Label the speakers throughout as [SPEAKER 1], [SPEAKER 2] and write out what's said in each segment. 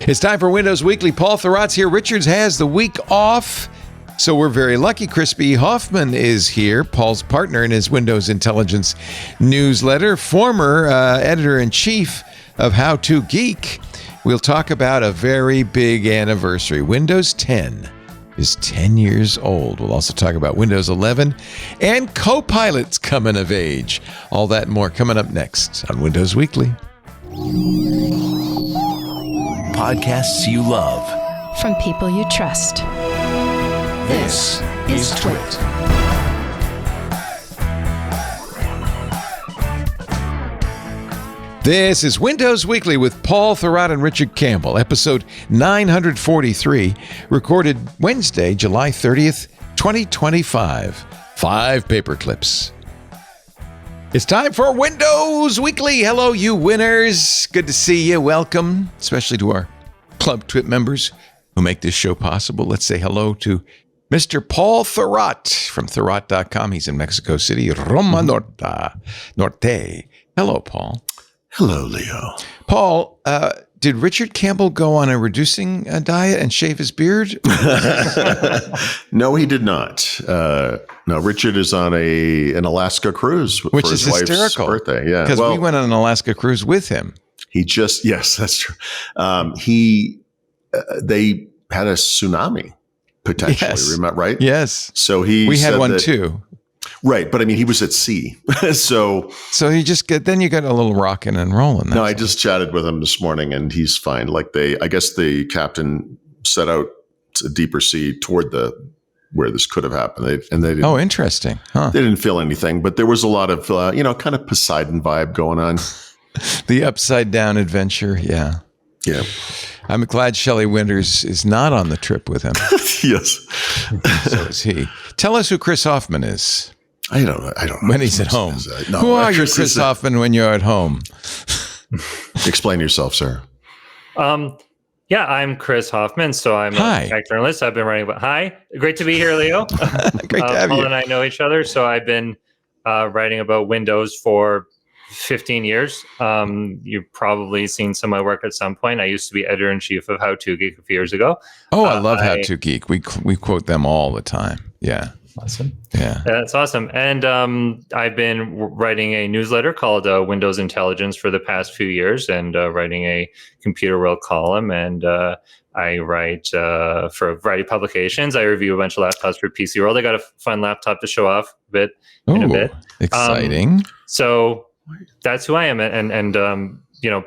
[SPEAKER 1] It's time for Windows Weekly. Paul Thurrott's here. Richards has the week off, so we're very lucky. Crispy Hoffman is here, Paul's partner in his Windows Intelligence newsletter, former editor-in-chief of How To Geek. We'll talk about a very big anniversary. Windows 10 is 10 years old. We'll also talk about Windows 11 and Copilot's coming of age. All that and more coming up next on Windows Weekly.
[SPEAKER 2] Podcasts you love
[SPEAKER 3] from people you trust.
[SPEAKER 2] This is Twit.
[SPEAKER 1] This is Windows Weekly with Paul Thurrott and Richard Campbell, episode 943, recorded Wednesday, July 30th, 2025. 5 paperclips. It's time for Windows Weekly. Hello, you winners. Good to see you. Welcome, especially to our Club Twit members who make this show possible. Let's say hello to Mr. Paul Thurrott from Thurrott.com. He's in Mexico City, Roma Norte. Hello, Paul.
[SPEAKER 4] Hello, Leo.
[SPEAKER 1] Paul, did Richard Campbell go on a reducing diet and shave his beard?
[SPEAKER 4] No, he did not. No, Richard is on an Alaska cruise,
[SPEAKER 1] which
[SPEAKER 4] for
[SPEAKER 1] is
[SPEAKER 4] his
[SPEAKER 1] hysterical.
[SPEAKER 4] Wife's birthday. Yeah,
[SPEAKER 1] because we went on an Alaska cruise with him.
[SPEAKER 4] Yes, that's true. They had a tsunami potentially.
[SPEAKER 1] Yes.
[SPEAKER 4] Remember, right?
[SPEAKER 1] Yes.
[SPEAKER 4] So
[SPEAKER 1] we had one too.
[SPEAKER 4] Right, but I mean, he was at sea, so
[SPEAKER 1] you just then you got a little rocking and rolling.
[SPEAKER 4] No, I just chatted with him this morning, and he's fine. Like I guess the captain set out a deeper sea toward where this could have happened. They didn't,
[SPEAKER 1] oh, interesting. Huh.
[SPEAKER 4] They didn't feel anything, but there was a lot of kind of Poseidon vibe going on.
[SPEAKER 1] The upside down adventure, yeah.
[SPEAKER 4] Yeah.
[SPEAKER 1] I'm glad Shelley Winters is not on the trip with him.
[SPEAKER 4] Yes.
[SPEAKER 1] So is he. Tell us who Chris Hoffman is.
[SPEAKER 4] I don't know.
[SPEAKER 1] When he's at home.
[SPEAKER 4] No,
[SPEAKER 1] who are you, Chris Hoffman, when you're at home?
[SPEAKER 4] Explain yourself, sir.
[SPEAKER 5] Yeah, I'm Chris Hoffman. So I'm a tech journalist. I've been writing about. Hi, great to be here, Leo.
[SPEAKER 1] Great to have
[SPEAKER 5] Paul
[SPEAKER 1] you.
[SPEAKER 5] and I know each other. So I've been writing about Windows for 15 years. You've probably seen some of my work at some point. I used to be editor-in-chief of How To Geek a few years ago.
[SPEAKER 1] Oh, I love How To Geek. We quote them all the time. Yeah.
[SPEAKER 5] Awesome.
[SPEAKER 1] Yeah.
[SPEAKER 5] That's awesome. And I've been writing a newsletter called Windows Intelligence for the past few years, and writing a Computer World column. And I write for a variety of publications. I review a bunch of laptops for PC World. I got a fun laptop to show off in a bit.
[SPEAKER 1] Exciting.
[SPEAKER 5] So that's who I am. And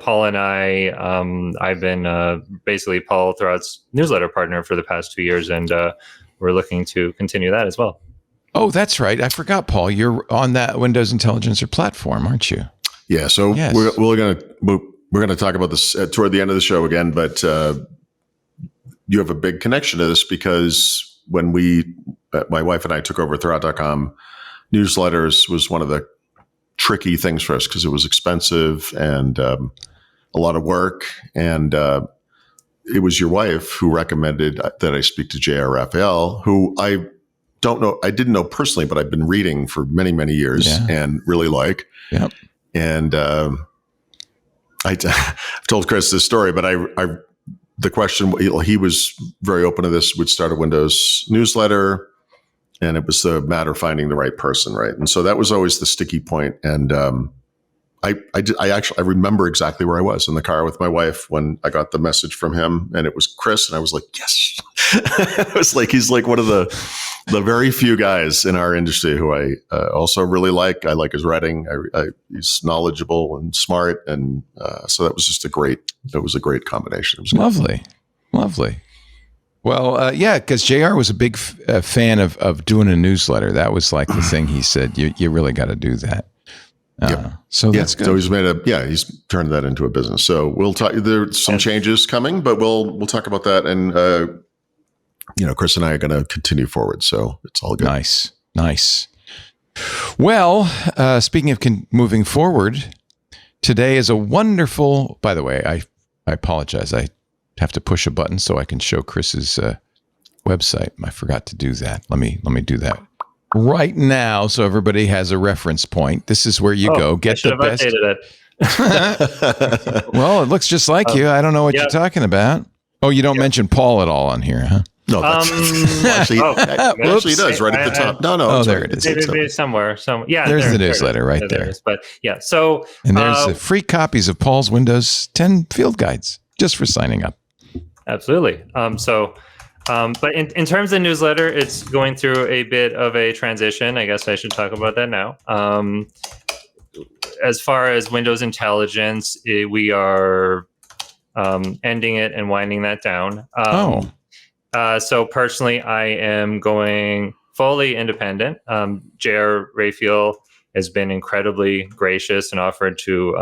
[SPEAKER 5] Paul and I've been basically Paul Thurrott's newsletter partner for the past 2 years, and we're looking to continue that as well.
[SPEAKER 1] Oh, that's right. I forgot, Paul. You're on that Windows Intelligencer platform, aren't you?
[SPEAKER 4] Yeah. So
[SPEAKER 1] yes.
[SPEAKER 4] we're gonna talk about this toward the end of the show again, but you have a big connection to this because when my wife and I took over Thurrott.com, newsletters was one of the tricky things for us because it was expensive and a lot of work. And it was your wife who recommended that I speak to J.R. Raphael, who I didn't know personally, but I've been reading for many, many years and really like.
[SPEAKER 1] Yep.
[SPEAKER 4] And I've told Chris this story, but the question, he was very open to this, would start a Windows newsletter. And it was the matter of finding the right person, right? And so that was always the sticky point. And I remember exactly where I was in the car with my wife when I got the message from him, and it was Chris, and I was like, yes. It was like he's like one of the very few guys in our industry who I also really like. I like his writing. He's knowledgeable and smart, and so that was just a great combination. It was
[SPEAKER 1] lovely. Well, because JR was a big fan of doing a newsletter. That was like the thing he said, you really got to do that. So that's good.
[SPEAKER 4] So he's turned that into a business. So we'll talk, there's some changes coming, but we'll talk about that. And, Chris and I are going to continue forward. So it's all good.
[SPEAKER 1] Nice. Well, speaking of moving forward, today is a wonderful, by the way, I apologize. I have to push a button so I can show Chris's website. I forgot to do that. Let me do that right now so everybody has a reference point. This is where you go. Get the best.
[SPEAKER 5] Updated it.
[SPEAKER 1] Well, it looks just like you. I don't know what you're talking about. Oh, you don't mention Paul at all on here, huh?
[SPEAKER 4] No, actually, actually, it does right at the top. No,
[SPEAKER 1] there it is.
[SPEAKER 5] It's somewhere. Yeah,
[SPEAKER 1] there's the newsletter right there.
[SPEAKER 5] But yeah, so
[SPEAKER 1] and there's free copies of Paul's Windows 10 field guides just for signing up.
[SPEAKER 5] Absolutely. But in terms of newsletter, it's going through a bit of a transition. I guess I should talk about that now. As far as Windows Intelligence, we are ending it and winding that down. So personally, I am going fully independent. J.R. Raphael has been incredibly gracious and offered to,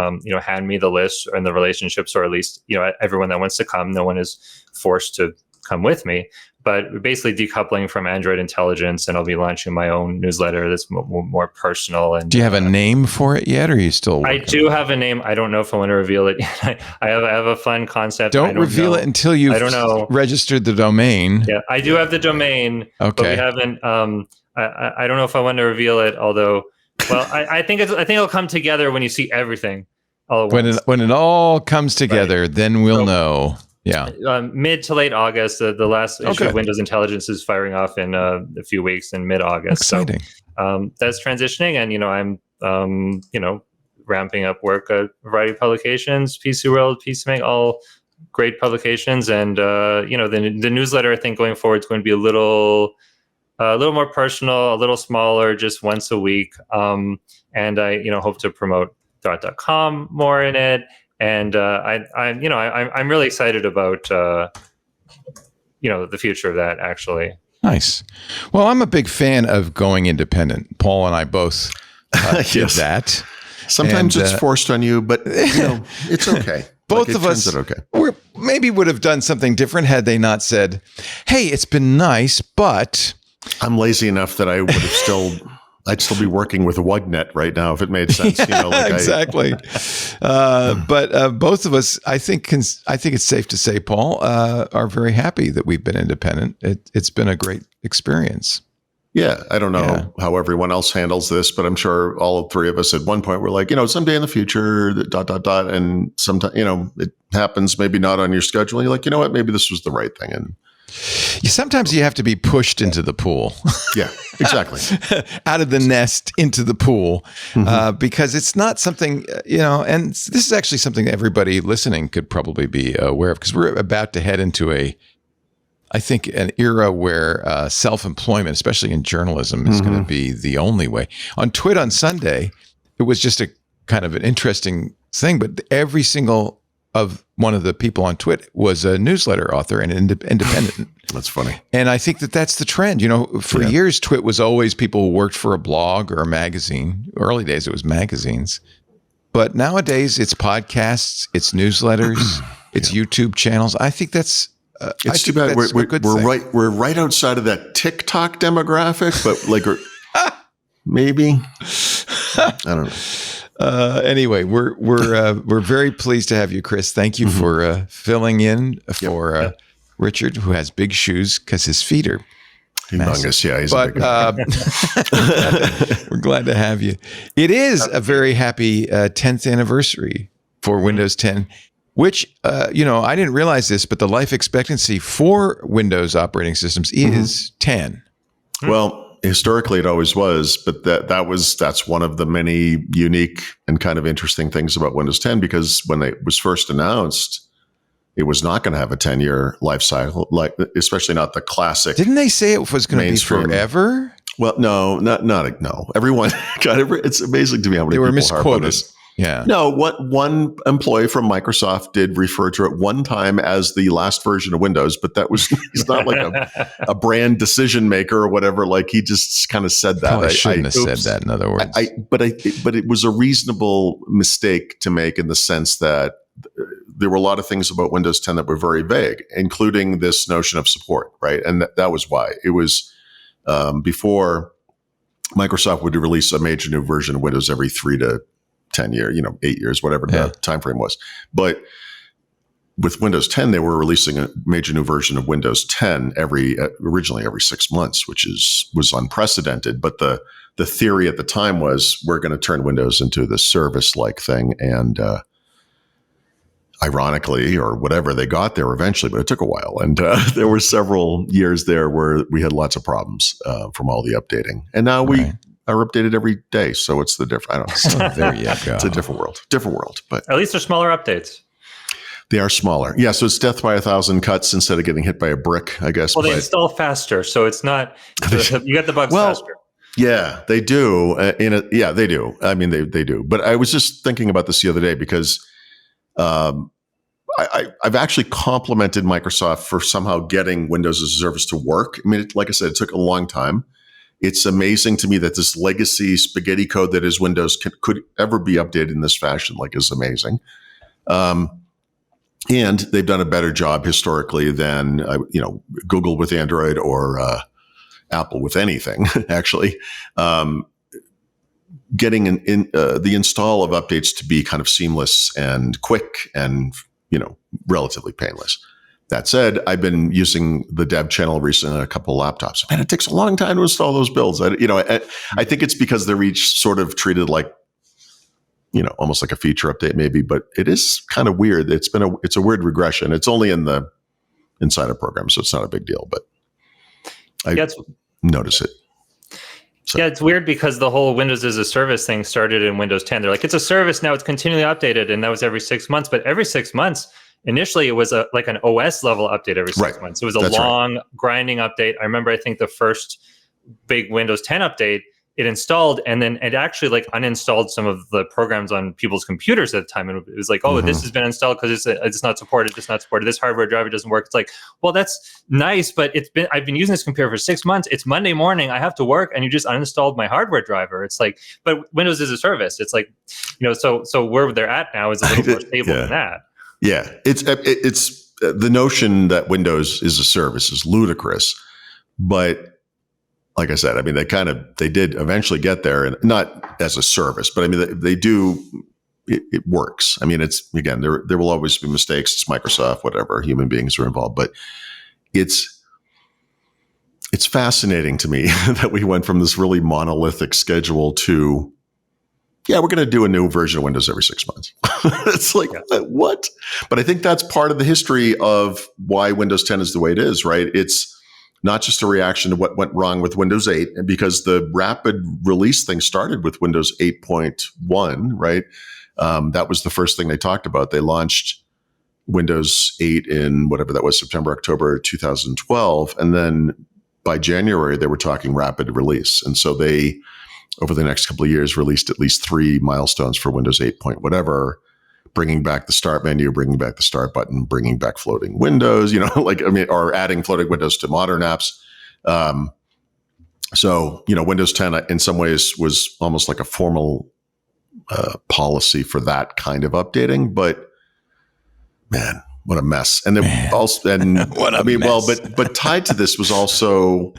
[SPEAKER 5] hand me the list and the relationships, or at least, everyone that wants to come. No one is forced to come with me, but we're basically decoupling from Android Intelligence, and I'll be launching my own newsletter that's more personal. And
[SPEAKER 1] do you have a name for it yet, or are you still working?
[SPEAKER 5] I do have a name. I don't know if I want to reveal it. I have a fun concept.
[SPEAKER 1] Don't reveal it until you've registered the domain.
[SPEAKER 5] Yeah, I do have the domain. Okay, but we haven't. I don't know if I want to reveal it. Although, well, I think it'll come together when you see everything all at once.
[SPEAKER 1] When it all comes together, then we'll know. Yeah,
[SPEAKER 5] mid to late August. The last issue of Windows Intelligence is firing off in a few weeks in mid-August.
[SPEAKER 1] Exciting.
[SPEAKER 5] So that's transitioning, and I'm ramping up work at a variety of publications, PC World, PCMake, all great publications, and the newsletter I think going forward is going to be a little more personal, a little smaller, just once a week, and I hope to promote .com more in it. And I'm really excited about the future of that, actually.
[SPEAKER 1] Nice. Well, I'm a big fan of going independent. Paul and I both did that.
[SPEAKER 4] Sometimes it's forced on you, but it's okay.
[SPEAKER 1] Both of us maybe would have done something different had they not said, "Hey, it's been nice, but."
[SPEAKER 4] I'm lazy enough that I'd still be working with a WugNet right now if it made sense.
[SPEAKER 1] Exactly. But both of us, I think it's safe to say, Paul, are very happy that we've been independent. It's been a great experience.
[SPEAKER 4] Yeah, I don't know how everyone else handles this, but I'm sure all three of us at one point were like, someday in the future, ... and sometimes, it happens, maybe not on your schedule. And you're like, you know what, maybe this was the right thing. And
[SPEAKER 1] sometimes you have to be pushed into the pool.
[SPEAKER 4] Yeah, exactly.
[SPEAKER 1] Out of the nest into the pool, because it's not something, and this is actually something everybody listening could probably be aware of, because we're about to head into I think, an era where self-employment, especially in journalism, is going to be the only way. On Twit on Sunday, it was just a kind of an interesting thing, but every single of one of the people on Twit was a newsletter author and independent.
[SPEAKER 4] That's funny.
[SPEAKER 1] And I think that's the trend. For years, Twit was always people who worked for a blog or a magazine. Early days, it was magazines. But nowadays, it's podcasts, it's newsletters, it's YouTube channels. I think that's
[SPEAKER 4] it's too bad we're right outside of that TikTok demographic, but maybe I don't know.
[SPEAKER 1] Anyway, we're very pleased to have you, Chris. Thank you for filling in for Richard, who has big shoes because his feet are
[SPEAKER 4] humongous. Yeah, he's a big guy.
[SPEAKER 1] We're glad to have you. It is a very happy 10th anniversary for Windows 10, which I didn't realize this, but the life expectancy for Windows operating systems is 10.
[SPEAKER 4] Well, historically, it always was, but that's one of the many unique and kind of interesting things about Windows 10, because when it was first announced, it was not going to have a 10-year life cycle, especially not the classic.
[SPEAKER 1] Didn't they say it was going to be forever?
[SPEAKER 4] Well, no. Everyone it's amazing to me how many
[SPEAKER 1] they were
[SPEAKER 4] people
[SPEAKER 1] misquoted. Yeah.
[SPEAKER 4] No, what one employee from Microsoft did refer to it one time as the last version of Windows, but he's not like a brand decision maker or whatever. Like, he just kind of said that.
[SPEAKER 1] Probably shouldn't have said that, in other words.
[SPEAKER 4] But it was a reasonable mistake to make, in the sense that there were a lot of things about Windows 10 that were very vague, including this notion of support, right? And that was why. It was before Microsoft would release a major new version of Windows every 3 to 10 years, 8 years, whatever the time frame was. But with Windows 10, they were releasing a major new version of Windows 10 originally every 6 months, which was unprecedented. But the theory at the time was we're going to turn Windows into this service-like thing. And ironically, or whatever, they got there eventually, but it took a while. And there were several years there where we had lots of problems from all the updating. And now we are updated every day. So it's the different, I don't know.
[SPEAKER 1] So there you go.
[SPEAKER 4] It's a different world. But
[SPEAKER 5] At least they're smaller updates.
[SPEAKER 4] they are smaller. Yeah, so it's death by 1,000 cuts instead of getting hit by a brick, I guess.
[SPEAKER 5] Well, they install faster, so it's not, you get the bugs faster.
[SPEAKER 4] Yeah, they do. Yeah, they do. I mean, they do. But I was just thinking about this the other day because I've actually complimented Microsoft for somehow getting Windows as a service to work. I mean, like I said, it took a long time. It's amazing to me that this legacy spaghetti code that is Windows could ever be updated in this fashion, is amazing. And they've done a better job historically than Google with Android or Apple with anything. Actually, getting the install of updates to be kind of seamless and quick and relatively painless. That said, I've been using the dev channel recently on a couple of laptops. Man, it takes a long time to install those builds. I think it's because they're each sort of treated like, almost like a feature update maybe, but it is kind of weird. It's a weird regression. It's only in the Insider program, so it's not a big deal, but I notice it. So. Yeah,
[SPEAKER 5] it's weird because the whole Windows as a service thing started in Windows 10. They're like, it's a service now, it's continually updated, and that was every 6 months. But every 6 months, initially it was like an OS level update every 6 months. It was a long grinding update. I remember, I think the first big Windows 10 update, it installed, and then it actually uninstalled some of the programs on people's computers at the time. And it was like, this has been installed because it's not supported. It's not supported. This hardware driver doesn't work. It's like, well, that's nice, but I've been using this computer for 6 months. It's Monday morning. I have to work, and you just uninstalled my hardware driver. It's like, but Windows is a service. It's like, so where they're at now is a little more stable than that.
[SPEAKER 4] Yeah, it's the notion that Windows is a service is ludicrous, but. Like I said, I mean, they did eventually get there, and not as a service, but I mean, they do, it works. I mean, it's, again, there will always be mistakes. It's Microsoft, whatever, human beings are involved, but it's fascinating to me that we went from this really monolithic schedule to, we're going to do a new version of Windows every 6 months. It's like, what? But I think that's part of the history of why Windows 10 is the way it is, right? It's not just a reaction to what went wrong with Windows 8, because the rapid release thing started with Windows 8.1, right? That was the first thing they talked about. They launched Windows 8 in whatever that was, September, October 2012. And then by January, they were talking rapid release. And so they, over the next couple of years, released at least 3 milestones for Windows 8 point whatever, bringing back the start menu, bringing back the start button, bringing back floating windows, or adding floating windows to modern apps. So, Windows 10 in some ways was almost like a formal policy for that kind of updating, but man, what a mess. And then also, but tied to this was also,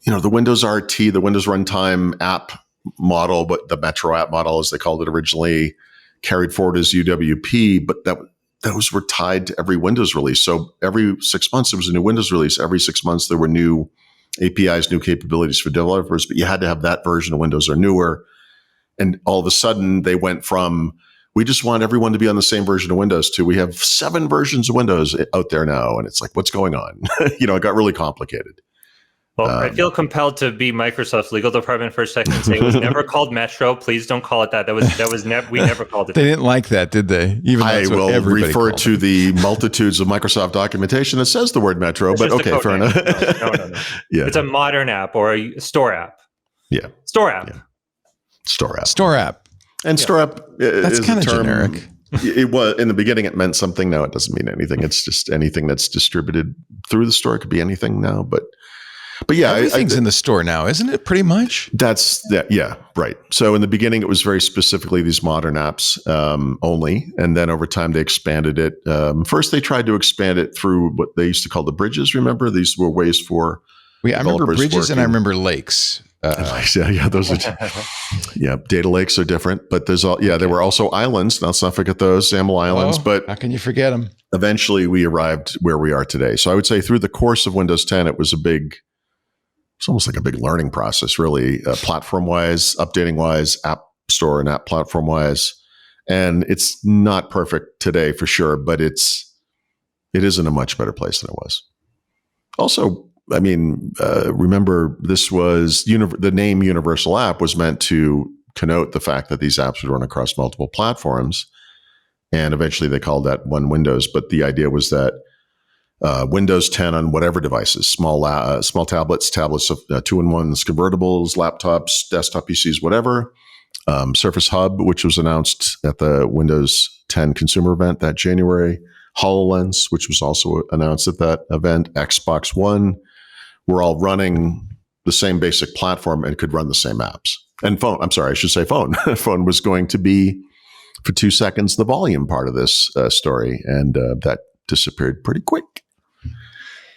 [SPEAKER 4] the Windows RT, the Windows Runtime app model, but the Metro app model, as they called it originally, carried forward as UWP, but those were tied to every Windows release. So every 6 months, there was a new Windows release. Every 6 months, there were new APIs, new capabilities for developers, but you had to have that version of Windows or newer. And all of a sudden, they went from, we just want everyone to be on the same version of Windows to, we have 7 versions of Windows out there now. And it's like, what's going on? It got really complicated.
[SPEAKER 5] Well, I feel compelled to be Microsoft's legal department for a second and say it was never called Metro. Please don't call it that. We never called it.
[SPEAKER 1] They didn't like that, did they? Even
[SPEAKER 4] I will refer to the multitudes of Microsoft documentation that says the word Metro, but okay, fair enough.
[SPEAKER 5] No. Yeah. It's a modern app or a store app.
[SPEAKER 4] Yeah.
[SPEAKER 5] Store app.
[SPEAKER 4] Yeah. Store app.
[SPEAKER 1] Store app.
[SPEAKER 4] And store app
[SPEAKER 1] that's
[SPEAKER 4] is
[SPEAKER 1] kind of
[SPEAKER 4] term,
[SPEAKER 1] generic.
[SPEAKER 4] It was in the beginning, it meant something. Now it doesn't mean anything. It's just anything that's distributed through the store. It could be anything now, but yeah,
[SPEAKER 1] everything's in the store now, isn't it? Pretty much.
[SPEAKER 4] Yeah, right. So in the beginning, it was very specifically these modern apps only, and then over time they expanded it. First, they tried to expand it through what they used to call the bridges. Remember, these were ways for
[SPEAKER 1] I remember bridges and I remember lakes.
[SPEAKER 4] Yeah, those are, data lakes are different, but there's there were also islands. Now, let's not forget those SAML islands, but
[SPEAKER 1] how can you forget them?
[SPEAKER 4] Eventually we arrived where we are today. So I would say through the course of Windows 10, it's almost like a big learning process, really, platform wise, updating wise, app store and app platform wise. And it's not perfect today for sure, but it is in a much better place than it was. Also, I mean, remember, this was the name Universal App was meant to connote the fact that these apps would run across multiple platforms. And eventually they called that one Windows. But the idea was that Windows 10 on whatever devices, small tablets, 2-in-1s, convertibles, laptops, desktop PCs, whatever. Surface Hub, which was announced at the Windows 10 consumer event that January. HoloLens, which was also announced at that event. Xbox One. We're all running the same basic platform and could run the same apps. And phone, I'm sorry, I should say phone. Phone was going to be, for 2 seconds, the volume part of this story. And that disappeared pretty quick.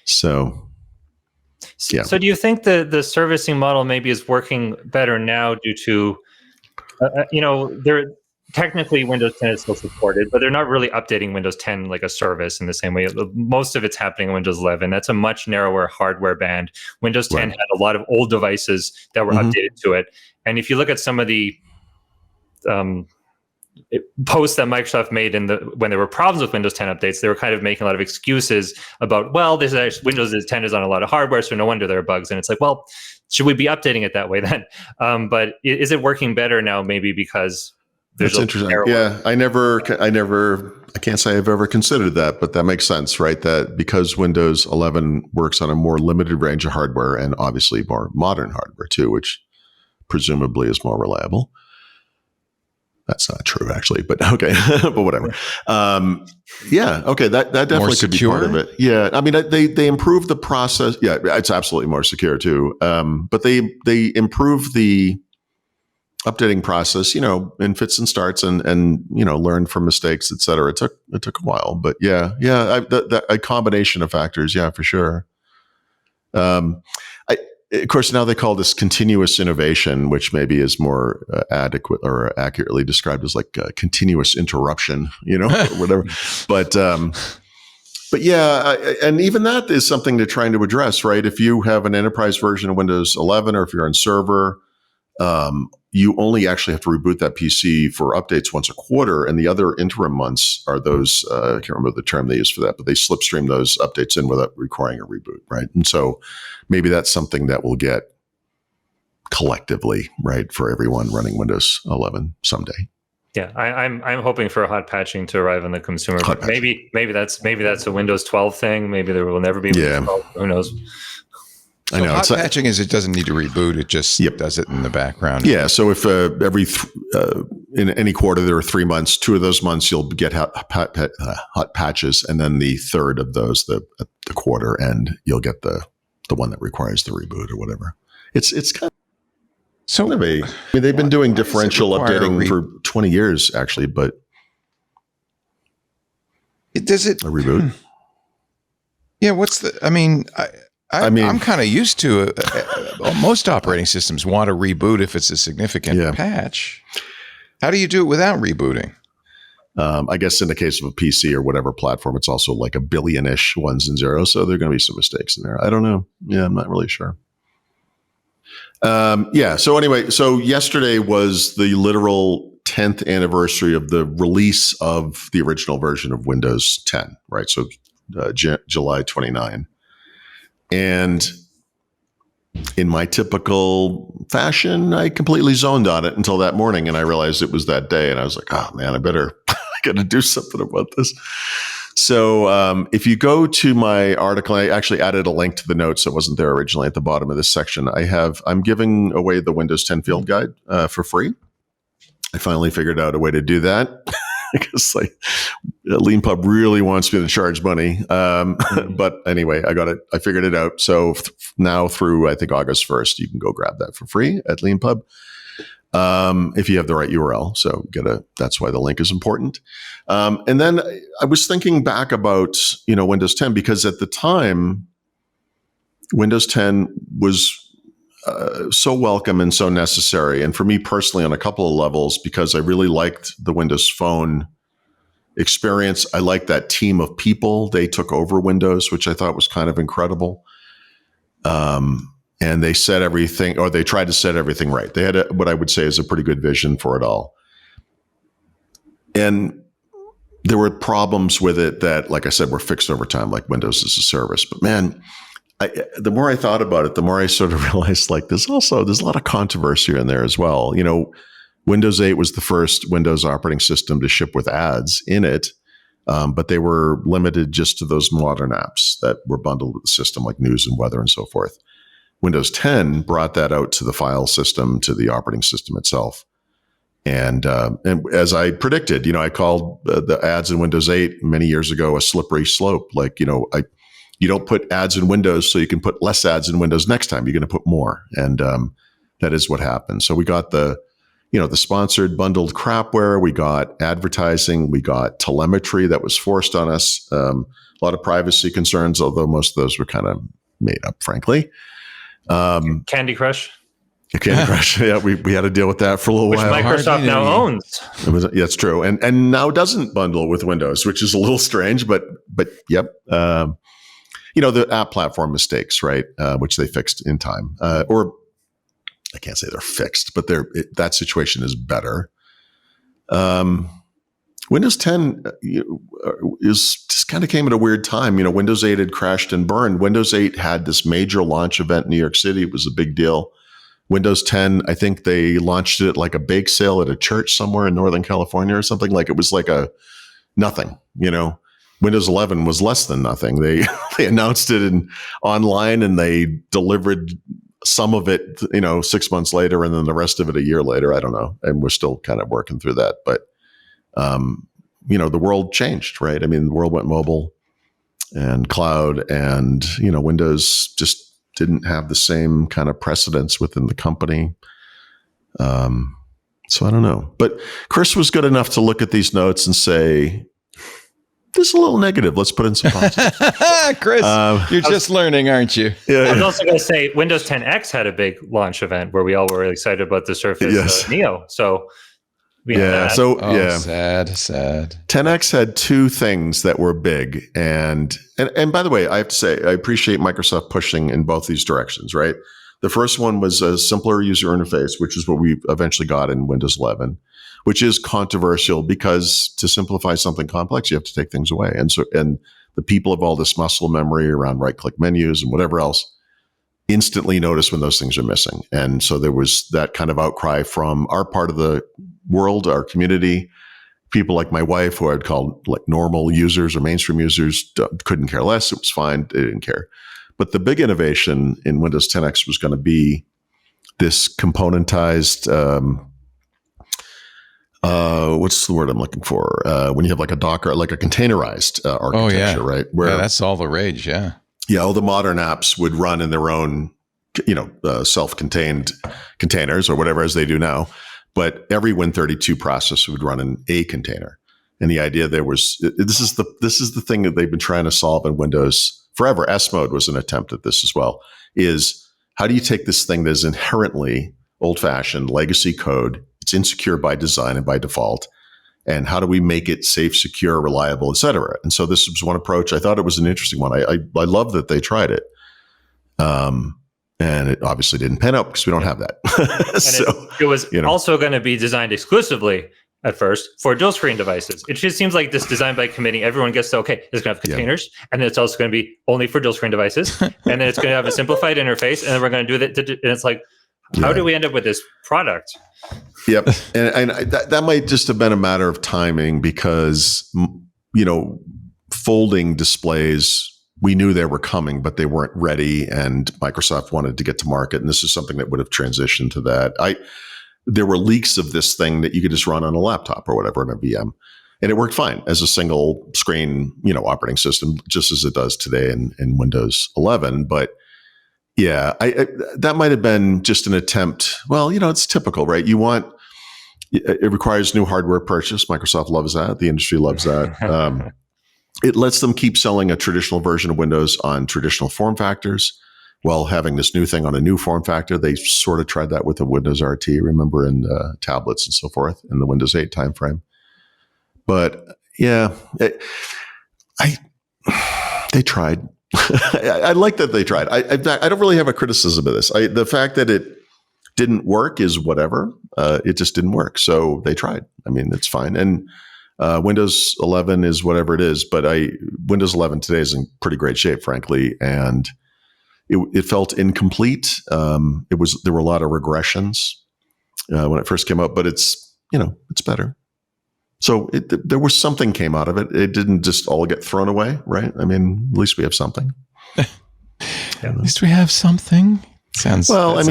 [SPEAKER 4] So, yeah.
[SPEAKER 5] So do you think the servicing model maybe is working better now due to, technically Windows 10 is still supported, but they're not really updating Windows 10 like a service in the same way. Most of it's happening in Windows 11. That's a much narrower hardware band. Windows 10 had a lot of old devices that were updated to it. And if you look at some of the posts that Microsoft made when there were problems with Windows 10 updates, they were kind of making a lot of excuses about, well, Windows 10 is on a lot of hardware, so no wonder there are bugs. And it's like, well, should we be updating it that way then? But is it working better now? Maybe because
[SPEAKER 4] that's interesting. Yeah, I can't say I've ever considered that, but that makes sense, right? That because Windows 11 works on a more limited range of hardware and obviously more modern hardware too, which presumably is more reliable. That's not true, actually, but okay, but whatever. Okay, that definitely could be part of it. Yeah, I mean, they improve the process. Yeah, it's absolutely more secure too. But they improve the updating process, in fits and starts, and learn from mistakes, et cetera. It took a while, but a combination of factors, for sure. Of course, now they call this continuous innovation, which maybe is more adequate or accurately described as like continuous interruption, or whatever. But and even that is something they're trying to address, right? If you have an enterprise version of Windows 11, or if you're on server, you only actually have to reboot that PC for updates once a quarter, and the other interim months are those, I can't remember the term they use for that, but they slipstream those updates in without requiring a reboot, right? And so maybe that's something that we'll get collectively, right, for everyone running Windows 11 someday.
[SPEAKER 5] Yeah, I'm hoping for hot patching to arrive on the consumer, but maybe that's a Windows 12 thing. Maybe there will never be Windows 12. Who knows?
[SPEAKER 1] So I know hot patching is it doesn't need to reboot; it just does it in the background.
[SPEAKER 4] Yeah. So if in any quarter there are 3 months, 2 of those months you'll get hot patches, and then the third of those, the quarter end, you'll get the one that requires the reboot or whatever. It's kind of they've been doing differential updating for 20 years actually, but
[SPEAKER 1] does it
[SPEAKER 4] a reboot?
[SPEAKER 1] Yeah. I'm kind of used to most operating systems want to reboot if it's a significant patch. How do you do it without rebooting?
[SPEAKER 4] I guess in the case of a PC or whatever platform, it's also like a billion-ish ones and zeros. So there are going to be some mistakes in there. I don't know. Yeah, I'm not really sure. So anyway, so yesterday was the literal 10th anniversary of the release of the original version of Windows 10, right? So July 29. And in my typical fashion, I completely zoned on it until that morning, and I realized it was that day. And I was like, oh man, I got to do something about this. So if you go to my article, I actually added a link to the notes that wasn't there originally at the bottom of this section. I'm giving away the Windows 10 field guide for free. I finally figured out a way to do that. Because LeanPub really wants me to charge money. But anyway, I got it. I figured it out. So now through, I think, August 1st, you can go grab that for free at LeanPub if you have the right URL. So that's why the link is important. And then I was thinking back about, Windows 10, because at the time, Windows 10 was so welcome and so necessary. And for me personally, on a couple of levels, because I really liked the Windows Phone experience. I liked that team of people. They took over Windows, which I thought was kind of incredible. And they set everything, or they tried to set everything right. They had what I would say is a pretty good vision for it all. And there were problems with it that, like I said, were fixed over time, like Windows as a service. But man, the more I thought about it, the more I sort of realized like there's a lot of controversy in there as well. Windows 8 was the first Windows operating system to ship with ads in it, but they were limited just to those modern apps that were bundled with the system, like news and weather and so forth. Windows 10 brought that out to the file system, to the operating system itself. And as I predicted, I called the ads in Windows 8 many years ago a slippery slope. Like, you don't put ads in Windows so you can put less ads in Windows next time. You're going to put more. And that is what happened. So we got the sponsored bundled crapware, we got advertising, we got telemetry that was forced on us, a lot of privacy concerns, although most of those were kind of made up, frankly.
[SPEAKER 5] Candy Crush.
[SPEAKER 4] Candy Crush, yeah, we had to deal with that for a little while.
[SPEAKER 5] Which Microsoft now owns.
[SPEAKER 4] It's true, and now doesn't bundle with Windows, which is a little strange, but yep. The app platform mistakes, right, which they fixed in time, or I can't say they're fixed, but that situation is better. Windows 10 just kind of came at a weird time. Windows 8 had crashed and burned. Windows 8 had this major launch event in New York City. It was a big deal. Windows 10, I think they launched it like a bake sale at a church somewhere in Northern California or something. Like it was like a nothing, Windows 11 was less than nothing. They announced it online and they delivered some of it, 6 months later, and then the rest of it a year later. I don't know. And we're still kind of working through that. But, the world changed, right? I mean, the world went mobile and cloud, and, Windows just didn't have the same kind of precedence within the company. So I don't know. But Chris was good enough to look at these notes and say, this is a little negative. Let's put in some positive.
[SPEAKER 1] Chris, you're just learning, aren't you?
[SPEAKER 5] Yeah. I was also going to say Windows 10X had a big launch event where we all were really excited about the Surface Neo. So
[SPEAKER 1] sad.
[SPEAKER 4] 10X had two things that were big, and by the way, I have to say I appreciate Microsoft pushing in both these directions. Right, the first one was a simpler user interface, which is what we eventually got in Windows 11. Which is controversial because to simplify something complex, you have to take things away. And the people have all this muscle memory around right-click menus and whatever else, instantly notice when those things are missing. And so there was that kind of outcry from our part of the world, our community, people like my wife who I'd call like normal users or mainstream users couldn't care less. It was fine. They didn't care. But the big innovation in Windows 10X was going to be this componentized what's the word I'm looking for? When you have like a Docker, like a containerized architecture, right?
[SPEAKER 1] Where that's all the rage. Yeah.
[SPEAKER 4] Yeah. All the modern apps would run in their own, self-contained containers or whatever as they do now. But every Win32 process would run in a container. And the idea there was, this is the thing that they've been trying to solve in Windows forever. S mode was an attempt at this as well, is how do you take this thing that is inherently old-fashioned legacy code? It's insecure by design and by default. And how do we make it safe, secure, reliable, et cetera? And so this was one approach. I thought it was an interesting one. I love that they tried it. And it obviously didn't pan out because we don't have that.
[SPEAKER 5] It was also going to be designed exclusively at first for dual screen devices. It just seems like this design by committee, everyone gets to, okay, it's going to have containers, and then it's also going to be only for dual screen devices. And then it's going to have a simplified interface, and then we're going to do that. And it's like, how do we end up with this product?
[SPEAKER 4] Yep. And that might just have been a matter of timing because, folding displays, we knew they were coming, but they weren't ready. And Microsoft wanted to get to market. And this is something that would have transitioned to that. There were leaks of this thing that you could just run on a laptop or whatever in a VM. And it worked fine as a single screen, operating system, just as it does today in Windows 11. But yeah, that might have been just an attempt. Well, it's typical, right? It requires new hardware purchase. Microsoft loves that. The industry loves that. It lets them keep selling a traditional version of Windows on traditional form factors. while having this new thing on a new form factor. They sort of tried that with the Windows RT, remember, in tablets and so forth in the Windows 8 timeframe. But yeah, they tried. I like that they tried. I don't really have a criticism of this. The fact that it didn't work is whatever. It just didn't work. So they tried. I mean, it's fine. And Windows 11 is whatever it is, but Windows 11 today is in pretty great shape, frankly. And it felt incomplete. There were a lot of regressions when it first came out, but it's better. So there was something came out of it. It didn't just all get thrown away, right? I mean, at least we have something.
[SPEAKER 1] At least we have something. Sounds well.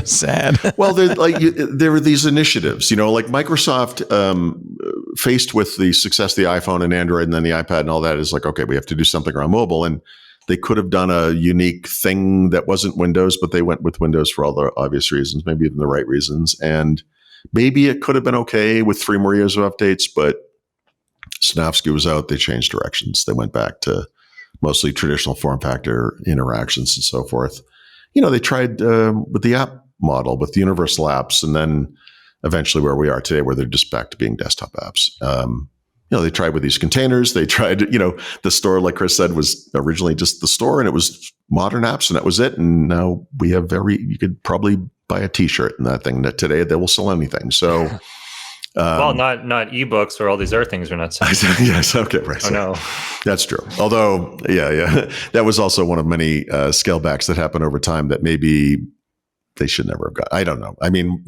[SPEAKER 1] Sad.
[SPEAKER 4] Well, there were these initiatives, like Microsoft, faced with the success of the iPhone and Android and then the iPad and all that, is like, okay, we have to do something around mobile, and they could have done a unique thing that wasn't Windows, but they went with Windows for all the obvious reasons, maybe even the right reasons, and maybe it could have been okay with 3 more years of updates, but Sanofsky was out. They changed directions. They went back to mostly traditional form factor interactions and so forth. They tried with the app model, with the universal apps, and then eventually where we are today, where they're just back to being desktop apps. They tried with these containers. They tried, the store, like Chris said, was originally just the store, and it was modern apps, and that was it. And now we have you could probably buy a T-shirt in that thing. That today they will sell anything. So,
[SPEAKER 5] well, not ebooks or all these other things are not selling.
[SPEAKER 4] Yes, okay, right.
[SPEAKER 5] Oh no,
[SPEAKER 4] that's true. Although, yeah, that was also one of many scale backs that happened over time that maybe they should never have got. I don't know. I mean,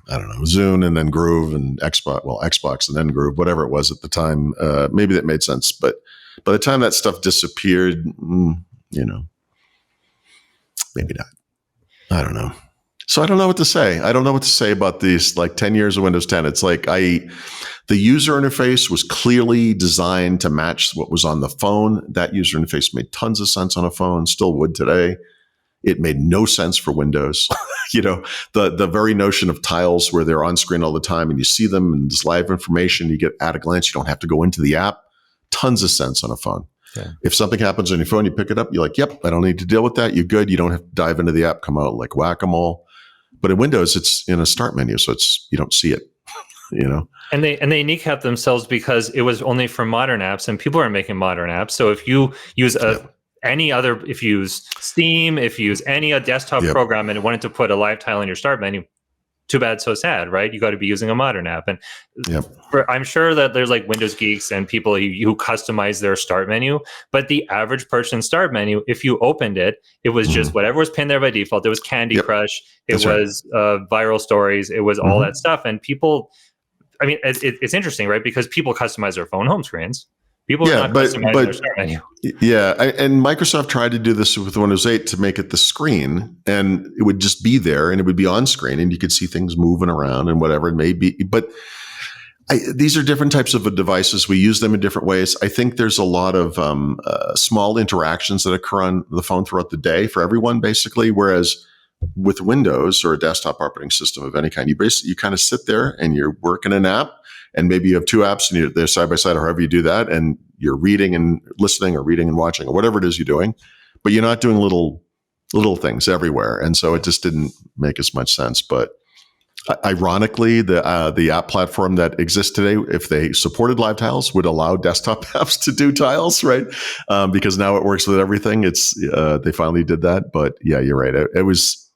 [SPEAKER 4] Zune and then Groove and Xbox and then Groove, whatever it was at the time, maybe that made sense. But by the time that stuff disappeared, maybe not. I don't know. So I don't know what to say. I don't know what to say about these 10 years of Windows 10. It's like the user interface was clearly designed to match what was on the phone. That user interface made tons of sense on a phone, still would today. It made no sense for Windows. The very notion of tiles where they're on screen all the time and you see them and there's live information, you get at a glance, you don't have to go into the app. Tons of sense on a phone. Yeah. If something happens on your phone, you pick it up, you're like, yep, I don't need to deal with that. You're good. You don't have to dive into the app, come out like whack-a-mole. But in Windows, it's in a start menu, so you don't see it, And
[SPEAKER 5] they kneecapped themselves because it was only for modern apps, and people are making modern apps. So if you use if you use Steam, if you use any desktop program and wanted to put a live tile in your start menu, too bad, so sad, right? You got to be using a modern app. And I'm sure that there's Windows geeks and people who customize their start menu, but the average person's start menu, if you opened it, it was just whatever was pinned there by default. It was Candy Crush. It was viral stories. It was all that stuff. And people, it's interesting, right? Because people customize their phone home screens. People are not customizing their start menu.
[SPEAKER 4] Yeah, and Microsoft tried to do this with Windows 8 to make it the screen, and it would just be there, and it would be on screen, and you could see things moving around and whatever it may be. But these are different types of devices. We use them in different ways. I think there's a lot of small interactions that occur on the phone throughout the day for everyone, basically, whereas with Windows or a desktop operating system of any kind, you kind of sit there and you're working an app, and maybe you have 2 apps and they're side by side, or however you do that, and you're reading and listening or reading and watching or whatever it is you're doing, but you're not doing little things everywhere. And so it just didn't make as much sense. But ironically, the app platform that exists today, if they supported live tiles, would allow desktop apps to do tiles, right? Because now it works with everything. They finally did that. But yeah, you're right. It was,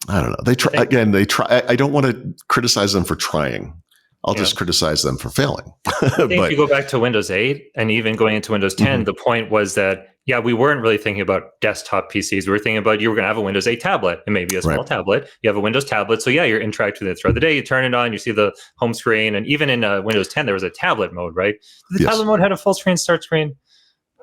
[SPEAKER 4] I don't know. They try. I don't want to criticize them for trying. I'll just criticize them for failing.
[SPEAKER 5] I think if you go back to Windows 8 and even going into Windows 10, the point was that, we weren't really thinking about desktop PCs. We were thinking about you were going to have a Windows 8 tablet. It may be a small tablet. You have a Windows tablet. So you're interacting with it throughout the day. You turn it on, you see the home screen. And even in Windows 10, there was a tablet mode, right? The tablet mode had a full screen start screen,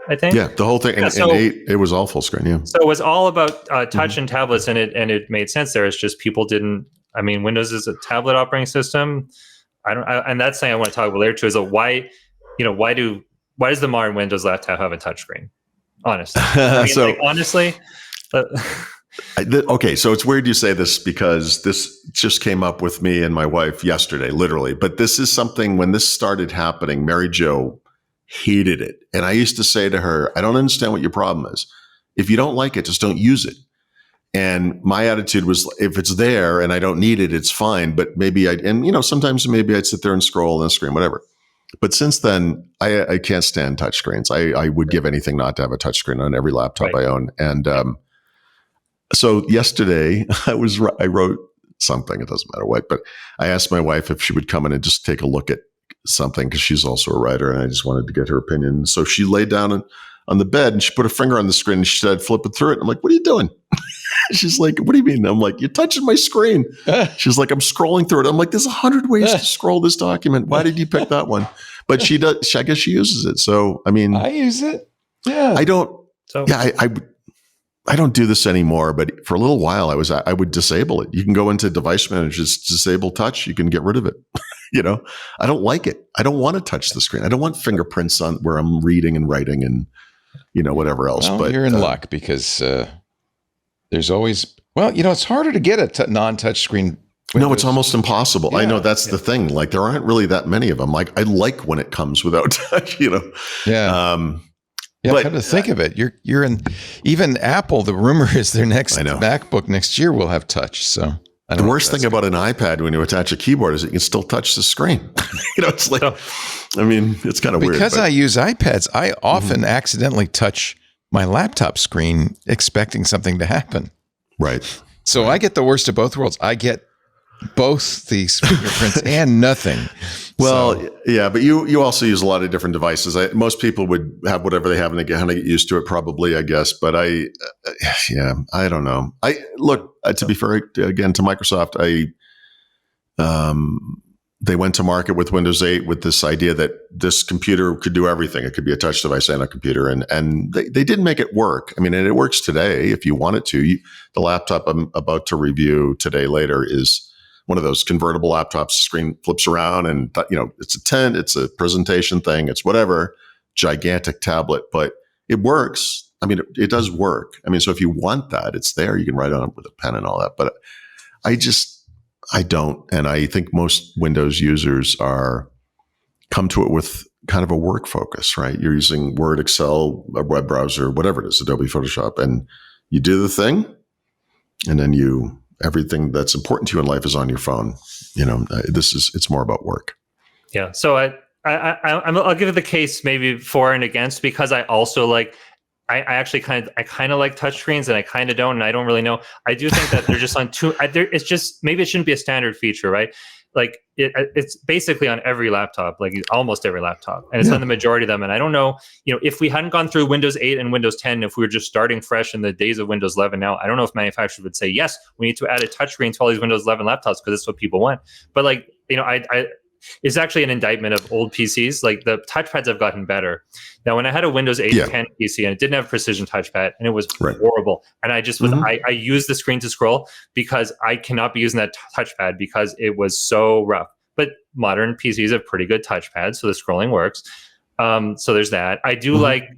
[SPEAKER 5] I think.
[SPEAKER 4] Yeah, the whole thing. In 8, it was all full screen, yeah.
[SPEAKER 5] So it was all about touch and tablets, and it made sense there. It's just people didn't, Windows is a tablet operating system. And that's something I want to talk about later too, is why does the modern Windows laptop have a touchscreen? Honestly. Honestly.
[SPEAKER 4] Okay, so it's weird you say this because this just came up with me and my wife yesterday, literally. But this is something, when this started happening, Mary Jo hated it. And I used to say to her, I don't understand what your problem is. If you don't like it, just don't use it. And my attitude was, if it's there and I don't need it, it's fine. But maybe sometimes maybe I'd sit there and scroll on the screen, whatever. But since then, I can't stand touchscreens. I would give anything not to have a touchscreen on every laptop I own. And so yesterday I wrote something, it doesn't matter what, but I asked my wife if she would come in and just take a look at something, because she's also a writer and I just wanted to get her opinion. So she laid down on the bed and she put a finger on the screen and she said, flip it through it. I'm like, what are you doing? She's like, what do you mean? I'm like, you're touching my screen. She's like, I'm scrolling through it. I'm like, there's 100 ways to scroll this document. Why did you pick that one? But she does. I guess she uses it. So, I mean,
[SPEAKER 1] I use it. Yeah.
[SPEAKER 4] I don't. So, yeah, I don't do this anymore. But for a little while, I would disable it. You can go into device manager, just disable touch. You can get rid of it. I don't like it. I don't want to touch the screen. I don't want fingerprints on where I'm reading and writing and whatever else.
[SPEAKER 1] Well,
[SPEAKER 4] but
[SPEAKER 1] you're in luck because there's always. Well, it's harder to get a non-touch screen.
[SPEAKER 4] No, it's almost impossible. Yeah, I know that's the thing. Like, there aren't really that many of them. Like, I like when it comes without touch.
[SPEAKER 1] Yeah. But come to think of it, you're in. Even Apple, the rumor is their next MacBook next year will have touch. So
[SPEAKER 4] the worst thing about an iPad when you attach a keyboard is that you can still touch the screen. It's like, I mean, it's kind of weird.
[SPEAKER 1] Because I use iPads, I often accidentally touch my laptop screen expecting something to happen.
[SPEAKER 4] Right.
[SPEAKER 1] So I get the worst of both worlds. I get both these fingerprints and nothing.
[SPEAKER 4] Well, yeah, but you also use a lot of different devices. Most people would have whatever they have and they kind of get used to it, probably, I guess. But I don't know. To be fair, again, to Microsoft, they went to market with Windows 8 with this idea that this computer could do everything. It could be a touch device and a computer. And they did make it work. I mean, and it works today if you want it to. The laptop I'm about to review today later is one of those convertible laptops. Screen flips around and, it's a tent, it's a presentation thing, it's whatever, gigantic tablet, but it works. I mean, it does work. I mean, so if you want that, it's there. You can write on it with a pen and all that. But I don't. And I think most Windows users come to it with kind of a work focus, right? You're using Word, Excel, a web browser, whatever it is, Adobe Photoshop, and you do the thing, and then everything that's important to you in life is on your phone. It's more about work.
[SPEAKER 5] Yeah. So I'll give it the case maybe for and against, because I also I actually kind of like touchscreens and I kind of don't, and I don't really know. I do think that they're just on two. It's just, maybe it shouldn't be a standard feature, right? Like it's basically on every laptop, like almost every laptop, and it's on the majority of them. And I don't know, if we hadn't gone through Windows 8 and Windows 10, if we were just starting fresh in the days of Windows 11 now, I don't know if manufacturers would say, yes, we need to add a touchscreen to all these Windows 11 laptops because it's what people want. But it's actually an indictment of old PCs. Like, the touchpads have gotten better. Now, when I had a Windows 8 10 PC and it didn't have precision touchpad and it was horrible, and I just was, I used the screen to scroll because I cannot be using that touchpad because it was so rough. But modern PCs have pretty good touchpads, so the scrolling works. So there's that. I do like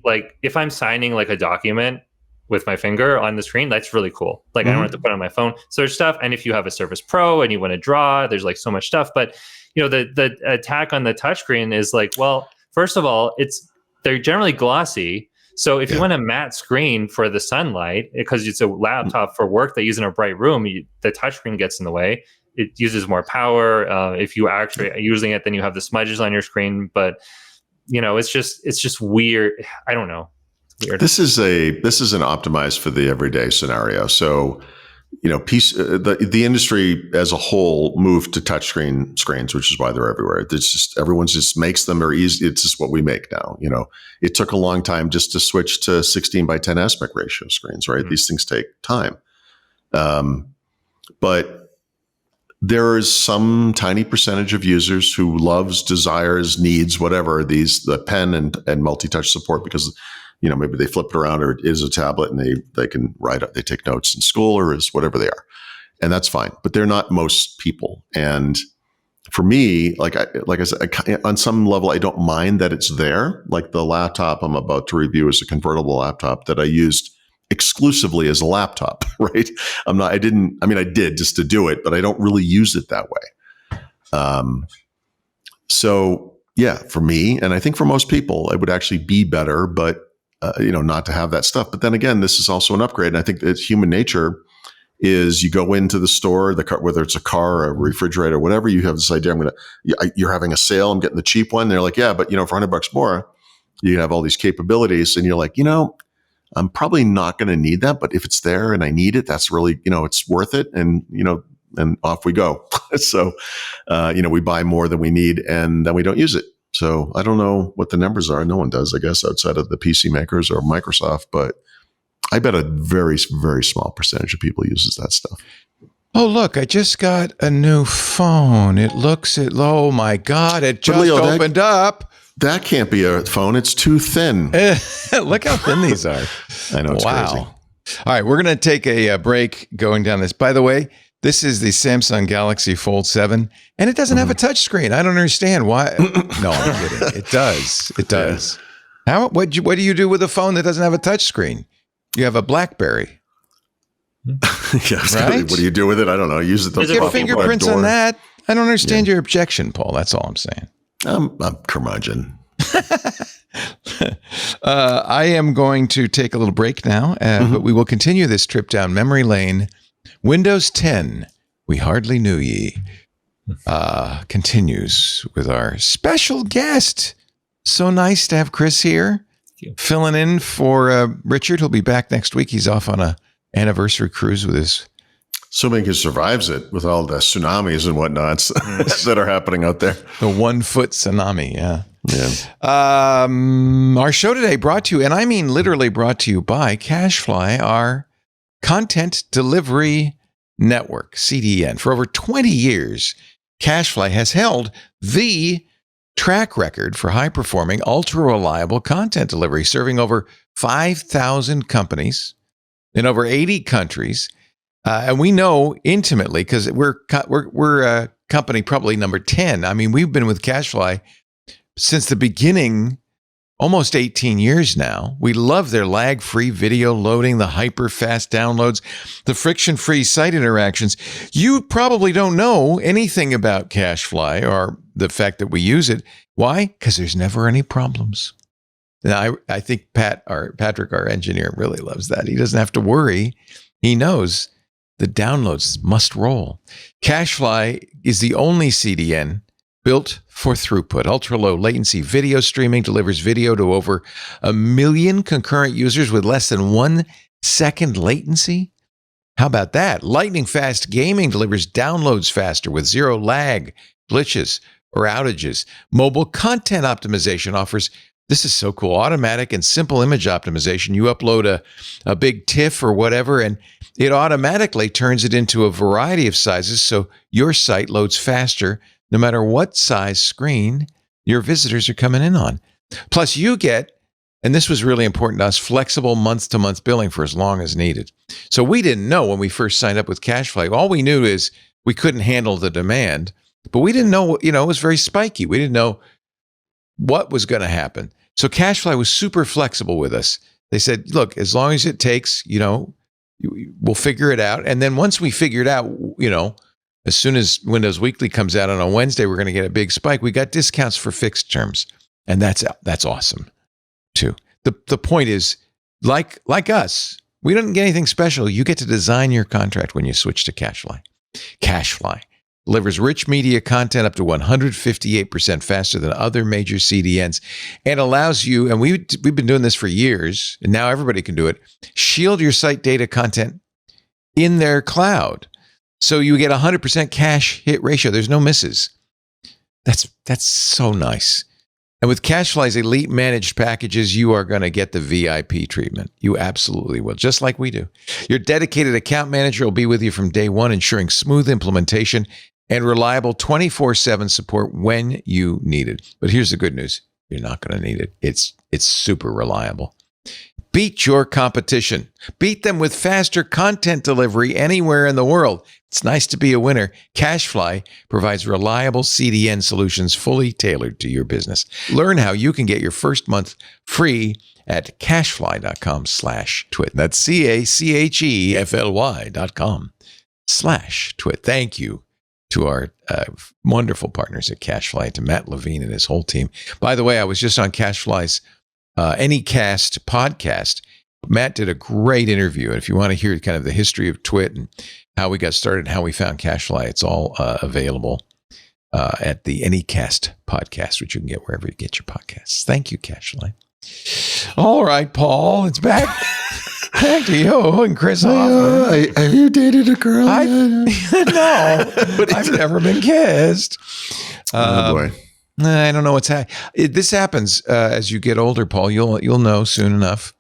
[SPEAKER 5] if I'm signing a document with my finger on the screen, that's really cool. I don't have to put it on my phone. So there's stuff. And if you have a Surface Pro and you want to draw, there's so much stuff. But the attack on the touchscreen is well, first of all, they're generally glossy. So if you want a matte screen for the sunlight, because it's a laptop for work that you use in a bright room, the touchscreen gets in the way. It uses more power. If you actually are using it, then you have the smudges on your screen. But it's just weird. I don't know. It's weird.
[SPEAKER 4] This is an optimized for the everyday scenario. So the industry as a whole moved to touchscreen screens, which is why they're everywhere. Everyone just makes them. They're easy. It's just what we make now. It took a long time just to switch to 16:10 aspect ratio screens, right? These things take time. But there is some tiny percentage of users who loves, desires, needs, whatever, the pen and multi-touch support, because maybe they flip it around or it is a tablet and they can they take notes in school or is whatever they are. And that's fine, but they're not most people. And for me, like I said, on some level, I don't mind that it's there. Like the laptop I'm about to review is a convertible laptop that I used exclusively as a laptop, right? I did just to do it, but I don't really use it that way. So yeah, for me, and I think for most people, it would actually be better, but not to have that stuff. But then again, this is also an upgrade. And I think that human nature is you go into the store, the car, whether it's a car or a refrigerator, whatever, you have this idea, you're having a sale, I'm getting the cheap one. And they're like, yeah, but for $100 more, you have all these capabilities. And you're like, I'm probably not going to need that, but if it's there and I need it, that's really, it's worth it. And, and off we go. So, we buy more than we need and then we don't use it. So I don't know what the numbers are. No one does, I guess, outside of the PC makers or Microsoft, but I bet a very, very small percentage of people uses that stuff.
[SPEAKER 1] Oh, look, I just got a new phone. Oh my God, it just opened up.
[SPEAKER 4] That can't be a phone. It's too thin.
[SPEAKER 1] Look how thin these are.
[SPEAKER 4] I know, it's crazy.
[SPEAKER 1] All right, we're going to take a break going down this. By the way, this is the Samsung Galaxy Fold 7, and it doesn't have a touch screen. I don't understand why. No, I'm kidding. It does. It does. Yeah. What do you do with a phone that doesn't have a touch screen? You have a BlackBerry.
[SPEAKER 4] Right? What do you do with it? I don't know. Use it.
[SPEAKER 1] Get fingerprints on that. I don't understand your objection, Paul. That's all I'm saying.
[SPEAKER 4] I'm curmudgeon.
[SPEAKER 1] I am going to take a little break now, but we will continue this trip down memory lane. Windows 10, we hardly knew ye, continues with our special guest. So nice to have Chris here, filling in for Richard. He'll be back next week. He's off on a anniversary cruise with his...
[SPEAKER 4] Assuming he survives it with all the tsunamis and whatnots that are happening out there.
[SPEAKER 1] The 1 foot tsunami, yeah. Our show today brought to you, and I mean literally brought to you by CacheFly, our content delivery network, CDN. For over 20 years, CacheFly has held the track record for high-performing, ultra-reliable content delivery, serving over 5,000 companies in over 80 countries. And we know intimately because we're company probably number 10. I mean, we've been with CacheFly since the beginning, almost 18 years now. We love their lag-free video loading, the hyper-fast downloads, the friction-free site interactions. You probably don't know anything about CacheFly or the fact that we use it. Why? Because there's never any problems. Now, I think Patrick, our engineer, really loves that. He doesn't have to worry. He knows the downloads must roll. CacheFly is the only CDN built for throughput. Ultra-low latency video streaming delivers video to over 1 million concurrent users with less than 1 second latency. How about that? Lightning-fast gaming delivers downloads faster with zero lag, glitches, or outages. Mobile content optimization offers, this is so cool, automatic and simple image optimization. You upload a big TIFF or whatever, and it automatically turns it into a variety of sizes so your site loads faster no matter what size screen your visitors are coming in on. Plus you get, and this was really important to us, flexible month-to-month billing for as long as needed. So we didn't know when we first signed up with CacheFly. All we knew is we couldn't handle the demand, but we didn't know, it was very spiky. We didn't know what was going to happen. So CacheFly was super flexible with us. They said, look, as long as it takes, we'll figure it out. And then once we figured out, as soon as Windows Weekly comes out on a Wednesday, we're going to get a big spike. We got discounts for fixed terms. And that's awesome too. The point is, like us, we don't get anything special. You get to design your contract when you switch to CacheFly. CacheFly delivers rich media content up to 158% faster than other major CDNs and allows you, and we've been doing this for years, and now everybody can do it, shield your site data content in their cloud. So you get 100% cache hit ratio. There's no misses. That's so nice. And with CacheFly's elite managed packages, you are going to get the VIP treatment. You absolutely will, just like we do. Your dedicated account manager will be with you from day one, ensuring smooth implementation and reliable 24/7 support when you need it. But here's the good news. You're not going to need it. It's super reliable. Beat your competition. Beat them with faster content delivery anywhere in the world. It's nice to be a winner. CacheFly provides reliable CDN solutions fully tailored to your business. Learn how you can get your first month free at cachefly.com/twit. That's CacheFly.com/twit. Thank you to our wonderful partners at CacheFly, to Matt Levine and his whole team. By the way, I was just on CacheFly's Anycast podcast. Matt did a great interview. And if you want to hear kind of the history of Twit and how we got started and how we found CacheFly, it's all available at the Anycast podcast, which you can get wherever you get your podcasts. Thank you, CacheFly. All right, Paul, it's back. Back to you and Chris Hoffman.
[SPEAKER 4] Have you dated a girl?
[SPEAKER 1] No, I've never been kissed.
[SPEAKER 4] Oh boy.
[SPEAKER 1] I don't know what's happening. This happens as you get older, Paul. You'll know soon enough.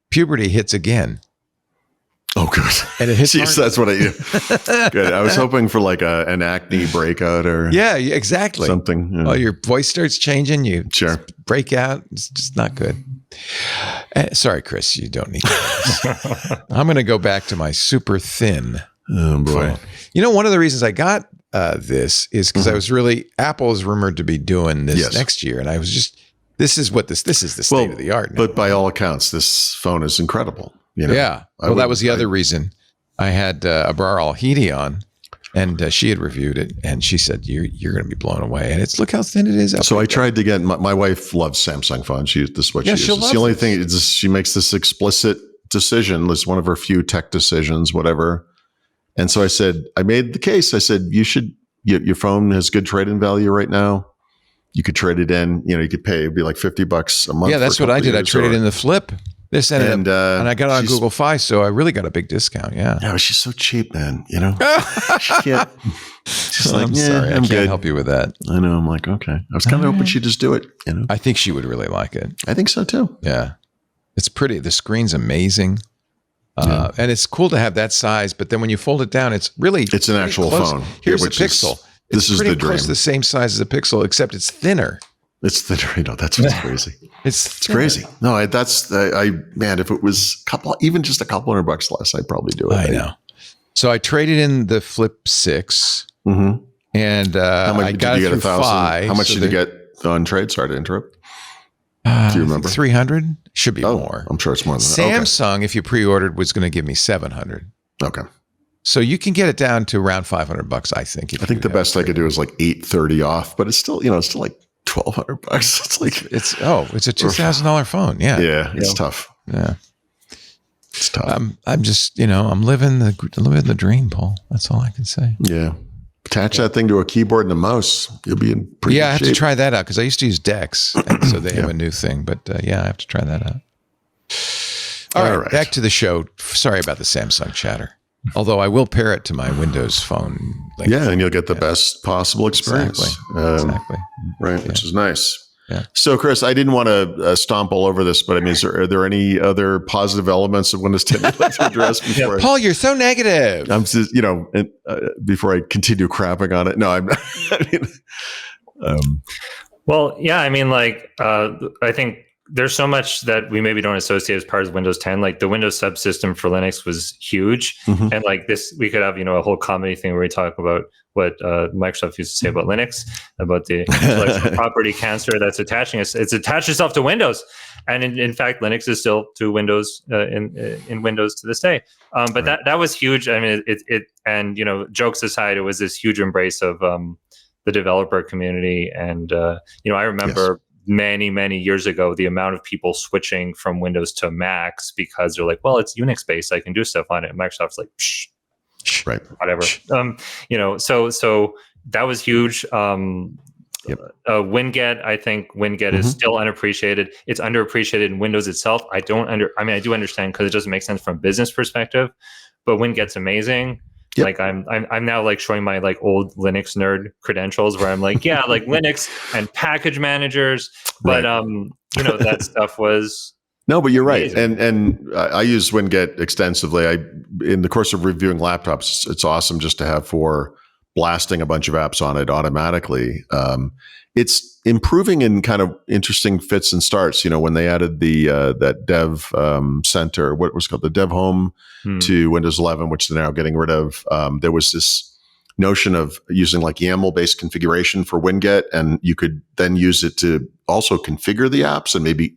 [SPEAKER 1] Puberty hits again.
[SPEAKER 4] Oh, good.
[SPEAKER 1] And it hits
[SPEAKER 4] Jeez, that's what I. Good. I was hoping for like an acne breakout or
[SPEAKER 1] exactly
[SPEAKER 4] something. Yeah.
[SPEAKER 1] Oh, your voice starts changing. You
[SPEAKER 4] sure
[SPEAKER 1] break out. It's just not good. Sorry, Chris. You don't need that. I'm going to go back to my super thin.
[SPEAKER 4] Oh boy.
[SPEAKER 1] Phone. One of the reasons I got this is because I was Apple is rumored to be doing this next year, and I was just. This is the state of the art now.
[SPEAKER 4] But by all accounts, this phone is incredible.
[SPEAKER 1] Yeah. Well, that was the other reason. I had Abrar Al-Hidi on, and she had reviewed it, and she said, "You're going to be blown away." And look how thin it is.
[SPEAKER 4] So I tried to get my wife loves Samsung phones. This is what she uses. It's the only thing is she makes this explicit decision. It's one of her few tech decisions, whatever. And so I said, I made the case. I said, your phone has good trade-in value right now. You could trade it in. You could pay. It'd be like $50 a month.
[SPEAKER 1] Yeah, that's what I did. I traded in the Flip. This ended up, and I got it on Google Fi, so I really got a big discount. Yeah.
[SPEAKER 4] Yeah, but she's so cheap, man. She can't. She's like,
[SPEAKER 1] I'm sorry, I can't help you with that.
[SPEAKER 4] I know. I'm like, okay. I was kind of hoping she'd just do it.
[SPEAKER 1] I think she would really like it.
[SPEAKER 4] I think so too.
[SPEAKER 1] Yeah, it's pretty. The screen's amazing. And it's cool to have that size, but then when you fold it down, it's an actual phone.
[SPEAKER 4] Here's
[SPEAKER 1] a Pixel. This is the dream. It's the same size as a Pixel, except it's thinner.
[SPEAKER 4] It's thinner. That's what's crazy.
[SPEAKER 1] It's
[SPEAKER 4] crazy. No, man, if it was even just a couple $100 less, I'd probably do it.
[SPEAKER 1] I know. So I traded in the Flip 6, and I got it through Fi.
[SPEAKER 4] How much did you get on trade? Sorry to interrupt. Do you remember?
[SPEAKER 1] 300 should be more.
[SPEAKER 4] I'm sure it's more than that.
[SPEAKER 1] Samsung, if you pre-ordered, was going to give me 700.
[SPEAKER 4] Okay.
[SPEAKER 1] So you can get it down to around $500, I think.
[SPEAKER 4] I think the best I could do is like $830 off, but it's still like $1,200. It's like
[SPEAKER 1] it's a $2,000 phone. Yeah.
[SPEAKER 4] Yeah. It's tough.
[SPEAKER 1] Yeah.
[SPEAKER 4] It's tough.
[SPEAKER 1] I'm just, I'm living the dream, Paul. That's all I can say.
[SPEAKER 4] Yeah. Attach that thing to a keyboard and a mouse. You'll be in pretty good
[SPEAKER 1] I have
[SPEAKER 4] shape.
[SPEAKER 1] to try that out because I used to use Dex, and so they have a new thing. But I have to try that out. All right, back to the show. Sorry about the Samsung chatter. Although I will pair it to my Windows Phone.
[SPEAKER 4] And you'll get the best possible experience.
[SPEAKER 1] Exactly.
[SPEAKER 4] Right, which is nice.
[SPEAKER 1] Yeah.
[SPEAKER 4] So, Chris, I didn't want to stomp all over this, but I mean, are there any other positive elements of Windows 10 you'd like to address before?
[SPEAKER 1] Paul, you're so negative.
[SPEAKER 4] I'm just, before I continue crapping on it. No, I'm.
[SPEAKER 5] Well, yeah, I mean, I think there's so much that we maybe don't associate as part of Windows 10. Like the Windows subsystem for Linux was huge, and like this, we could have a whole comedy thing where we talk about what Microsoft used to say about Linux, about the intellectual property cancer that's attaching us. It's attached itself to Windows, and in fact, Linux is still to Windows in Windows to this day. But that was huge. I mean, it and jokes aside, it was this huge embrace of the developer community, and I remember. Yes. Many years ago, the amount of people switching from Windows to Macs because they're like, well, it's Unix based, I can do stuff on it. And Microsoft's like, psh,
[SPEAKER 4] right,
[SPEAKER 5] whatever. So that was huge. WinGet, I think WinGet is still unappreciated. It's underappreciated in Windows itself. I do understand because it doesn't make sense from a business perspective, but WinGet's amazing. Yep. Like I'm now like showing my like old Linux nerd credentials where I'm like, yeah, like Linux and package managers, but that stuff was
[SPEAKER 4] no, but you're right. And I use WinGet extensively. In the course of reviewing laptops, it's awesome just to have for blasting a bunch of apps on it automatically. It's improving in kind of interesting fits and starts. When they added the that Dev Center, what was called the Dev Home to Windows 11, which they're now getting rid of. There was this notion of using like YAML-based configuration for WinGet, and you could then use it to also configure the apps and maybe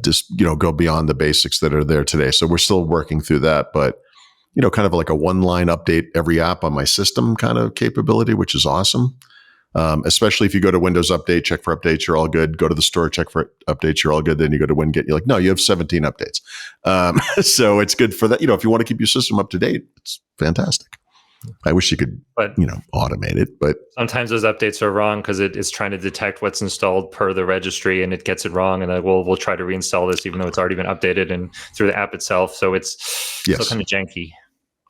[SPEAKER 4] just go beyond the basics that are there today. So we're still working through that, but kind of like a one-line update every app on my system kind of capability, which is awesome. Especially if you go to Windows Update, check for updates, you're all good. Go to the store, check for updates, you're all good. Then you go to WinGet, you're like, no, you have 17 updates. So it's good for that. If you want to keep your system up to date, it's fantastic. I wish you could, automate it, but
[SPEAKER 5] sometimes those updates are wrong because it's trying to detect what's installed per the registry, and it gets it wrong. And then we'll try to reinstall this, even though it's already been updated and through the app itself. So it's still kind of janky.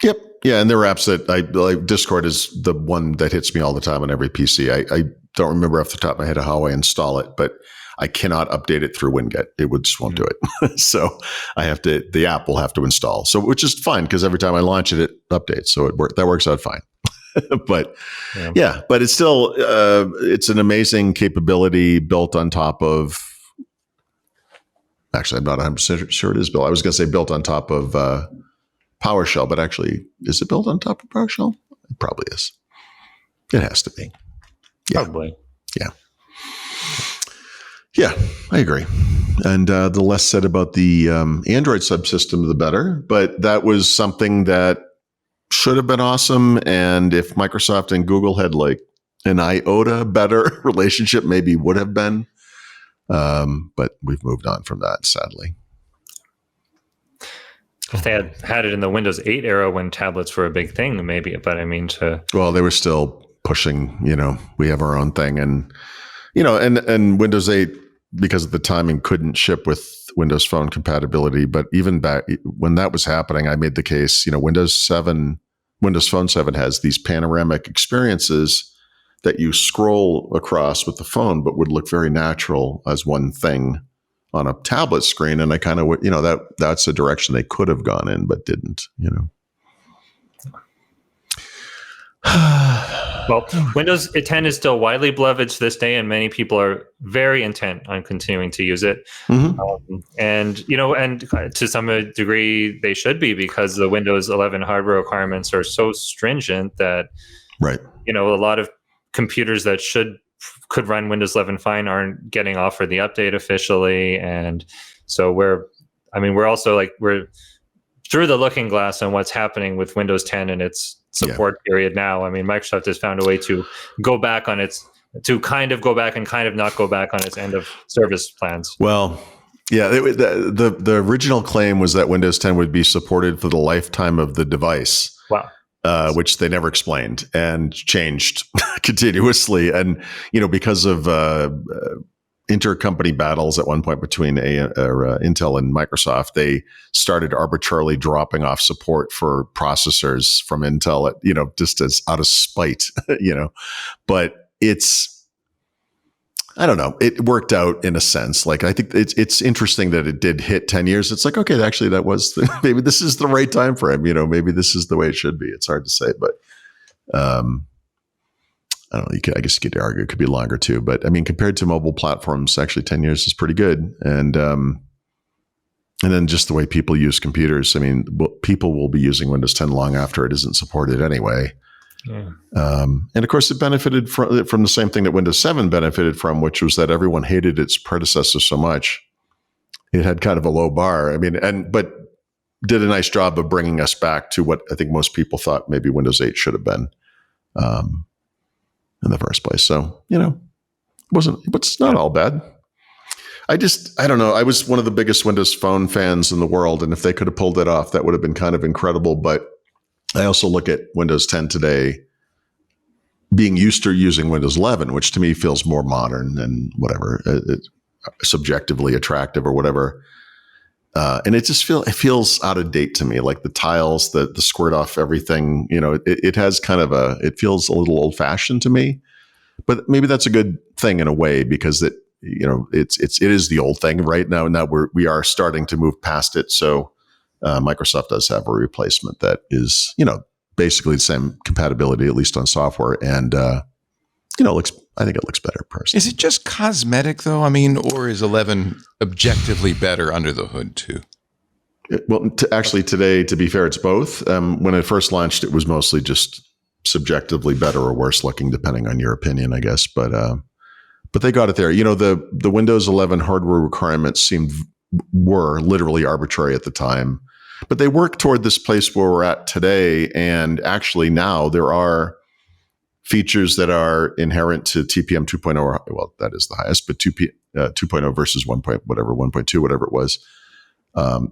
[SPEAKER 4] Yep. Yeah. And there are apps that Discord is the one that hits me all the time on every PC. I don't remember off the top of my head how I install it, but I cannot update it through WinGet. It just won't do it. So the app will have to install. So, which is fine because every time I launch it, it updates. So that works out fine. But but it's still, it's an amazing capability built on top of, actually, I'm not 100% sure it is built. I was going to say built on top of PowerShell, but actually, is it built on top of PowerShell? It probably is. It has to be. Yeah.
[SPEAKER 5] Probably.
[SPEAKER 4] Yeah. Yeah, I agree. And the less said about the Android subsystem, the better. But that was something that should have been awesome. And if Microsoft and Google had like an iota better relationship, maybe would have been. But we've moved on from that, sadly.
[SPEAKER 5] If they had it in the Windows 8 era when tablets were a big thing, maybe. But I mean,
[SPEAKER 4] well, they were still pushing, we have our own thing. And, and Windows 8, because of the timing, couldn't ship with Windows Phone compatibility. But even back when that was happening, I made the case, Windows Phone 7 has these panoramic experiences that you scroll across with the phone, but would look very natural as one thing on a tablet screen. And I kind of, that's a direction they could have gone in, but didn't,
[SPEAKER 5] Well, Windows 10 is still widely beloved to this day, and many people are very intent on continuing to use it. Mm-hmm. And to some degree, they should be, because the Windows 11 hardware requirements are so stringent that, a lot of computers that could run Windows 11 fine aren't getting offered the update officially. And so we're also we're through the looking glass on what's happening with Windows 10 and its support period now. I mean, Microsoft has found a way to go back on to kind of go back and kind of not go back on its end of service plans.
[SPEAKER 4] Well, yeah, the original claim was that Windows 10 would be supported for the lifetime of the device.
[SPEAKER 5] Wow.
[SPEAKER 4] Which they never explained and changed continuously. And, because of intercompany battles at one point between Intel and Microsoft, they started arbitrarily dropping off support for processors from Intel, just as out of spite, but I don't know. It worked out in a sense. Like, I think it's interesting that it did hit 10 years. It's like, okay, actually that was, maybe this is the right time for him. Maybe this is the way it should be. It's hard to say, but I don't know. I guess you could argue it could be longer too, but I mean, compared to mobile platforms, actually 10 years is pretty good. And then just the way people use computers. I mean, people will be using Windows 10 long after it isn't supported anyway. Yeah. And of course, it benefited from the same thing that Windows 7 benefited from, which was that everyone hated its predecessor so much. It had kind of a low bar. I mean, but did a nice job of bringing us back to what I think most people thought maybe Windows 8 should have been in the first place. So, it's not all bad. I don't know. I was one of the biggest Windows Phone fans in the world. And if they could have pulled it off, that would have been kind of incredible. But I also look at Windows 10 today being used to using Windows 11, which to me feels more modern and whatever, subjectively attractive or whatever. And it just feels out of date to me. Like the tiles, the squirt off everything, it has kind of it feels a little old fashioned to me, but maybe that's a good thing in a way, because it is the old thing right now. Now we are starting to move past it. So Microsoft does have a replacement that is, basically the same compatibility, at least on software. And, I think it looks better personally.
[SPEAKER 1] Is it just cosmetic though? I mean, or is 11 objectively better under the hood too?
[SPEAKER 4] Well, actually today, to be fair, it's both. When it first launched, it was mostly just subjectively better or worse looking, depending on your opinion, I guess. But they got it there. The Windows 11 hardware requirements were literally arbitrary at the time. But they work toward this place where we're at today. And actually now there are features that are inherent to TPM 2.0, or, well, that is the highest, but 2.0 versus 1.2, whatever it was,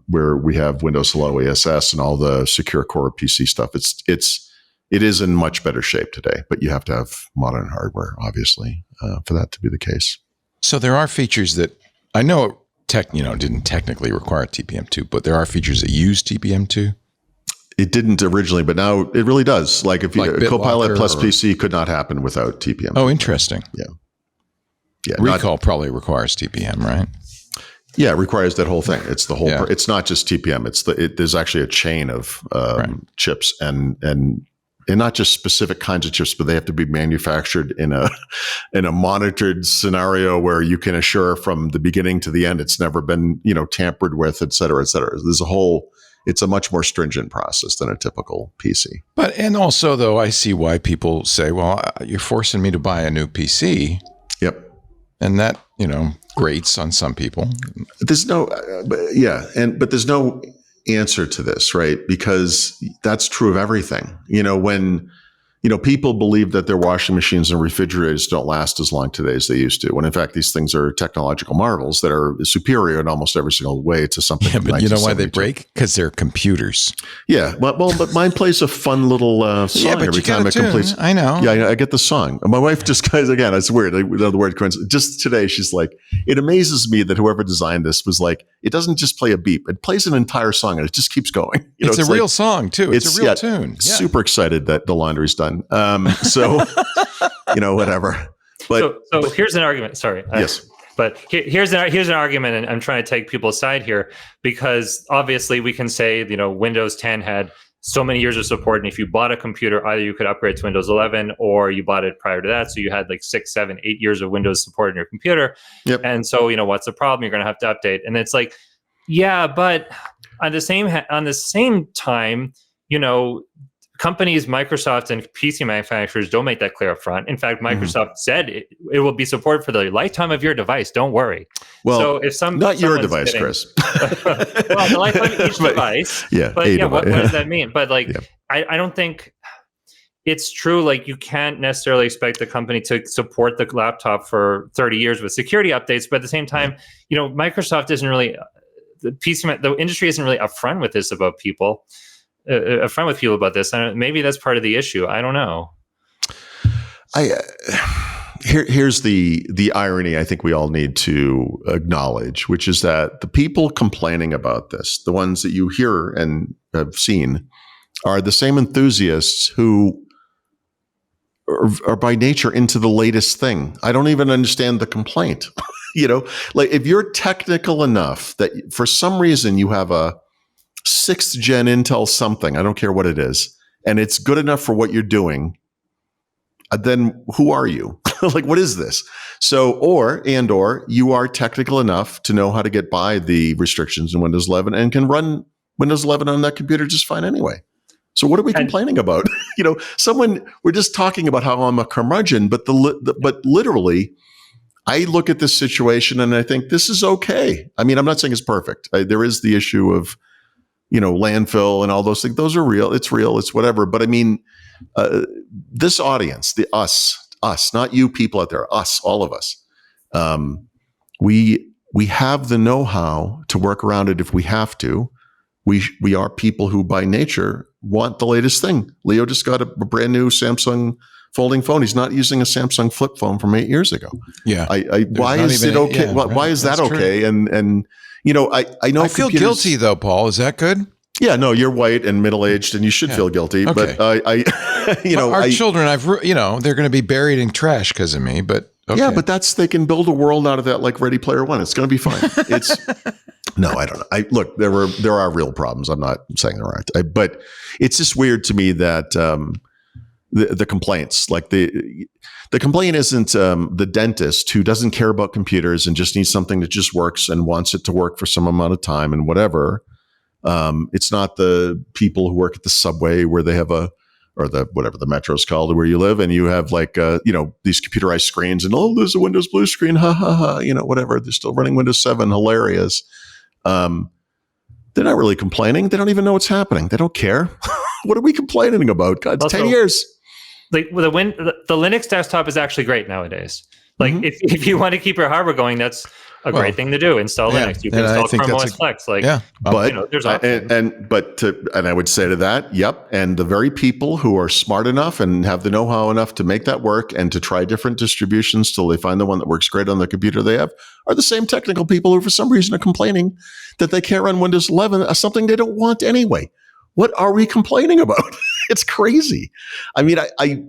[SPEAKER 4] where we have Windows Hello ESS and all the secure core PC stuff. It is in much better shape today, but you have to have modern hardware, obviously, for that to be the case.
[SPEAKER 1] So there are features that I know didn't technically require TPM2, but there are features that use TPM2.
[SPEAKER 4] It didn't originally, but now it really does. Like if Copilot plus PC could not happen without TPM.
[SPEAKER 1] Oh, interesting.
[SPEAKER 4] Yeah.
[SPEAKER 1] Recall probably requires TPM, right?
[SPEAKER 4] Yeah, it requires that whole thing. It's the whole.
[SPEAKER 1] Yeah.
[SPEAKER 4] It's not just TPM. There's actually a chain of chips and not just specific kinds of chips, but they have to be manufactured in a monitored scenario where you can assure from the beginning to the end it's never been tampered with, et cetera, et cetera. It's a much more stringent process than a typical PC.
[SPEAKER 1] And also though, I see why people say, well, you're forcing me to buy a new PC.
[SPEAKER 4] Yep.
[SPEAKER 1] And that, grates on some people.
[SPEAKER 4] There's no, but there's no answer to this, right? Because that's true of everything. When people believe that their washing machines and refrigerators don't last as long today as they used to, when in fact these things are technological marvels that are superior in almost every single way to something.
[SPEAKER 1] Yeah, but you know why they break? Because they're computers.
[SPEAKER 4] Yeah, well, but mine plays a fun little song every time it completes.
[SPEAKER 1] I know.
[SPEAKER 4] Yeah, I get the song. My wife just guys again. It's weird. The word coincidence. Just today, she's like, it amazes me that whoever designed this was like, it doesn't just play a beep; it plays an entire song and it just keeps going.
[SPEAKER 1] It's a real song too. It's a real tune. Yeah.
[SPEAKER 4] Super excited that the laundry's done. So, whatever. But
[SPEAKER 5] here's an argument. Sorry.
[SPEAKER 4] Yes.
[SPEAKER 5] But here's an argument, and I'm trying to take people's side here because obviously we can say, Windows 10 had so many years of support, and if you bought a computer, either you could upgrade to Windows 11 or you bought it prior to that, so you had like 6, 7, 8 years of Windows support in your computer.
[SPEAKER 4] Yep.
[SPEAKER 5] And so, what's the problem? You're going to have to update, and it's like, yeah, but on the same time, companies, Microsoft and PC manufacturers don't make that clear up front. In fact, Microsoft said it will be support for the lifetime of your device. Don't worry.
[SPEAKER 4] Well,
[SPEAKER 5] so if
[SPEAKER 4] not your device, Chris.
[SPEAKER 5] Well, the lifetime of each device.
[SPEAKER 4] Yeah.
[SPEAKER 5] But what does that mean? But I don't think it's true. Like you can't necessarily expect the company to support the laptop for 30 years with security updates. But at the same time, Microsoft isn't really the industry isn't really upfront with this about people. Upfront with people about this. Maybe that's part of the issue. I don't know.
[SPEAKER 4] Here's the irony I think we all need to acknowledge, which is that the people complaining about this, the ones that you hear and have seen, are the same enthusiasts who are by nature into the latest thing. I don't even understand the complaint. Like if you're technical enough that for some reason you have a 6th gen Intel something, I don't care what it is, and it's good enough for what you're doing, then who are you? Like, what is this? So, or you are technical enough to know how to get by the restrictions in Windows 11 and can run Windows 11 on that computer just fine anyway. So what are we complaining about? We're just talking about how I'm a curmudgeon, but but literally, I look at this situation and I think this is okay. I mean, I'm not saying it's perfect. There is the issue of landfill and all those things. Those are real. It's real. It's whatever. But I mean, this audience, us, not you people out there, us, all of us, we have the know-how to work around it if we have to. We are people who by nature want the latest thing. Leo just got a brand new Samsung folding phone. He's not using a Samsung flip phone from 8 years ago.
[SPEAKER 1] Yeah.
[SPEAKER 4] Why is it okay?
[SPEAKER 1] Yeah,
[SPEAKER 4] why is that okay?
[SPEAKER 1] True.
[SPEAKER 4] And I know
[SPEAKER 1] I feel guilty though, Paul. Is that good?
[SPEAKER 4] Yeah, no, you're white and middle-aged and you should feel guilty. Okay. But
[SPEAKER 1] our children, they're going to be buried in trash because of me, but okay.
[SPEAKER 4] Yeah, but they can build a world out of that like Ready Player One. It's going to be fine. No, I don't know. Look, there are real problems. I'm not saying there aren't, but it's just weird to me that the complaints, like the complaint isn't the dentist who doesn't care about computers and just needs something that just works and wants it to work for some amount of time and whatever. It's not the people who work at the subway where they have whatever the metro's called where you live, and you have like these computerized screens and there's a Windows Blue screen, ha ha ha, whatever. They're still running Windows 7, hilarious. They're not really complaining. They don't even know what's happening. They don't care. What are we complaining about? God, it's 10 years.
[SPEAKER 5] like the Linux desktop is actually great nowadays. Like if you want to keep your hardware going, that's a great thing to do. Install Linux. You can install Chrome OS Flex. Like,
[SPEAKER 4] but
[SPEAKER 5] there's options.
[SPEAKER 4] And I would say to that, yep. And the very people who are smart enough and have the know-how enough to make that work and to try different distributions till they find the one that works great on the computer they have are the same technical people who, for some reason, are complaining that they can't run Windows 11, something they don't want anyway. What are we complaining about? It's crazy. I mean, I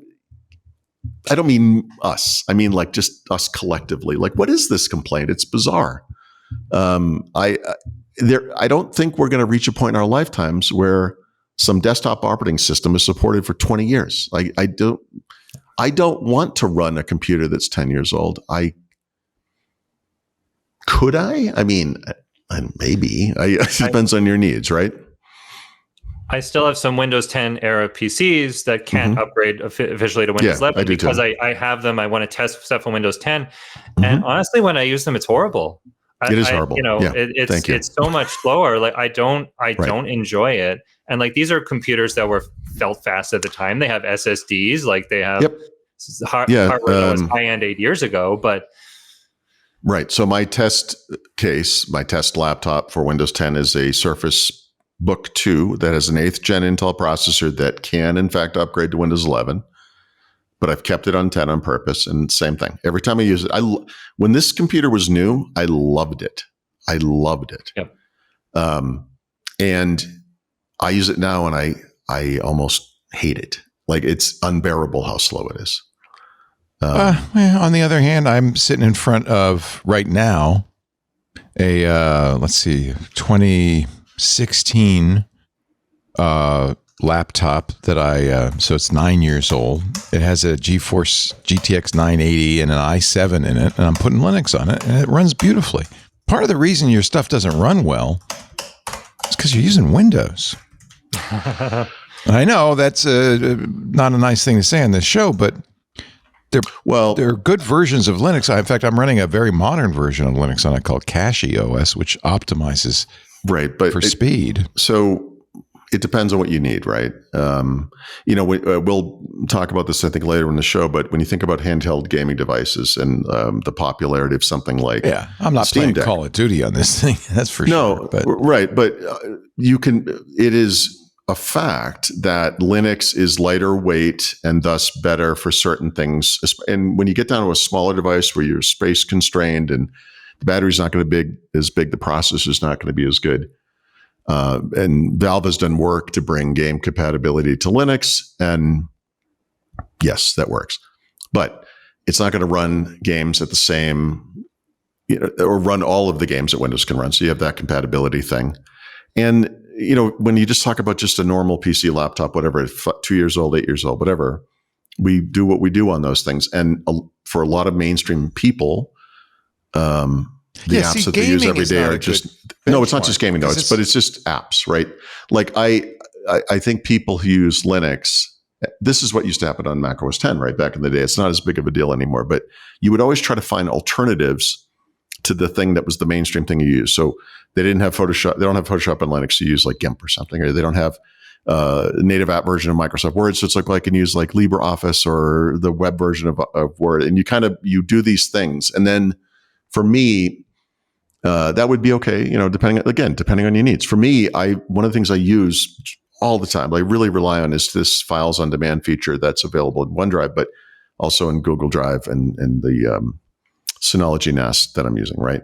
[SPEAKER 4] don't mean us. I mean, like, just us collectively. Like, what is this complaint? It's bizarre. I don't think we're going to reach a point in our lifetimes where some desktop operating system is supported for 20 years. I don't want to run a computer that's 10 years old. Could I? I mean, maybe. It depends on your needs, right?
[SPEAKER 5] I still have some Windows 10 era PCs that can't upgrade officially to Windows 11 because I have them. I want to test stuff on Windows 10. And honestly, when I use them, it's horrible.
[SPEAKER 4] It is horrible.
[SPEAKER 5] It's so much slower. Like I don't enjoy it. And like, these are computers that were felt fast at the time. They have SSDs, like they have hardware that was high end 8 years ago, but.
[SPEAKER 4] Right. So my test laptop for Windows 10 is a Surface Book 2 that has an 8th gen Intel processor that can, in fact, upgrade to Windows 11. But I've kept it on 10 on purpose. And same thing. Every time I use it, when this computer was new, I loved it. Yep. And I use it now and I almost hate it. Like, it's unbearable how slow it is.
[SPEAKER 1] On the other hand, I'm sitting in front of, right now, a, 2016 laptop that so it's 9 years old. It has a GeForce GTX 980 and an i7 in it, and I'm putting Linux on it, and it runs beautifully. Part of the reason your stuff doesn't run well is because you're using Windows. I know that's not a nice thing to say on this show, but they're good versions of Linux. In fact, I'm running a very modern version of Linux on it called CacheFly, which optimizes for speed.
[SPEAKER 4] So it depends on what you need, right? We'll talk about this, I think, later in the show. But when you think about handheld gaming devices and the popularity of something like
[SPEAKER 1] I'm not
[SPEAKER 4] Steam
[SPEAKER 1] playing
[SPEAKER 4] Deck.
[SPEAKER 1] Call of Duty on this thing, that's for sure. But.
[SPEAKER 4] Right, but you can. It is a fact that Linux is lighter weight and thus better for certain things. And when you get down to a smaller device where you're space constrained and the battery's not going to be as big, the processor's not going to be as good. And Valve has done work to bring game compatibility to Linux. And yes, that works. But it's not going to run games at the same, or run all of the games that Windows can run. So you have that compatibility thing. And, when you just talk about just a normal PC laptop, whatever, 2 years old, 8 years old, whatever, we do what we do on those things. And for a lot of mainstream people, the apps that they use every day are just it's not just gaming though. But it's just apps, right? Like I think people who use Linux, this is what used to happen on Mac OS 10, right? Back in the day. It's not as big of a deal anymore, but you would always try to find alternatives to the thing that was the mainstream thing you use. So they didn't have Photoshop. They don't have Photoshop on Linux. You use like GIMP or something, or they don't have native app version of Microsoft Word. So it's like, I can use like LibreOffice or the web version of Word. And you do these things. And then for me, that would be okay, depending on your needs. For me, one of the things I use all the time, I really rely on, is this files on demand feature that's available in OneDrive, but also in Google Drive and the Synology NAS that I'm using, right?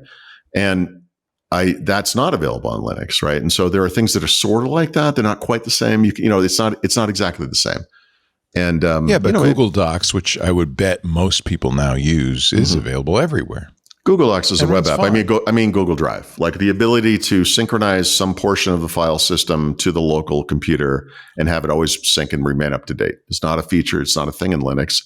[SPEAKER 4] And that's not available on Linux, right? And so there are things that are sort of like that. They're not quite the same. It's not exactly the same. And
[SPEAKER 1] but Google Docs, which I would bet most people now use, is available everywhere.
[SPEAKER 4] Google Docs is a web app. Fine. I mean Google Drive, like the ability to synchronize some portion of the file system to the local computer and have it always sync and remain up to date. It's not a feature. It's not a thing in Linux.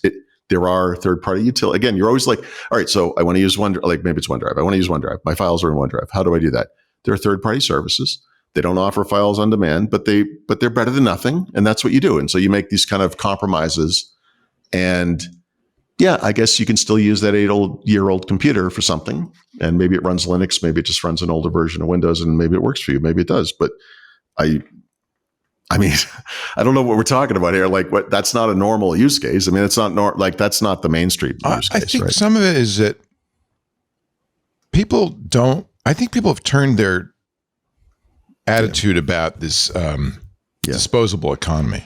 [SPEAKER 4] There are third-party utility. Again, you're always like, all right, so I want to use OneDrive. Like maybe it's OneDrive. I want to use OneDrive. My files are in OneDrive. How do I do that? There are third-party services. They don't offer files on demand, but they're better than nothing, and that's what you do. And so you make these kind of compromises. And yeah, I guess you can still use that 8-year-old computer for something, and maybe it runs Linux, maybe it just runs an older version of Windows, and maybe it works for you, maybe it does. But I I mean, I don't know what we're talking about here. Like, what? That's not a normal use case. I mean, it's not that's not the mainstream use case.
[SPEAKER 1] I think
[SPEAKER 4] right?
[SPEAKER 1] some of it is that people have turned their attitude about this disposable economy.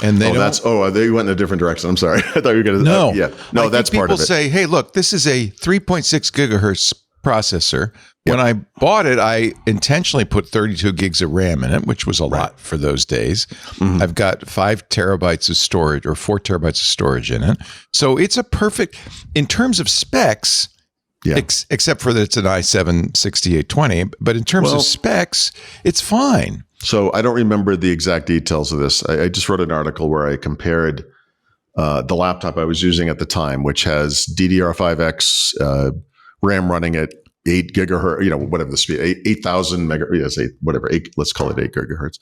[SPEAKER 1] And they
[SPEAKER 4] they went in a different direction. I'm sorry. I thought you were going to.
[SPEAKER 1] No,
[SPEAKER 4] that's part of it.
[SPEAKER 1] People say, hey, look, this is a 3.6 gigahertz processor. When I bought it, I intentionally put 32 gigs of RAM in it, which was a lot for those days. Mm-hmm. I've got 5 terabytes of storage or 4 terabytes of storage in it. So it's a perfect, in terms of specs, except for that it's an i7 6820, but in terms of specs, it's fine.
[SPEAKER 4] So I don't remember the exact details of this. I just wrote an article where I compared the laptop I was using at the time, which has DDR5X RAM running at 8 gigahertz, whatever the speed, 8,000 megahertz, let's call it 8 gigahertz.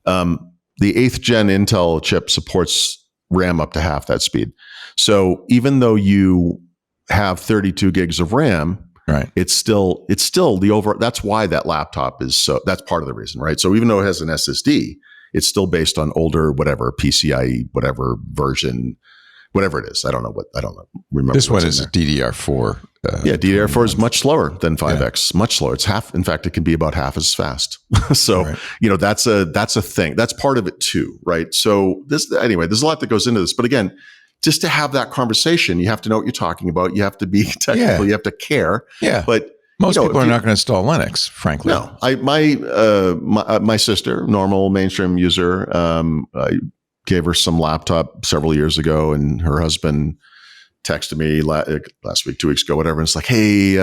[SPEAKER 4] The 8th gen Intel chip supports RAM up to half that speed. So even though you have 32 gigs of RAM, right, it's still the that's why that laptop is that's part of the reason, right? So even though it has an SSD, it's still based on older, whatever, PCIe, whatever version, whatever it is. I don't remember.
[SPEAKER 1] This one is a DDR4.
[SPEAKER 4] DDR4 is much slower than 5X, much slower. It's half. In fact, it can be about half as fast. So, that's a thing. That's part of it too, right? So there's a lot that goes into this. But again, just to have that conversation, you have to know what you're talking about. You have to be technical. You have to care. Yeah. But
[SPEAKER 1] most people are not going to install Linux, frankly.
[SPEAKER 4] No. My sister, normal mainstream user, I gave her some laptop several years ago, and her husband texted me last week, 2 weeks ago, whatever. And it's like, hey,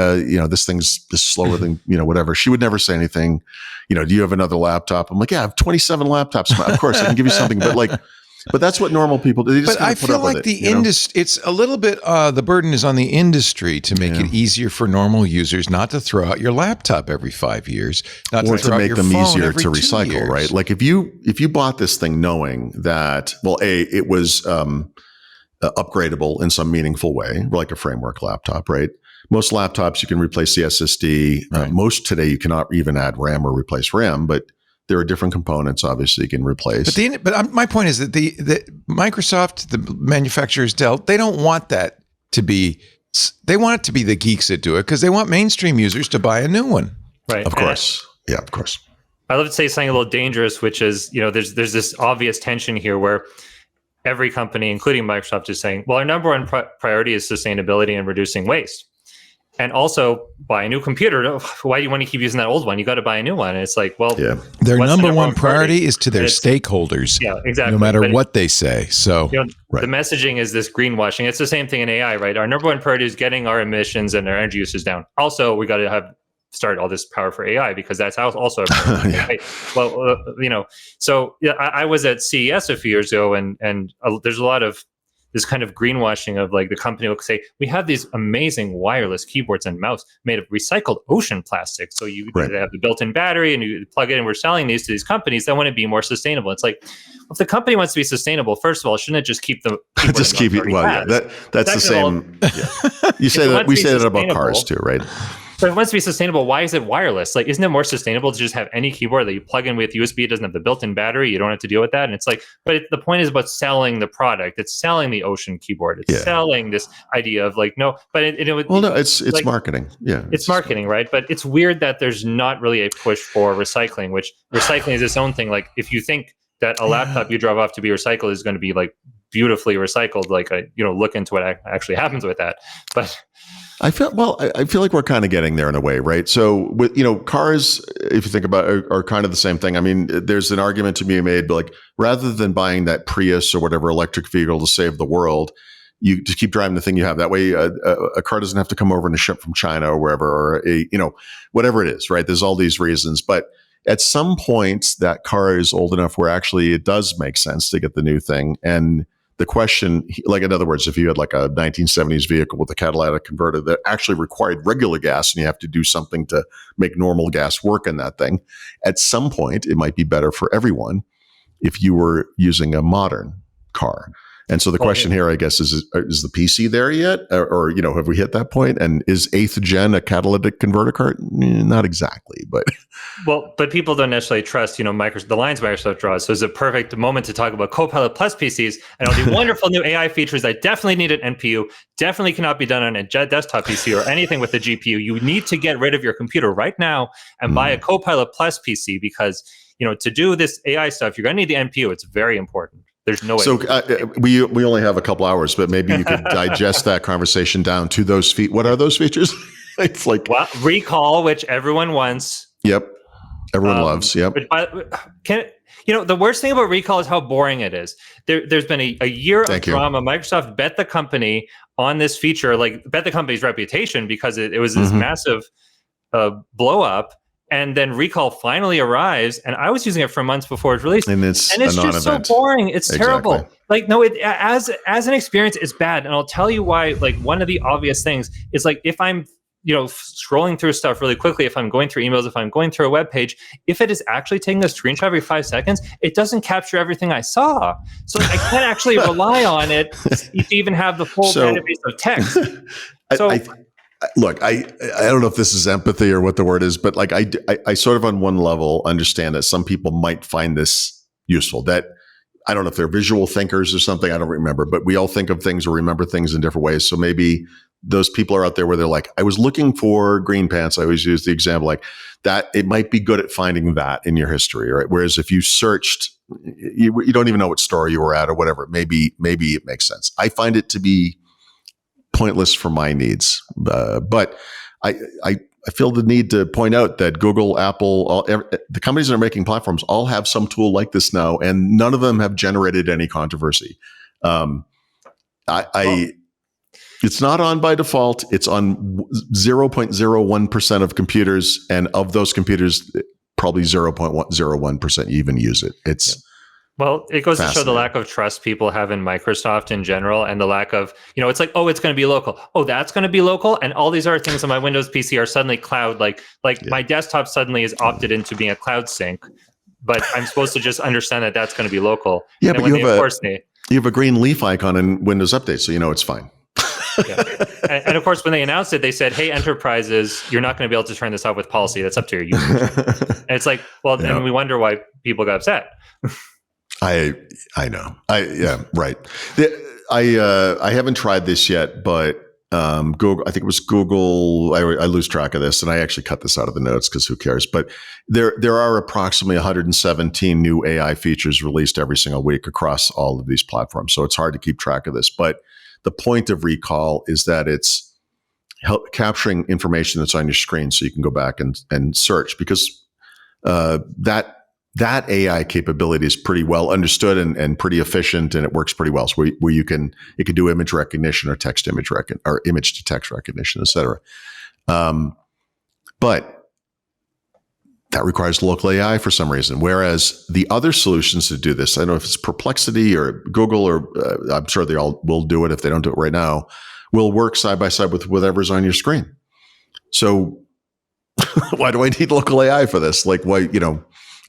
[SPEAKER 4] this thing's slower than, whatever. She would never say anything. Do you have another laptop? I'm like, yeah, I have 27 laptops. Of course, I can give you something. But that's what normal people do.
[SPEAKER 1] But I feel like the industry, it's a little bit, the burden is on the industry to make it easier for normal users not to throw out your laptop every 5 years,
[SPEAKER 4] or to make them easier to recycle, right? Like if you bought this thing knowing that, it was upgradable in some meaningful way, like a framework laptop, right? Most laptops, you can replace the SSD. Right. Most today, you cannot even add RAM or replace RAM, but there are different components, obviously, you can replace.
[SPEAKER 1] But my point is that the Microsoft, the manufacturers, Dell, they don't want that to be. They want it to be the geeks that do it because they want mainstream users to buy a new one.
[SPEAKER 5] Right.
[SPEAKER 4] Of course. Yeah, of course.
[SPEAKER 5] I love to say something a little dangerous, which is, there's this obvious tension here where every company, including Microsoft, is saying, well, our number one priority is sustainability and reducing waste. And also buy a new computer. Why do you want to keep using that old one? You got to buy a new one. And it's like, well,
[SPEAKER 1] their number one priority is to their stakeholders.
[SPEAKER 5] Yeah, exactly.
[SPEAKER 1] No matter what they say. So
[SPEAKER 5] the messaging is this greenwashing. It's the same thing in AI, right? Our number one priority is getting our emissions and our energy uses down. Also, we got to start all this power for AI because that's also a priority, right? Well, so I was at CES a few years ago, and there's a lot of this kind of greenwashing of like the company will say, we have these amazing wireless keyboards and mouse made of recycled ocean plastic. So you have the built-in battery and you plug it in. We're selling these to these companies that want to be more sustainable. It's like, if the company wants to be sustainable, first of all, shouldn't it just keep the keyboard
[SPEAKER 4] just keep it? Well, that's the same. You say that we say that about cars too, right?
[SPEAKER 5] So if it wants to be sustainable, why is it wireless? Like, isn't it more sustainable to just have any keyboard that you plug in with USB? It doesn't have the built-in battery. You don't have to deal with that. And it's like, but the point is about selling the product. It's selling the Ocean keyboard. It's selling this idea of like, no, but
[SPEAKER 4] it's like, marketing. Yeah.
[SPEAKER 5] It's marketing, right? But it's weird that there's not really a push for recycling, which recycling is its own thing. Like if you think that a laptop you drove off to be recycled is going to be like beautifully recycled, like look into what actually happens with that. But
[SPEAKER 4] I feel like we're kind of getting there in a way, right? So with, cars, if you think about it, are kind of the same thing. I mean, there's an argument to be made, like rather than buying that Prius or whatever electric vehicle to save the world, you just keep driving the thing you have. That way, a car doesn't have to come over and ship from China or wherever, or whatever it is, right? There's all these reasons, but at some point, that car is old enough where actually it does make sense to get the new thing. And the question, like in other words, if you had like a 1970s vehicle with a catalytic converter that actually required regular gas and you have to do something to make normal gas work in that thing, at some point, it might be better for everyone if you were using a modern car. And so the question here, I guess, is the PC there yet? Or, have we hit that point? And is 8th gen a catalytic converter card? Not exactly, but.
[SPEAKER 5] Well, but people don't necessarily trust, the lines Microsoft draws. So it's a perfect moment to talk about Copilot Plus PCs and all the wonderful new AI features that definitely need an NPU, definitely cannot be done on a desktop PC or anything with a GPU. You need to get rid of your computer right now and buy a Copilot Plus PC because, to do this AI stuff, you're going to need the NPU. It's very important. There's no way.
[SPEAKER 4] So we only have a couple hours, but maybe you could digest that conversation down to those What are those features? It's like
[SPEAKER 5] recall, which everyone wants.
[SPEAKER 4] Yep, everyone loves. Yep.
[SPEAKER 5] The worst thing about recall is how boring it is. There's been a year of drama. Microsoft bet the company on this feature, bet the company's reputation because it was this massive blow up. And then recall finally arrives, and I was using it for months before it's released, and it's just so boring. It's terrible. As an experience, it's bad. And I'll tell you why. One of the obvious things is if I'm scrolling through stuff really quickly, if I'm going through emails, if I'm going through a web page, if it is actually taking a screenshot every 5 seconds, it doesn't capture everything I saw. So I can't actually rely on it to even have the full database of text.
[SPEAKER 4] Look, I don't know if this is empathy or what the word is, but I sort of on one level understand that some people might find this useful. That I don't know if they're visual thinkers or something. I don't remember, but we all think of things or remember things in different ways. So maybe those people are out there where they're like, I was looking for green pants. I always use the example like that. It might be good at finding that in your history, right? Whereas if you searched, you don't even know what store you were at or whatever. Maybe it makes sense. I find it to be pointless for my needs. But I feel the need to point out that Google, Apple, the companies that are making platforms all have some tool like this now, and none of them have generated any controversy. It's not on by default. It's on 0.01% of computers, and of those computers, probably 0.01% even use it.
[SPEAKER 5] Well, it goes to show the lack of trust people have in Microsoft in general, and the lack of, it's like, oh, it's going to be local. Oh, that's going to be local. And all these other things on my Windows PC are suddenly cloud. My desktop suddenly is opted into being a cloud sync, but I'm supposed to just understand that that's going to be local.
[SPEAKER 4] Yeah, but you have a green leaf icon in Windows Update, so it's fine.
[SPEAKER 5] Yeah. And of course, when they announced it, they said, hey, enterprises, you're not going to be able to turn this off with policy. That's up to your users. And it's like, well, and we wonder why people got upset.
[SPEAKER 4] I know. Right. I haven't tried this yet, but Google, I think it was Google. I lose track of this, and I actually cut this out of the notes because who cares? But there are approximately 117 new AI features released every single week across all of these platforms. So it's hard to keep track of this. But the point of recall is that it's capturing information that's on your screen, so you can go back and search because that AI capability is pretty well understood and pretty efficient, and it works pretty well. So where it can do image recognition or text image or image to text recognition, et cetera. But that requires local AI for some reason. Whereas the other solutions to do this, I don't know if it's Perplexity or Google, or I'm sure they all will do it if they don't do it right now, will work side by side with whatever's on your screen. So why do I need local AI for this? Why,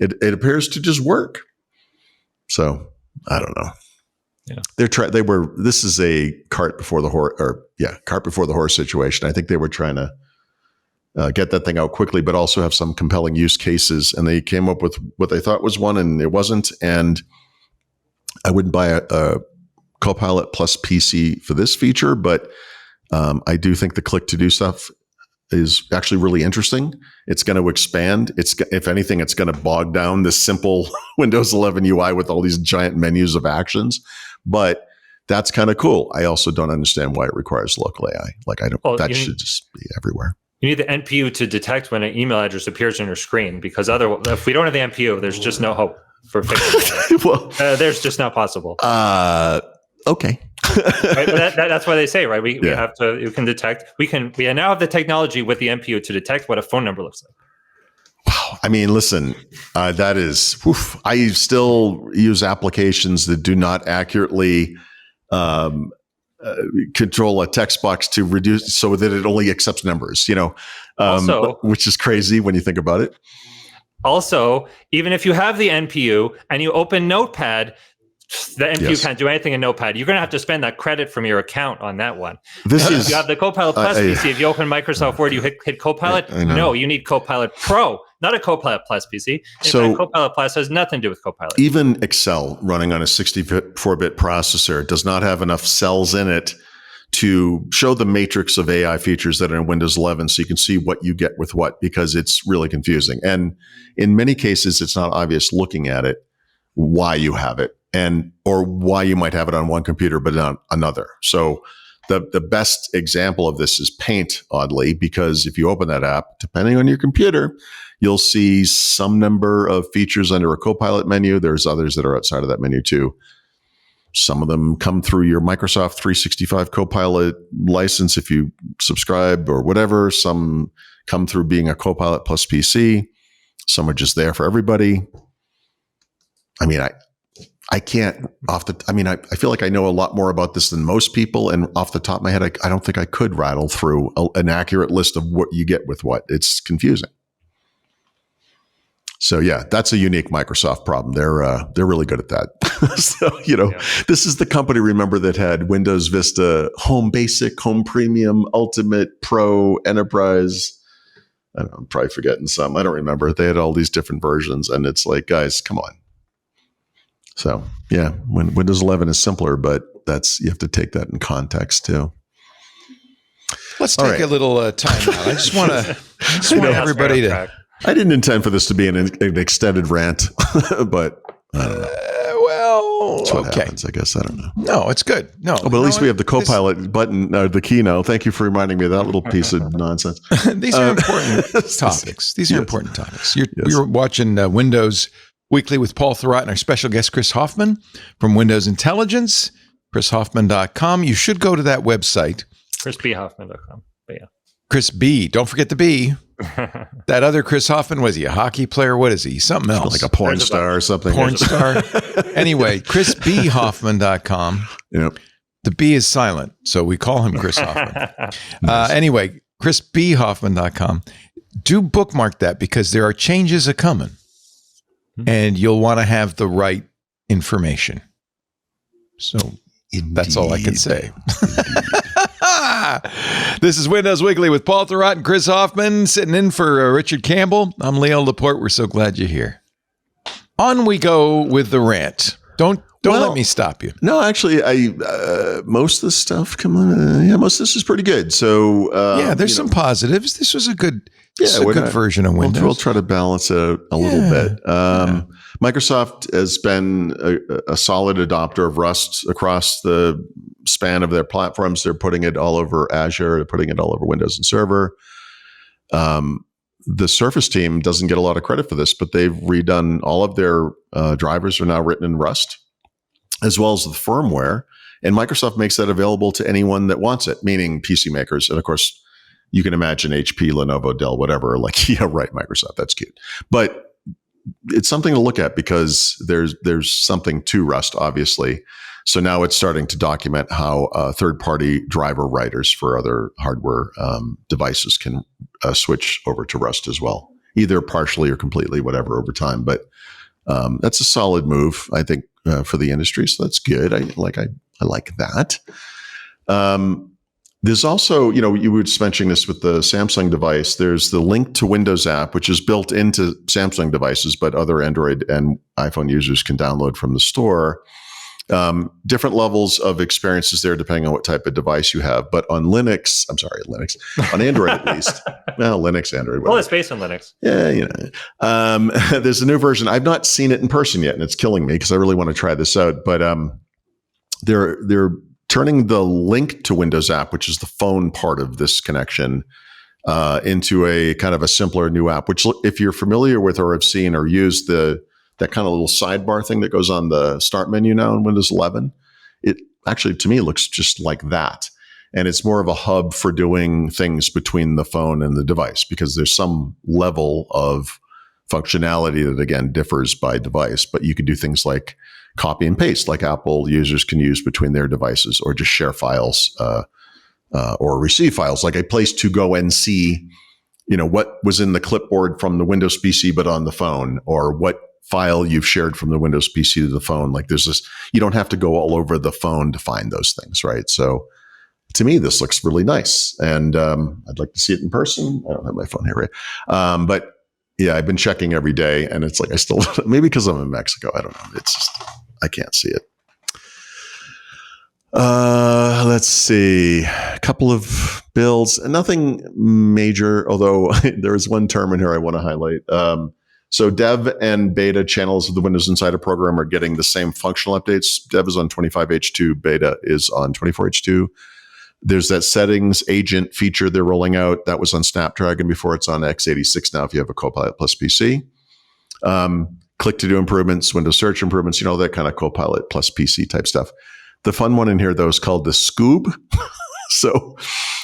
[SPEAKER 4] it appears to just work. So I don't know. Yeah. This is a cart before the horse situation. I think they were trying to get that thing out quickly, but also have some compelling use cases. And they came up with what they thought was one, and it wasn't. And I wouldn't buy a Copilot Plus PC for this feature, but I do think the click to do stuff is actually really interesting. It's going to expand. If anything, it's going to bog down this simple Windows 11 UI with all these giant menus of actions. But that's kind of cool. I also don't understand why it requires local AI. That should just be everywhere.
[SPEAKER 5] You need the NPU to detect when an email address appears on your screen, because otherwise, if we don't have the NPU, there's just no hope for fixing it. Well, there's just not possible.
[SPEAKER 4] Okay.
[SPEAKER 5] Right? That's why they say, right? We have to. You can detect. We now have the technology with the NPU to detect what a phone number looks like.
[SPEAKER 4] Wow. I mean, listen, that is. I still use applications that do not accurately control a text box to reduce so that it only accepts numbers. Also, which is crazy when you think about it.
[SPEAKER 5] Also, even if you have the NPU and you open Notepad, The NPU
[SPEAKER 4] Yes.
[SPEAKER 5] can't do anything in Notepad. You're going to have to spend that credit from your account on that one.
[SPEAKER 4] This
[SPEAKER 5] If
[SPEAKER 4] is
[SPEAKER 5] you have the Copilot Plus PC. If you open Microsoft Word, you hit Copilot.
[SPEAKER 4] I know.
[SPEAKER 5] No, you need Copilot Pro, not a Copilot Plus PC. In fact, Copilot Plus has nothing to do with Copilot.
[SPEAKER 4] even Excel running on a 64-bit processor does not have enough cells in it to show the matrix of AI features that are in Windows 11 so you can see what you get with what, because it's really confusing. And in many cases, it's not obvious looking at it why you have it or why you might have it on one computer but on another. So the best example of this is Paint, oddly, because if you open that app, depending on your computer, you'll see some number of features under a Copilot menu. There's others that are outside of that menu too. Some of them come through your Microsoft 365 Copilot license if you subscribe or whatever. Some come through being a Copilot Plus PC. Some are just there for everybody. I mean, I can't I feel like I know a lot more about this than most people. And off the top of my head, I don't think I could rattle through an accurate list of what you get with what. It's confusing. So yeah, that's a unique Microsoft problem. They're really good at that. So, This is the company, remember, that had Windows Vista Home Basic, Home Premium, Ultimate, Pro, Enterprise. I don't know, I'm probably forgetting some. I don't remember. They had all these different versions, and it's like, guys, come on. So yeah, when Windows 11 is simpler, but you have to take that in context too.
[SPEAKER 1] Let's take a little time out. I just want everybody to.
[SPEAKER 4] I didn't intend for this to be an extended rant, but I don't know. That's what happens, I guess. I don't know.
[SPEAKER 1] No, it's good. No,
[SPEAKER 4] but at least we have the Copilot button, the key now. Thank you for reminding me of that little piece of nonsense.
[SPEAKER 1] These are important topics. These are important topics. You're watching Windows Weekly with Paul Thurrott and our special guest, Chris Hoffman from Windows Intelligence, chrishoffman.com. You should go to that website.
[SPEAKER 5] chrisbhoffman.com. But yeah.
[SPEAKER 1] Chris B. Don't forget the B. That other Chris Hoffman, was he a hockey player? What is he? Something else.
[SPEAKER 4] Like a porn star or something.
[SPEAKER 1] Porn star. Anyway, chrisbhoffman.com.
[SPEAKER 4] Yep.
[SPEAKER 1] The B is silent, so we call him Chris Hoffman. Anyway, chrisbhoffman.com. Do bookmark that because there are changes a-coming. And you'll want to have the right information. So that's all I can say. This is Windows Weekly with Paul Thurrott and Chris Hoffman, sitting in for Richard Campbell. I'm Leo Laporte. We're so glad you're here. On we go with the rant. Don't let me stop you.
[SPEAKER 4] No, actually, most of the stuff, most of this is pretty good. So
[SPEAKER 1] there's some positives. This was a good. This is a good version of Windows.
[SPEAKER 4] We'll try to balance it a little bit. Microsoft has been a solid adopter of Rust across the span of their platforms. They're putting it all over Azure. They're putting it all over Windows and Server. The Surface team doesn't get a lot of credit for this, but they've redone all of their drivers are now written in Rust, as well as the firmware. And Microsoft makes that available to anyone that wants it, meaning PC makers. And of course, you can imagine HP, Lenovo, Dell, whatever, like, yeah, right, Microsoft, that's cute. But it's something to look at because there's something to Rust, obviously. So now it's starting to document how third-party driver writers for other hardware devices can switch over to Rust as well, either partially or completely, whatever, over time. But that's a solid move, I think, for the industry. So that's good. I like that. There's also, you were just mentioning this with the Samsung device. There's the Link to Windows app, which is built into Samsung devices, but other Android and iPhone users can download from the store. Different levels of experiences there, depending on what type of device you have. But on on Android at least. Well, Linux, Android. Whatever.
[SPEAKER 5] Well, it's based on Linux.
[SPEAKER 4] Yeah, there's a new version. I've not seen it in person yet, and it's killing me because I really want to try this out. But they're turning the Link to Windows app, which is the phone part of this connection, into a kind of a simpler new app, which if you're familiar with or have seen or used that kind of little sidebar thing that goes on the start menu now in Windows 11, it actually, to me, looks just like that. And it's more of a hub for doing things between the phone and the device because there's some level of functionality that, again, differs by device. But you could do things like copy and paste, like Apple users can use between their devices, or just share files or receive files, like a place to go and see, what was in the clipboard from the Windows PC but on the phone, or what file you've shared from the Windows PC to the phone. Like there's this, you don't have to go all over the phone to find those things, right? So to me, this looks really nice, and I'd like to see it in person. I don't have my phone here, right? But yeah, I've been checking every day, and it's like I still maybe because I'm in Mexico. I don't know. It's just I can't see it. Let's see. A couple of builds, nothing major. Although there is one term in here I want to highlight. So dev and beta channels of the Windows Insider program are getting the same functional updates. Dev is on 25H2, beta is on 24H2. There's that settings agent feature they're rolling out. That was on Snapdragon before. It's on x86 now if you have a Copilot plus PC. Click to do improvements, Windows search improvements, that kind of Copilot plus PC type stuff. The fun one in here, though, is called the Scoob. So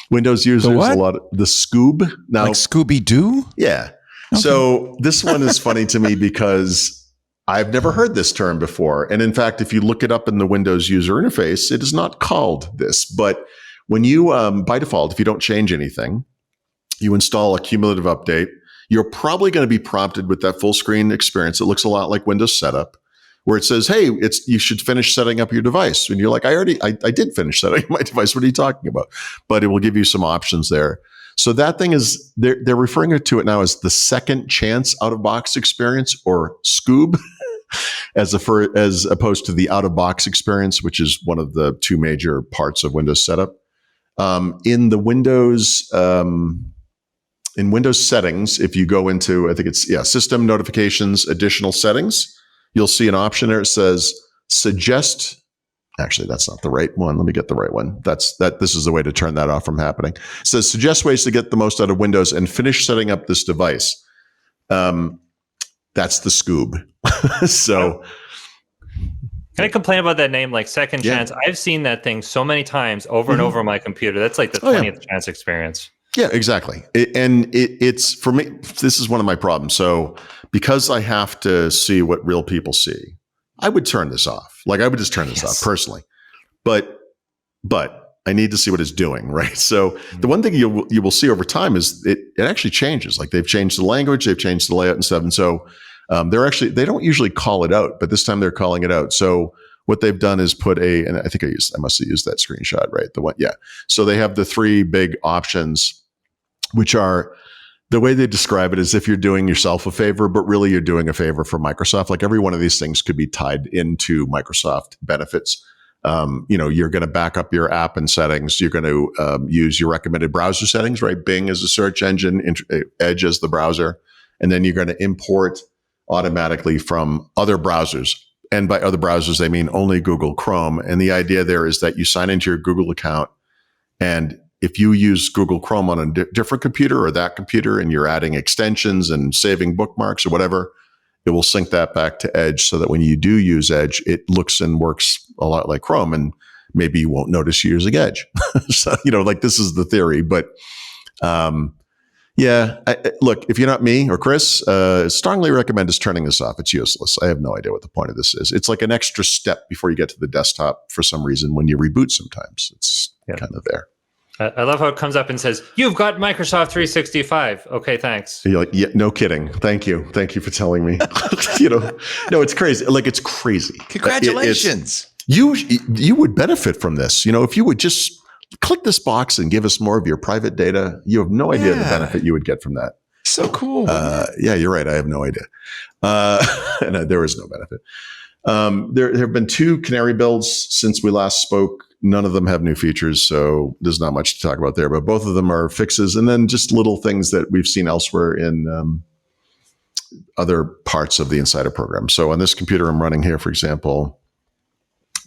[SPEAKER 4] Windows users, the Scoob. Now,
[SPEAKER 1] like Scooby-Doo?
[SPEAKER 4] Yeah. Okay. So this one is funny to me because I've never heard this term before. And in fact, if you look it up in the Windows user interface, it is not called this. But when you, by default, if you don't change anything, you install a cumulative update, you're probably going to be prompted with that full screen experience. It looks a lot like Windows Setup, where it says, hey, you should finish setting up your device. And you're like, I did finish setting up my device. What are you talking about? But it will give you some options there. So that thing is, they're referring to it now as the second chance out-of-box experience, or Scoob, as opposed to the out-of-box experience, which is one of the two major parts of Windows Setup. In the Windows settings, if you go into, I think it's system notifications, additional settings, you'll see an option there. It says suggest. Actually, that's not the right one. Let me get the right one. This is the way to turn that off from happening. It says suggest ways to get the most out of Windows and finish setting up this device. That's the Scoob. So.
[SPEAKER 5] Can I complain about that name, like second chance? I've seen that thing so many times over and over on my computer. That's like the 20th chance experience. Yeah,
[SPEAKER 4] exactly. It's for me, this is one of my problems. So because I have to see what real people see, I would turn this off. Like I would just turn this off personally. But I need to see what it's doing, right? So the one thing you will see over time is it actually changes. Like they've changed the language, they've changed the layout and stuff. And so they don't usually call it out, but this time they're calling it out. So what they've done is put and I think I must have used that screenshot, right? The one, yeah. So they have the three big options, which are, the way they describe it is if you're doing yourself a favor, but really you're doing a favor for Microsoft. Like every one of these things could be tied into Microsoft benefits. You're going to back up your app and settings. You're going to use your recommended browser settings, right? Bing as a search engine, Edge as the browser. And then you're going to import automatically from other browsers. And by other browsers, they mean only Google Chrome. And the idea there is that you sign into your Google account, and if you use Google Chrome on a different computer or that computer, and you're adding extensions and saving bookmarks or whatever, it will sync that back to Edge so that when you do use Edge, it looks and works a lot like Chrome, and maybe you won't notice you're using Edge. So, like this is the theory. But look, if you're not me or Chris, strongly recommend just turning this off. It's useless. I have no idea what the point of this is. It's like an extra step before you get to the desktop for some reason when you reboot sometimes. It's kind of there.
[SPEAKER 5] I love how it comes up and says, you've got Microsoft 365. Okay, thanks.
[SPEAKER 4] You're like, yeah, no kidding. Thank you. Thank you for telling me. No, it's crazy. Like, it's crazy.
[SPEAKER 1] Congratulations.
[SPEAKER 4] You would benefit from this. If you would just click this box and give us more of your private data, you have no idea the benefit you would get from that.
[SPEAKER 1] So cool.
[SPEAKER 4] Yeah, you're right. I have no idea. And there is no benefit. There have been 2 Canary builds since we last spoke. None of them have new features, so there's not much to talk about there. But both of them are fixes, and then just little things that we've seen elsewhere in other parts of the Insider program. So on this computer I'm running here, for example,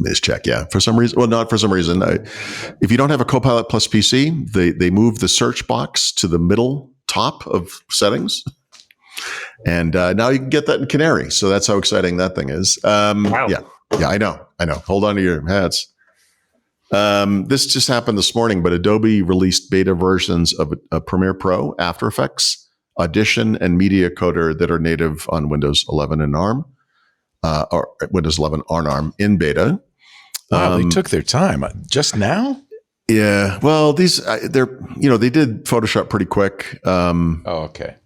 [SPEAKER 4] let me just check. Yeah, for some reason, well, not for some reason. If you don't have a Copilot Plus PC, they move the search box to the middle top of settings. And now you can get that in Canary. So that's how exciting that thing is.
[SPEAKER 5] Wow.
[SPEAKER 4] Yeah, I know. Hold on to your hats. This just happened this morning, but Adobe released beta versions of Premiere Pro, After Effects, Audition, and Media Coder that are native on Windows 11 and ARM, or Windows 11 on ARM in beta.
[SPEAKER 1] Wow, they took their time. Just now?
[SPEAKER 4] Yeah. Well, they did Photoshop pretty quick.
[SPEAKER 1] Okay.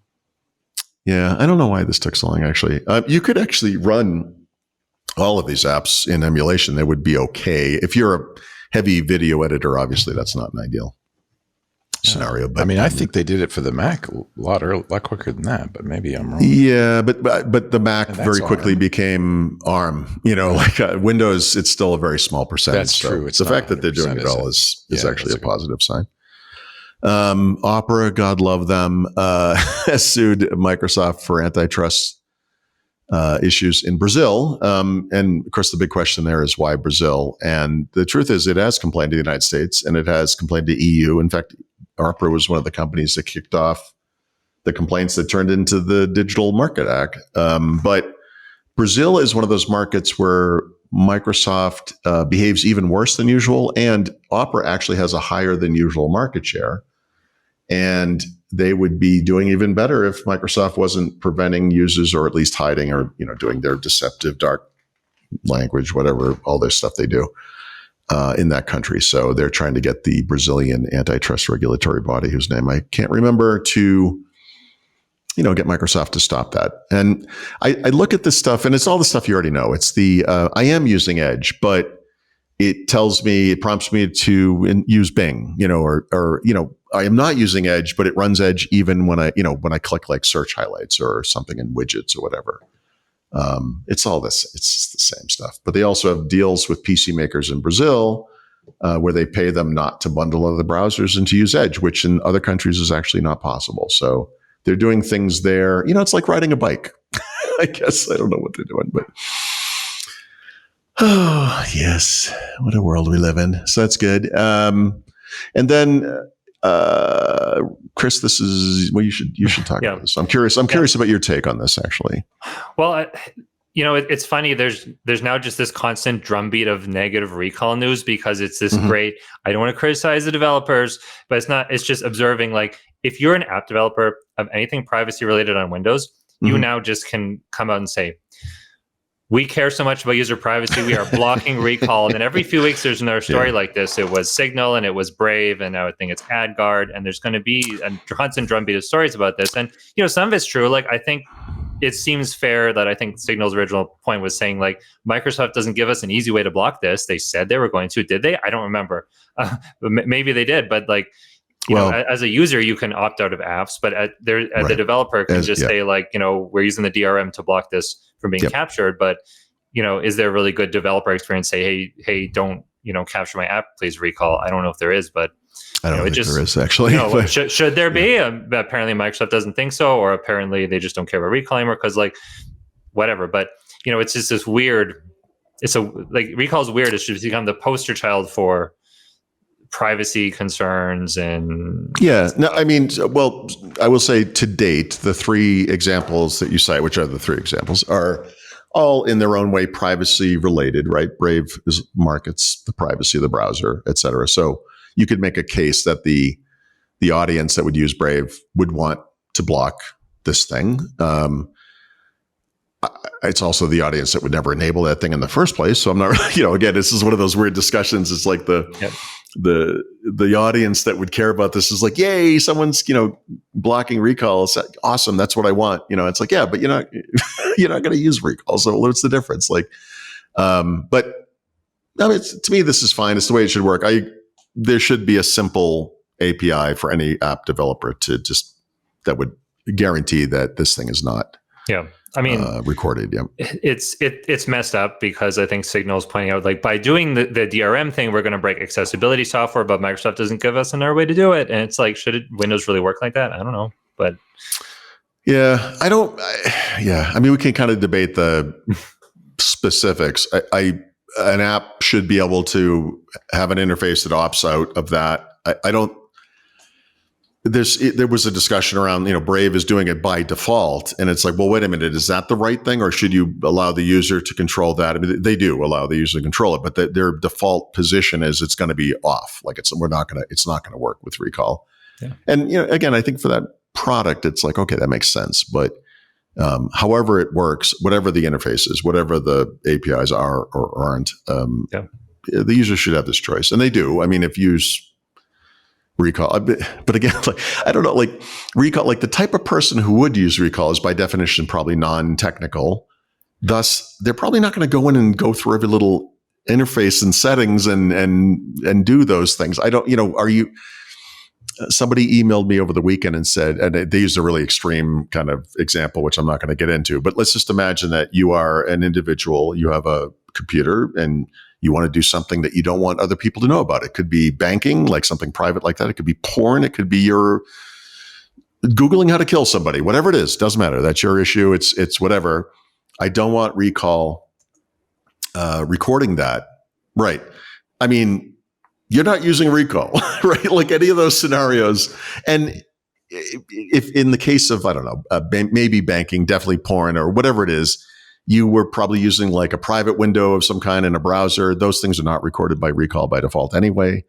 [SPEAKER 4] Yeah, I don't know why this took so long, actually. You could actually run all of these apps in emulation. They would be okay. If you're a heavy video editor, obviously that's not an ideal scenario. But
[SPEAKER 1] I mean, I think they did it for the Mac a lot quicker than that, but maybe I'm wrong.
[SPEAKER 4] Yeah, but the Mac very quickly became ARM. Like Windows, it's still a very small percentage.
[SPEAKER 1] That's true.
[SPEAKER 4] It's the fact that they're doing it all is actually a positive sign. Opera, God love them, has sued Microsoft for antitrust issues in Brazil. And of course, the big question there is why Brazil? And the truth is it has complained to the United States and it has complained to EU. In fact, Opera was one of the companies that kicked off the complaints that turned into the Digital Market Act. But Brazil is one of those markets where Microsoft behaves even worse than usual, and Opera actually has a higher than usual market share. And they would be doing even better if Microsoft wasn't preventing users, or at least hiding, or doing their deceptive dark language, whatever, all this stuff they do in that country. So they're trying to get the Brazilian antitrust regulatory body, whose name I can't remember, to get Microsoft to stop that. And I look at this stuff, and it's all the stuff you already know. It's the I am using Edge, but it prompts me to use Bing, or I am not using Edge, but it runs Edge even when I click like search highlights or something in widgets or whatever. It's all this. It's the same stuff. But they also have deals with PC makers in Brazil where they pay them not to bundle other browsers and to use Edge, which in other countries is actually not possible. So they're doing things there. It's like riding a bike. I guess I don't know what they're doing, but oh yes, what a world we live in. So that's good. And then Chris, this is you should talk about this. I'm curious about your take on this, actually.
[SPEAKER 5] Well, it's funny. There's now just this constant drumbeat of negative recall news because it's this great. I don't want to criticize the developers, but it's not. It's just observing. Like, if you're an app developer of anything privacy related on Windows, you now just can come out and say, we care so much about user privacy, we are blocking recall. And then every few weeks, there's another story like this. It was Signal and it was Brave, and now I think it's AdGuard. And there's going to be a constant drumbeat of stories about this. And, some of it's true. Like, I think it seems fair that I think Signal's original point was saying, like, Microsoft doesn't give us an easy way to block this. They said they were going to. Did they? I don't remember. Maybe they did. But, like, as a user, you can opt out of apps, but the developer can say, like, we're using the DRM to block this from being captured. But, is there a really good developer experience? Say, hey, don't, capture my app, please recall. I don't know if there is, but
[SPEAKER 4] I don't think there is, actually.
[SPEAKER 5] Should there be? Apparently Microsoft doesn't think so, or apparently they just don't care about recall anymore because, like, whatever. But, it's just this weird, recall is weird. It's just become the poster child for privacy concerns. And
[SPEAKER 4] I mean, well, I will say to date, the three examples that you cite, which are the three examples, are all in their own way privacy related, right? Brave markets the privacy of the browser, et cetera. So you could make a case that the audience that would use Brave would want to block this thing. It's also the audience that would never enable that thing in the first place. So I'm not really, again, this is one of those weird discussions. It's like the audience that would care about this is like, yay, someone's, blocking recall. It's awesome. That's what I want. It's like, yeah, but you're not going to use recall. So what's the difference? Like, but I mean, to me, this is fine. It's the way it should work. There should be a simple API for any app developer that would guarantee that this thing is not.
[SPEAKER 5] Yeah. I mean,
[SPEAKER 4] recorded. Yeah,
[SPEAKER 5] it's messed up because I think Signal's pointing out, like, by doing the DRM thing, we're going to break accessibility software, but Microsoft doesn't give us another way to do it. And it's like, should Windows really work like that? I don't know, but
[SPEAKER 4] yeah, I mean, we can kind of debate the specifics. An app should be able to have an interface that opts out of that. I don't. There was a discussion around, Brave is doing it by default. And it's like, well, wait a minute, is that the right thing? Or should you allow the user to control that? I mean, they do allow the user to control it, but their default position is it's going to be off. Like it's not going to work with recall. Yeah. And, again, I think for that product, it's like, okay, that makes sense. But however it works, whatever the interface is, whatever the APIs are or aren't, the user should have this choice. And they do. I mean, if you use recall. But again, like, I don't know, like recall, like the type of person who would use recall is by definition probably non-technical. Thus, they're probably not going to go in and go through every little interface and settings and do those things. I don't, are you? Somebody emailed me over the weekend and said, and they used a really extreme kind of example, which I'm not going to get into, but let's just imagine that you are an individual, you have a computer and you want to do something that you don't want other people to know about. It could be banking, like something private like that. It could be porn. It could be your Googling how to kill somebody, whatever it is, doesn't matter. That's your issue. It's whatever. I don't want recall recording that. Right. I mean, you're not using recall, right? Like any of those scenarios. And if in the case of, I don't know, maybe banking, definitely porn or whatever it is, you were probably using like a private window of some kind in a browser. Those things are not recorded by recall by default anyway.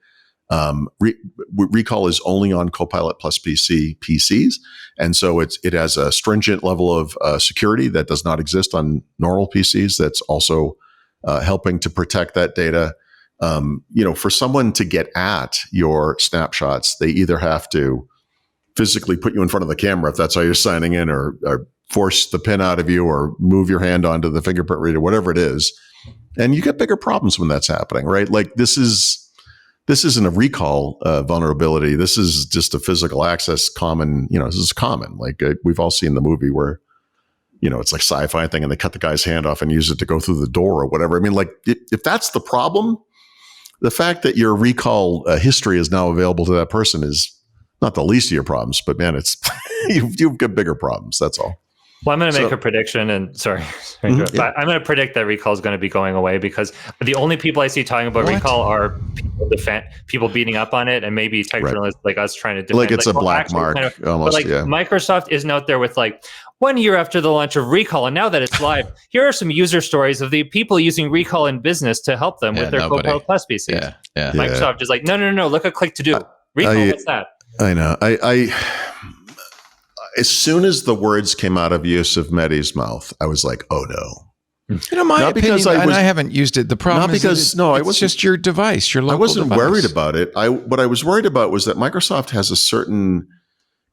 [SPEAKER 4] Recall is only on Copilot plus PCs. And so it has a stringent level of security that does not exist on normal PCs. That's also helping to protect that data. For someone to get at your snapshots, they either have to physically put you in front of the camera if that's how you're signing in, or force the pin out of you, or move your hand onto the fingerprint reader, whatever it is. And you get bigger problems when that's happening, right? Like this isn't a recall vulnerability. This is just a physical access common, this is common. Like we've all seen the movie where, it's like sci-fi thing and they cut the guy's hand off and use it to go through the door or whatever. I mean, like if that's the problem, the fact that your recall history is now available to that person is not the least of your problems, but man, it's you've got bigger problems. That's all.
[SPEAKER 5] Well, I'm going to make a prediction, and sorry, I'm going to predict that recall is going to be going away because the only people I see talking about recall are people beating up on it, and maybe tech journalists like us trying to defend.
[SPEAKER 4] Like it's a black mark, almost. But
[SPEAKER 5] Microsoft isn't out there with 1 year after the launch of recall, and now that it's live, here are some user stories of the people using recall in business to help them with their Copilot Plus PCs. Microsoft is like, no, look at click to do recall. What's that?
[SPEAKER 4] I know. I as soon as the words came out of Yusuf Mehdi's mouth, I was like, oh no.
[SPEAKER 1] My opinion, I haven't used it. The problem is it's just your device, your local
[SPEAKER 4] I wasn't
[SPEAKER 1] device.
[SPEAKER 4] worried about it. What I was worried about was that Microsoft has a certain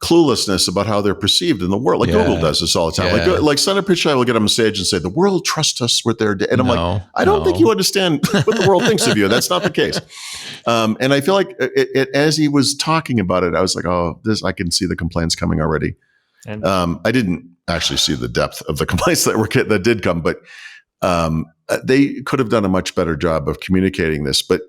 [SPEAKER 4] cluelessness about how they're perceived in the world. Like Google does this all the time.
[SPEAKER 1] Yeah.
[SPEAKER 4] Like Senator Pichai will get on stage and say, the world trusts us with their data. And I'm like, I don't think you understand what the world thinks of you. That's not the case. And I feel like as he was talking about it, I was like, I can see the complaints coming already. And I didn't actually see the depth of the complaints that did come, but they could have done a much better job of communicating this. But,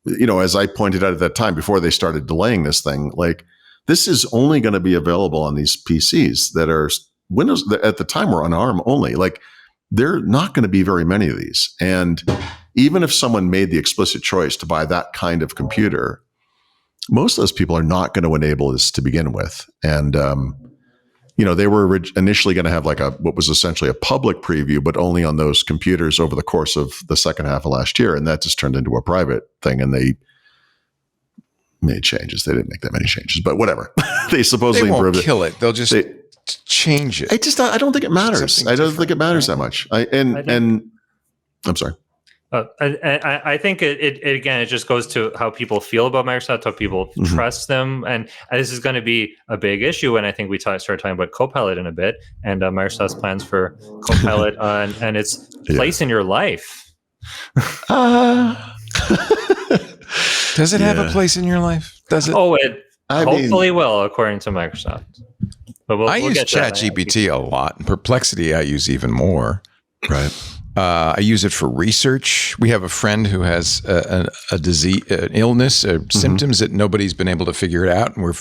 [SPEAKER 4] as I pointed out at that time, before they started delaying this thing, like this is only going to be available on these PCs that are Windows that at the time were on ARM only. Like there are not going to be very many of these. And even if someone made the explicit choice to buy that kind of computer, most of those people are not going to enable this to begin with. And, they were initially going to have like what was essentially a public preview, but only on those computers over the course of the second half of last year. And that just turned into a private thing. And they made changes. They didn't make that many changes, but whatever. They supposedly
[SPEAKER 1] won't
[SPEAKER 4] improved
[SPEAKER 1] kill it. They'll just change it.
[SPEAKER 4] I don't think it matters. I don't think it matters that much. I'm sorry.
[SPEAKER 5] I think it just goes to how people feel about Microsoft, how people trust them, and this is going to be a big issue. And I think we start talking about Copilot in a bit, and Microsoft's plans for Copilot and its place in your life.
[SPEAKER 1] Does it have a place in your life? Does it?
[SPEAKER 5] Oh, it hopefully will, according to Microsoft. But I
[SPEAKER 1] use ChatGPT a lot. Perplexity I use even more.
[SPEAKER 4] Right.
[SPEAKER 1] I use it for research. We have a friend who has a disease, an illness, symptoms that nobody's been able to figure it out, and we're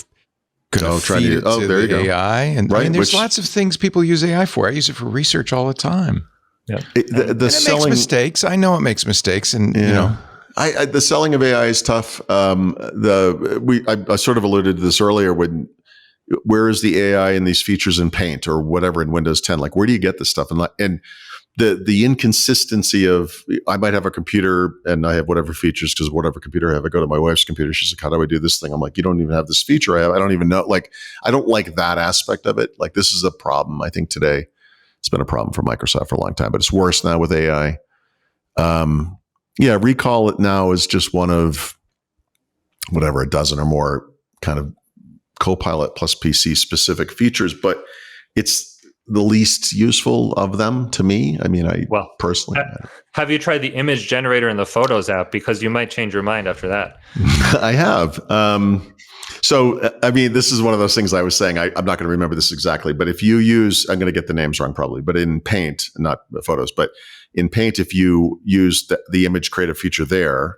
[SPEAKER 1] going to feed it to the AI. And, there's lots of things people use AI for. I use it for research all the time.
[SPEAKER 5] Yeah,
[SPEAKER 1] it makes mistakes. I know it makes mistakes, and
[SPEAKER 4] the selling of AI is tough. I sort of alluded to this earlier. Where is the AI and these features in Paint or whatever in Windows 10? Like, where do you get this stuff? And the inconsistency of, I might have a computer and I have whatever features because whatever computer I have, I go to my wife's computer. She's like, how do I do this thing? I'm like, you don't even have this feature I have. I don't even know. Like, I don't like that aspect of it. Like, this is a problem. I think today it's been a problem for Microsoft for a long time, but it's worse now with AI. Recall it now is just one of whatever, a dozen or more kind of Copilot plus PC specific features, but it's the least useful of them to me. I mean, personally,
[SPEAKER 5] have you tried the image generator in the Photos app? Because you might change your mind after that.
[SPEAKER 4] I have. So, I mean, this is one of those things I was saying. I'm not going to remember this exactly, but if you use, I'm going to get the names wrong probably, but in Paint, not Photos, but in Paint, if you use the image creative feature there,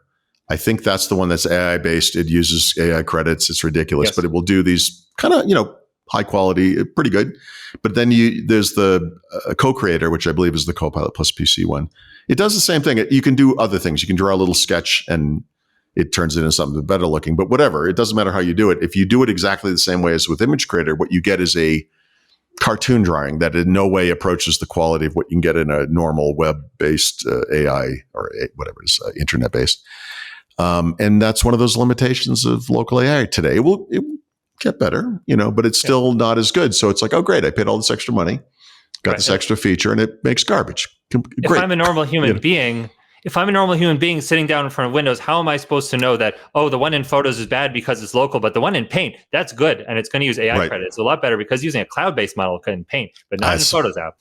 [SPEAKER 4] I think that's the one that's AI based. It uses AI credits. It's ridiculous, but it will do these kind of, high quality, pretty good. But then there's the co-creator, which I believe is the Copilot plus PC one. It does the same thing. You can do other things. You can draw a little sketch and it turns it into something better looking, but whatever. It doesn't matter how you do it. If you do it exactly the same way as with Image Creator, what you get is a cartoon drawing that in no way approaches the quality of what you can get in a normal web-based AI or whatever it is, internet-based. And that's one of those limitations of local AI today. It will get better, but it's still not as good. So it's like, oh, great. I paid all this extra money, got this extra feature, and it makes garbage. Great.
[SPEAKER 5] If I'm a normal human being, sitting down in front of Windows, how am I supposed to know that, the one in Photos is bad because it's local, but the one in Paint, that's good, and it's going to use AI credits. It's a lot better because using a cloud-based model in Paint, but not in the Photos app.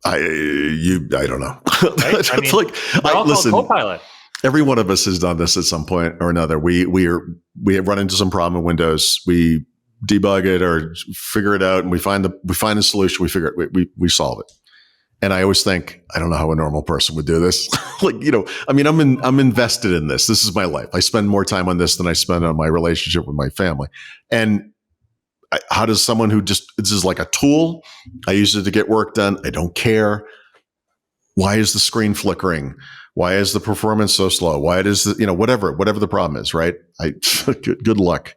[SPEAKER 4] I don't know.
[SPEAKER 5] Right? I mean, they're all
[SPEAKER 4] listen,
[SPEAKER 5] called Copilot.
[SPEAKER 4] Every one of us has done this at some point or another. We have run into some problem in Windows. We debug it or figure it out, and we find the solution. We figure it. We solve it. And I always think, I don't know how a normal person would do this. I'm invested in this. This is my life. I spend more time on this than I spend on my relationship with my family. And how does someone who this is like a tool? I use it to get work done. I don't care. Why is the screen flickering? Why is the performance so slow? Why does whatever the problem is, right? Good luck.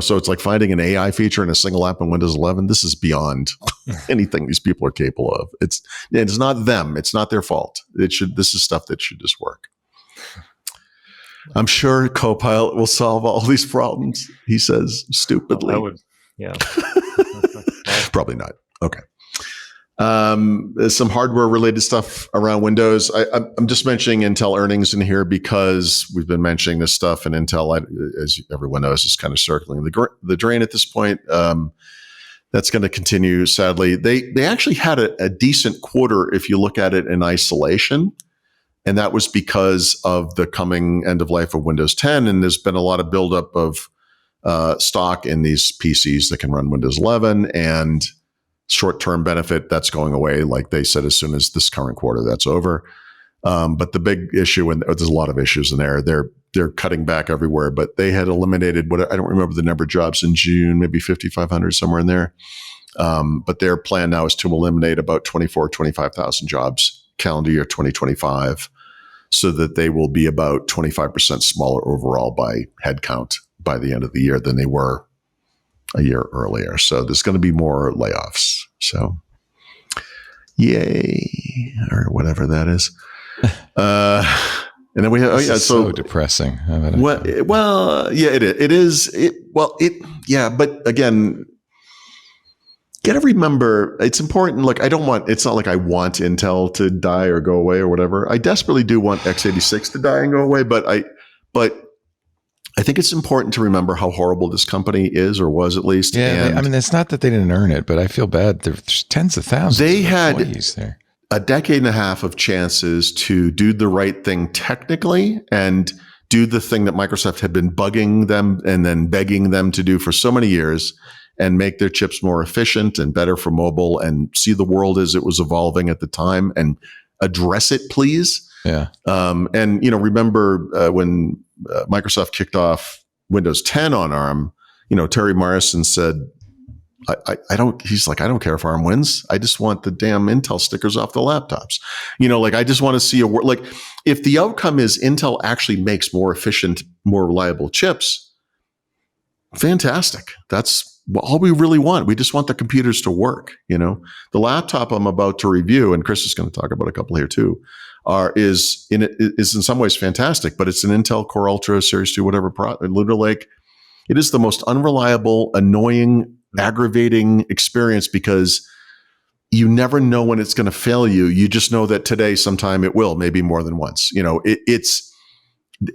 [SPEAKER 4] So it's like finding an AI feature in a single app in Windows 11. This is beyond anything these people are capable of. It's not them. It's not their fault. This is stuff that should just work. I'm sure Copilot will solve all these problems, he says stupidly. Probably not. Okay. Some hardware related stuff around Windows. I'm just mentioning Intel earnings in here because we've been mentioning this stuff, and Intel, as everyone knows, is kind of circling the drain at this point. That's going to continue. Sadly, they actually had a decent quarter if you look at it in isolation, and that was because of the coming end of life of Windows 10. And there's been a lot of buildup of stock in these PCs that can run Windows 11 and short-term benefit that's going away, like they said, as soon as this current quarter that's over. But the big issue, and there's a lot of issues in there, they're cutting back everywhere, but they had eliminated I don't remember the number of jobs in June, maybe 5,500, somewhere in there. But their plan now is to eliminate about 25,000 jobs calendar year 2025, so that they will be about 25% smaller overall by headcount by the end of the year than they were a year earlier. So there's going to be more layoffs. So yay, or whatever that is. And then we have,
[SPEAKER 1] so depressing.
[SPEAKER 4] Well, yeah, it is. But again, you got to remember, it's important. Like, it's not like I want Intel to die or go away or whatever. I desperately do want x86 to die and go away, but I think it's important to remember how horrible this company is, or was at least.
[SPEAKER 1] Yeah, it's not that they didn't earn it, but I feel bad. There's tens of thousands of employees there.
[SPEAKER 4] A decade and a half of chances to do the right thing technically and do the thing that Microsoft had been bugging them and then begging them to do for so many years, and make their chips more efficient and better for mobile, and see the world as it was evolving at the time and address it, please.
[SPEAKER 1] Yeah.
[SPEAKER 4] Remember when Microsoft kicked off Windows 10 on ARM, Terry Myerson said, I don't care if ARM wins. I just want the damn Intel stickers off the laptops. I just want to see if the outcome is Intel actually makes more efficient, more reliable chips, fantastic. That's all we really want. We just want the computers to work. The laptop I'm about to review, and Chris is going to talk about a couple here too, is in some ways fantastic, but it's an Intel Core Ultra Series 2, whatever, Lunar Lake. It is the most unreliable, annoying, aggravating experience because you never know when it's going to fail you. You just know that today, sometime it will, maybe more than once.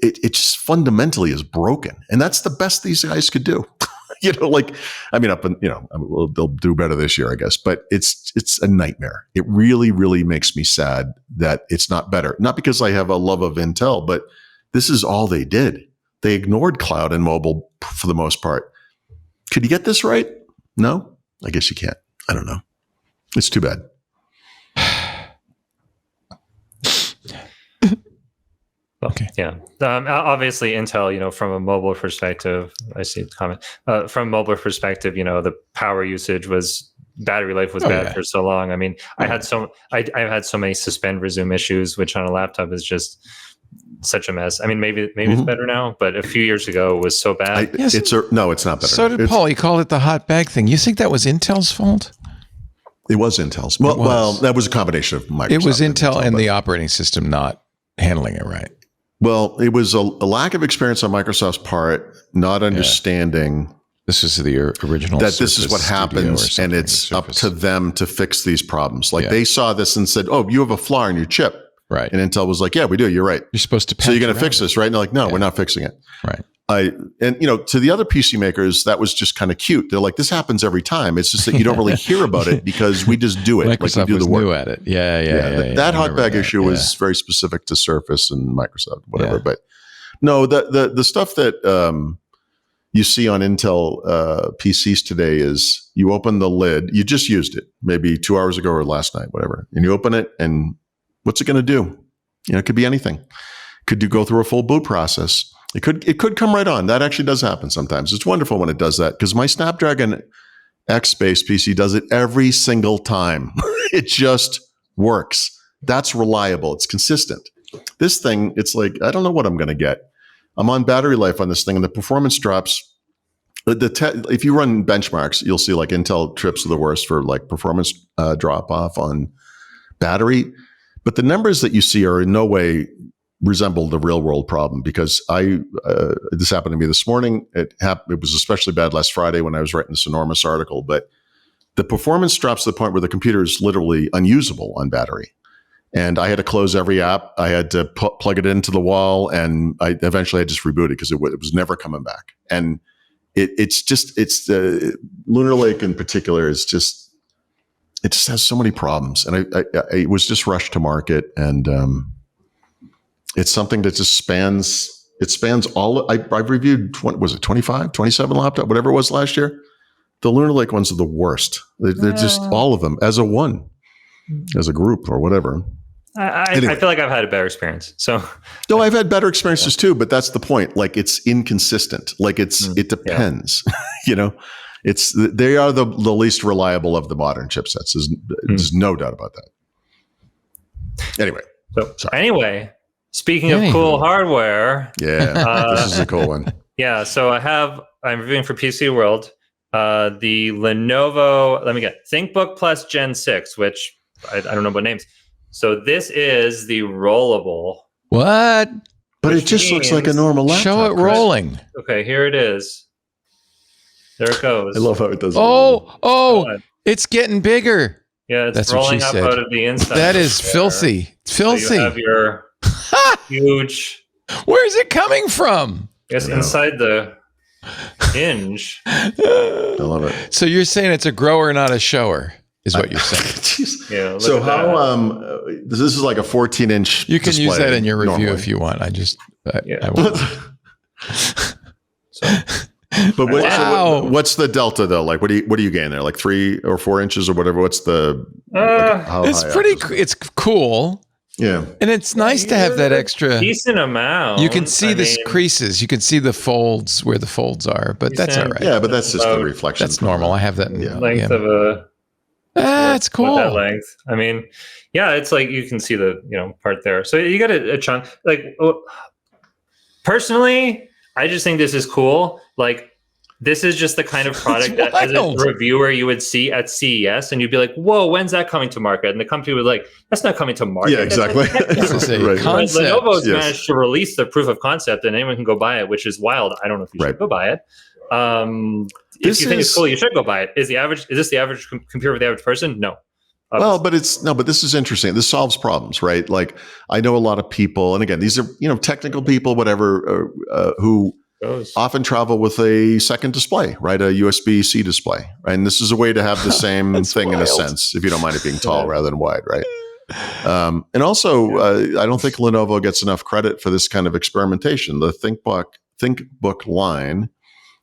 [SPEAKER 4] it just fundamentally is broken. And that's the best these guys could do. They'll do better this year, I guess, but it's a nightmare. It really, really makes me sad that it's not better. Not because I have a love of Intel, but this is all they did. They ignored cloud and mobile for the most part. Could you get this right? No, I guess you can't. I don't know. It's too bad.
[SPEAKER 5] Okay. Yeah. Obviously, Intel, from a mobile perspective, I see the comment. From a mobile perspective, the power usage battery life was bad for so long. I mean, I've had so many suspend resume issues, which on a laptop is just such a mess. I mean, maybe it's better now, but a few years ago it was so bad.
[SPEAKER 4] No, it's not better.
[SPEAKER 1] So did Paul. He called it the hot bag thing. You think that was Intel's fault?
[SPEAKER 4] It was Intel's. Well, that was a combination of Microsoft.
[SPEAKER 1] It was Intel and the operating system not handling it right.
[SPEAKER 4] Well, it was a lack of experience on Microsoft's part, not understanding
[SPEAKER 1] this is the original
[SPEAKER 4] that this is what happens, and it's up to them to fix these problems. Like they saw this and said, "Oh, you have a flaw in your chip,"
[SPEAKER 1] right?
[SPEAKER 4] And Intel was like, "Yeah, we do. You're right.
[SPEAKER 1] You're supposed to.
[SPEAKER 4] So you're going to fix this, right?" And they're like, "No, we're not fixing it."
[SPEAKER 1] Right.
[SPEAKER 4] To the other PC makers, that was just kind of cute. They're like, "This happens every time. It's just that you don't really hear about it because we just do it.
[SPEAKER 1] Microsoft
[SPEAKER 4] like we do the work."
[SPEAKER 1] New at it. Yeah.
[SPEAKER 4] That hot bag issue was very specific to Surface and Microsoft, whatever. But no, the stuff that you see on Intel PCs today is you open the lid. You just used it maybe 2 hours ago or last night, whatever, and you open it, and what's it going to do? It could be anything. Could you go through a full boot process? It could come right on. That actually does happen sometimes. It's wonderful when it does that because my Snapdragon X-based PC does it every single time. It just works. That's reliable. It's consistent. This thing, it's like, I don't know what I'm going to get. I'm on battery life on this thing and the performance drops. If you run benchmarks, you'll see like Intel trips are the worst for like performance drop off on battery. But the numbers that you see are in no way resemble the real world problem because this happened to me this morning. It was especially bad last Friday when I was writing this enormous article, but the performance drops to the point where the computer is literally unusable on battery. And I had to close every app. I had to plug it into the wall, and I eventually just rebooted because it was never coming back. And it's Lunar Lake in particular it just has so many problems. And I was just rushed to market, and it's something that just spans all. I've reviewed, what was it, 25, 27 laptop, whatever it was last year. The Lunar Lake ones are the worst. They're just all of them as a group or whatever.
[SPEAKER 5] Anyway. I feel like I've had a better experience. So
[SPEAKER 4] no, I've had better experiences too, but that's the point. Like it's inconsistent. Like it depends. They are the least reliable of the modern chipsets. There's no doubt about that. Anyway,
[SPEAKER 5] speaking of cool hardware,
[SPEAKER 4] this is a cool one.
[SPEAKER 5] Yeah, so I'm reviewing for PC World the Lenovo. Let me get ThinkBook Plus Gen 6, which I don't know what names. So this is the rollable.
[SPEAKER 1] What?
[SPEAKER 4] But it just looks like a normal laptop.
[SPEAKER 1] Show it rolling.
[SPEAKER 5] Okay, here it is. There it goes.
[SPEAKER 4] I love how it does.
[SPEAKER 1] It's getting bigger.
[SPEAKER 5] Yeah, it's rolling up out of the inside.
[SPEAKER 1] That is filthy. It's filthy.
[SPEAKER 5] So you have your huge.
[SPEAKER 1] Where's it coming from?
[SPEAKER 5] It's inside the hinge.
[SPEAKER 4] I love it.
[SPEAKER 1] So you're saying it's a grower, not a shower, is what you're saying.
[SPEAKER 5] Yeah.
[SPEAKER 4] So how? This is like a 14-inch.
[SPEAKER 1] You can use that in your review if you want. I won't.
[SPEAKER 4] But what's the delta though? Like, what do you gain there? Like 3 or 4 inches or whatever? What's the?
[SPEAKER 1] It's pretty. It's cool.
[SPEAKER 4] Yeah,
[SPEAKER 1] and it's nice to have that extra
[SPEAKER 5] decent amount.
[SPEAKER 1] You can see creases. You can see the folds where the folds are, but that's all right.
[SPEAKER 4] Yeah, but that's just the reflection.
[SPEAKER 1] That's normal. I have that.
[SPEAKER 5] Length of a.
[SPEAKER 1] It's cool.
[SPEAKER 5] That length. I mean, yeah, it's like you can see the part there. So you got a chunk. Like personally, I just think this is cool. Like this is just the kind of product that as a reviewer you would see at CES and you'd be like, whoa, when's that coming to market? And the company would like, that's not coming to market.
[SPEAKER 4] Yeah, exactly.
[SPEAKER 1] This is a concept.
[SPEAKER 5] Lenovo's managed to release the proof of concept and anyone can go buy it, which is wild. I don't know if you should go buy it. If you think it's cool, you should go buy it. Is this the average computer for the average person? No.
[SPEAKER 4] Well, but this is interesting. This solves problems, right? Like I know a lot of people, and again, these are, technical people, whatever, who often travel with a second display, right? A USB-C display, right? And this is a way to have the same thing wild. In a sense, if you don't mind it being tall rather than wide, right? And also, I don't think Lenovo gets enough credit for this kind of experimentation. The ThinkBook line,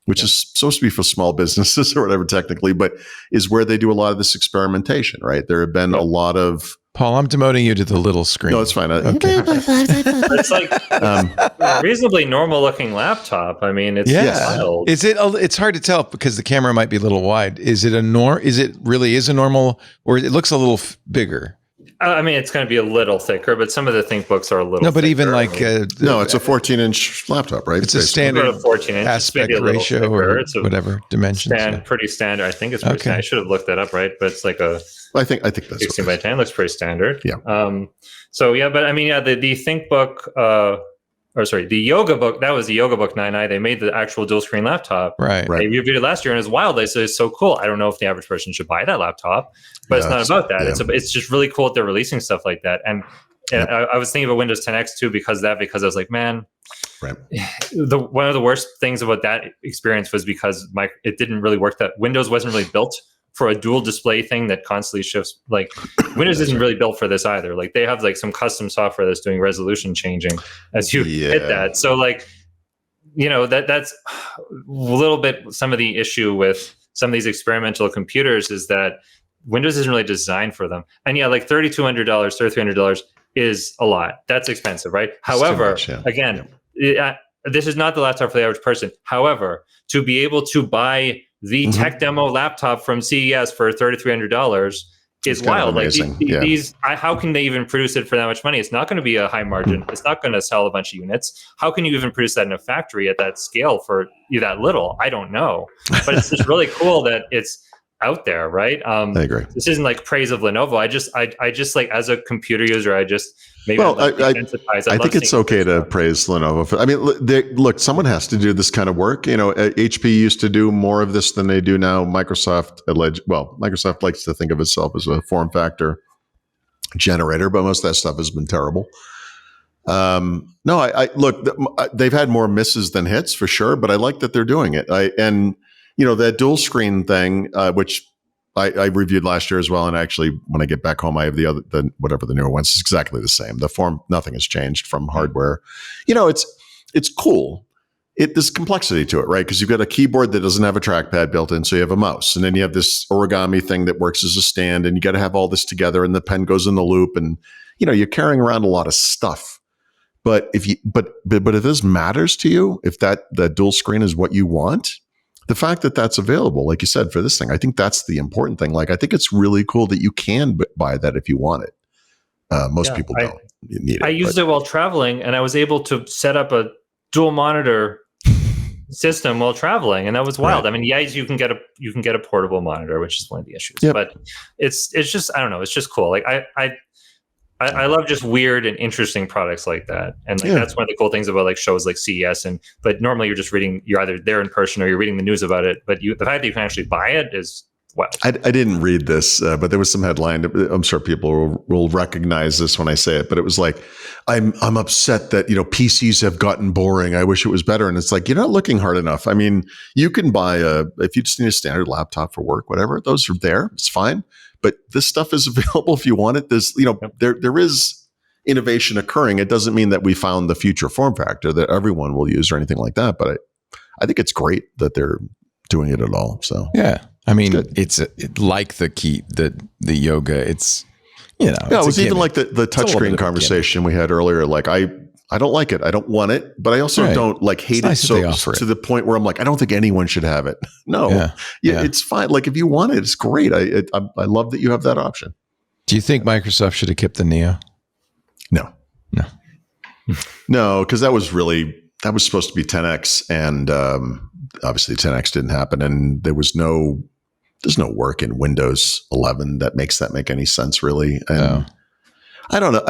[SPEAKER 4] which is supposed to be for small businesses or whatever technically, but is where they do a lot of this experimentation, right? There have been a lot of...
[SPEAKER 1] Paul, I'm demoting you to the little screen.
[SPEAKER 4] No, it's fine.
[SPEAKER 1] Okay.
[SPEAKER 5] It's like a reasonably normal looking laptop. I mean, it's wild.
[SPEAKER 1] Is it? It's hard to tell because the camera might be a little wide. Is it Is it really a normal, or it looks a little bigger?
[SPEAKER 5] I mean, it's going to be a little thicker, but some of the ThinkBooks are a little.
[SPEAKER 1] No, but
[SPEAKER 5] thicker.
[SPEAKER 1] even like
[SPEAKER 4] no, it's a 14-inch laptop, right?
[SPEAKER 1] It's a standard
[SPEAKER 5] 14-inch
[SPEAKER 1] aspect ratio or
[SPEAKER 5] it's a
[SPEAKER 1] whatever dimensions.
[SPEAKER 5] Pretty standard. I think it's pretty standard. I should have looked that up, right? But it's like a.
[SPEAKER 4] I think that's
[SPEAKER 5] 16 by 10 looks pretty standard.
[SPEAKER 4] Yeah.
[SPEAKER 5] But I mean, the ThinkBook. The Yoga Book, that was the Yoga Book 9i. They made the actual dual screen laptop.
[SPEAKER 1] Right.
[SPEAKER 5] They reviewed it last year and it's wild. They said it's so cool. I don't know if the average person should buy that laptop, but it's not about that. Yeah. It's just really cool that they're releasing stuff like that. And I was thinking about Windows 10X too because I was like, man,
[SPEAKER 4] right.
[SPEAKER 5] One of the worst things about that experience was because it didn't really work. That Windows wasn't really built for a dual display thing that constantly shifts. Like Windows isn't really built for this either. Like they have like some custom software that's doing resolution changing as you hit that. So like, that's a little bit some of the issue with some of these experimental computers is that Windows isn't really designed for them. And like $3,200, $3,300 is a lot. That's expensive, right? However, this is not the laptop for the average person. However, to be able to buy the tech demo laptop from CES for $3,300 is wild. Like these, how can they even produce it for that much money? It's not going to be a high margin. It's not going to sell a bunch of units. How can you even produce that in a factory at that scale for that little? I don't know. But it's just really cool that it's out there, right? I
[SPEAKER 4] agree.
[SPEAKER 5] This isn't like praise of Lenovo. I just like as a computer user, I think
[SPEAKER 4] it's okay to praise Lenovo. Look, someone has to do this kind of work. HP used to do more of this than they do now. Microsoft likes to think of itself as a form factor generator, but most of that stuff has been terrible. They've had more misses than hits for sure, but I like that they're doing it. That dual screen thing, which I reviewed last year as well. And actually, when I get back home, I have the newer ones. It's exactly the same. The form, nothing has changed from hardware. It's cool. There's complexity to it, right? Because you've got a keyboard that doesn't have a trackpad built in, so you have a mouse, and then you have this origami thing that works as a stand, and you got to have all this together, and the pen goes in the loop, and you're carrying around a lot of stuff. But if this matters to you, if that dual screen is what you want. The fact that that's available, like you said, for this thing, I think that's the important thing. Like, I think it's really cool that you can buy that if you want it. Most people don't need it.
[SPEAKER 5] I used it while traveling, and I was able to set up a dual monitor system while traveling, and that was wild. Right. I mean, you can get a portable monitor, which is one of the issues. Yep. But it's just, I don't know, it's just cool. Like I love just weird and interesting products like that. And that's one of the cool things about like shows like CES. But normally you're either there in person or you're reading the news about it. But the fact that you can actually buy it is wild.
[SPEAKER 4] I didn't read this, but there was some headline. I'm sure people will recognize this when I say it. But it was like, I'm upset that, PCs have gotten boring. I wish it was better. And it's like, you're not looking hard enough. I mean, you can buy if you just need a standard laptop for work, whatever, those are there. It's fine. But this stuff is available if you want it. There's, there is innovation occurring. It doesn't mean that we found the future form factor that everyone will use or anything like that. But I think it's great that they're doing it at all. So
[SPEAKER 1] I mean, it's like the yoga. It's it
[SPEAKER 4] was even like the touchscreen conversation we had earlier. Like I don't like it. I don't want it, but I also don't like hate it to the point where I'm like, I don't think anyone should have it. No, it's fine. Like if you want it, it's great. I love that you have that option.
[SPEAKER 1] Do you think Microsoft should have kept the Neo?
[SPEAKER 4] No, because that was supposed to be 10X, and obviously 10X didn't happen, and there's no work in Windows 11 that makes that make any sense really. And I don't know.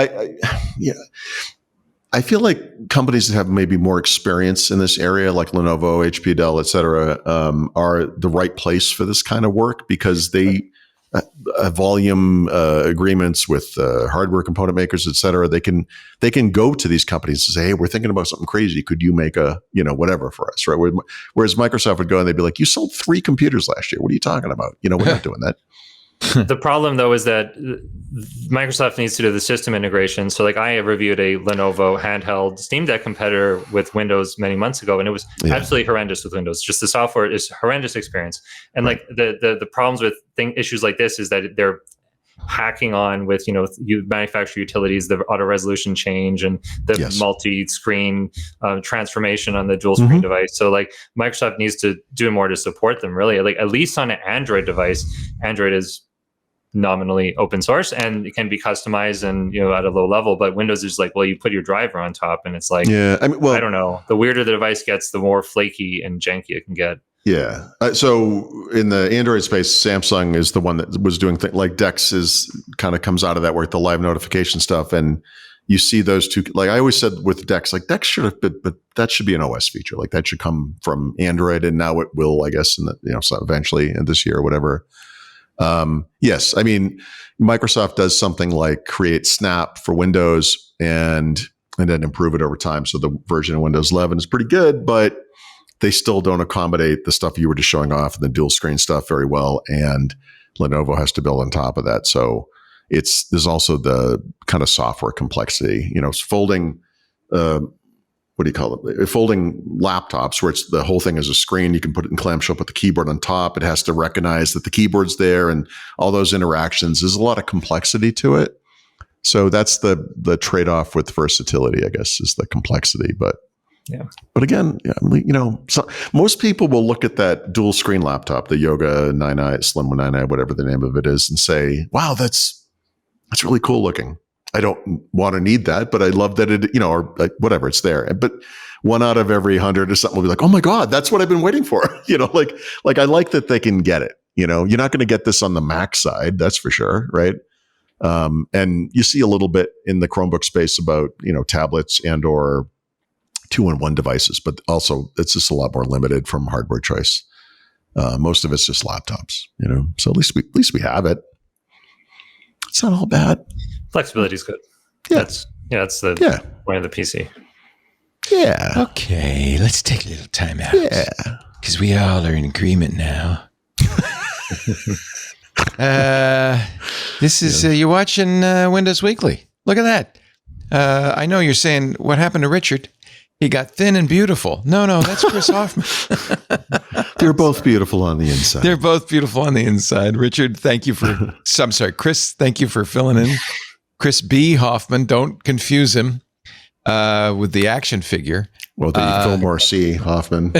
[SPEAKER 4] I feel like companies that have maybe more experience in this area, like Lenovo, HP, Dell, et cetera, are the right place for this kind of work because they volume agreements with hardware component makers, et cetera. They can go to these companies and say, hey, we're thinking about something crazy. Could you make a, whatever for us, right? Whereas Microsoft would go and they'd be like, you sold 3 computers last year. What are you talking about? We're not doing that.
[SPEAKER 5] The problem, though, is that Microsoft needs to do the system integration. So, like, I reviewed a Lenovo handheld Steam Deck competitor with Windows many months ago, and it was absolutely horrendous with Windows. Just the software is horrendous experience. And like the problems with issues like this is that they're hacking on with you manufacturer utilities, the auto resolution change, and the multi-screen transformation on the dual screen device. So like Microsoft needs to do more to support them. Really, like at least on an Android device, Android is nominally open source and it can be customized and at a low level, but Windows is like, well, you put your driver on top and it's like, I don't know, the weirder the device gets, the more flaky and janky it can get.
[SPEAKER 4] Yeah. So in the Android space, Samsung is the one that was doing things like Dex kind of comes out of that work, the live notification stuff. And you see those two, like I always said with Dex, like Dex should have been, but that should be an OS feature. Like that should come from Android, and now it will, I guess, in the, so eventually in this year or whatever. Yes. I mean, Microsoft does something like create Snap for Windows and then improve it over time. So the version of Windows 11 is pretty good, but they still don't accommodate the stuff you were just showing off and the dual screen stuff very well. And Lenovo has to build on top of that. So there's also the kind of software complexity, folding, folding laptops where the whole thing is a screen. You can put it in clamshell, put the keyboard on top. It has to recognize that the keyboard's there and all those interactions. There's a lot of complexity to it. So that's the trade-off with versatility, I guess, is the complexity. But again, so most people will look at that dual screen laptop, the Yoga 9i, Slim 9i, whatever the name of it is, and say, wow, that's really cool looking. I don't want to need that, but I love that it, or whatever, it's there. But 1 out of every 100 or something will be like, oh my God, that's what I've been waiting for. Like I like that they can get it. You're not going to get this on the Mac side, that's for sure, right? And you see a little bit in the Chromebook space about, tablets and or 2-in-1 devices, but also it's just a lot more limited from hardware choice. Most of it's just laptops, so at least we have it. It's not all bad.
[SPEAKER 5] Flexibility is good.
[SPEAKER 4] Yeah.
[SPEAKER 5] That's the point of the PC.
[SPEAKER 4] Yeah.
[SPEAKER 1] Okay, let's take a little time out.
[SPEAKER 4] Yeah.
[SPEAKER 1] Because we all are in agreement now. This is, you're watching Windows Weekly. Look at that. I know you're saying, what happened to Richard? He got thin and beautiful. No, that's Chris Hoffman.
[SPEAKER 4] They're both beautiful on the inside.
[SPEAKER 1] They're both beautiful on the inside. Richard, thank you for, I'm sorry, Chris, thank you for filling in. Chris B. Hoffman, don't confuse him with the action figure.
[SPEAKER 4] Well, the Fillmore C. Hoffman.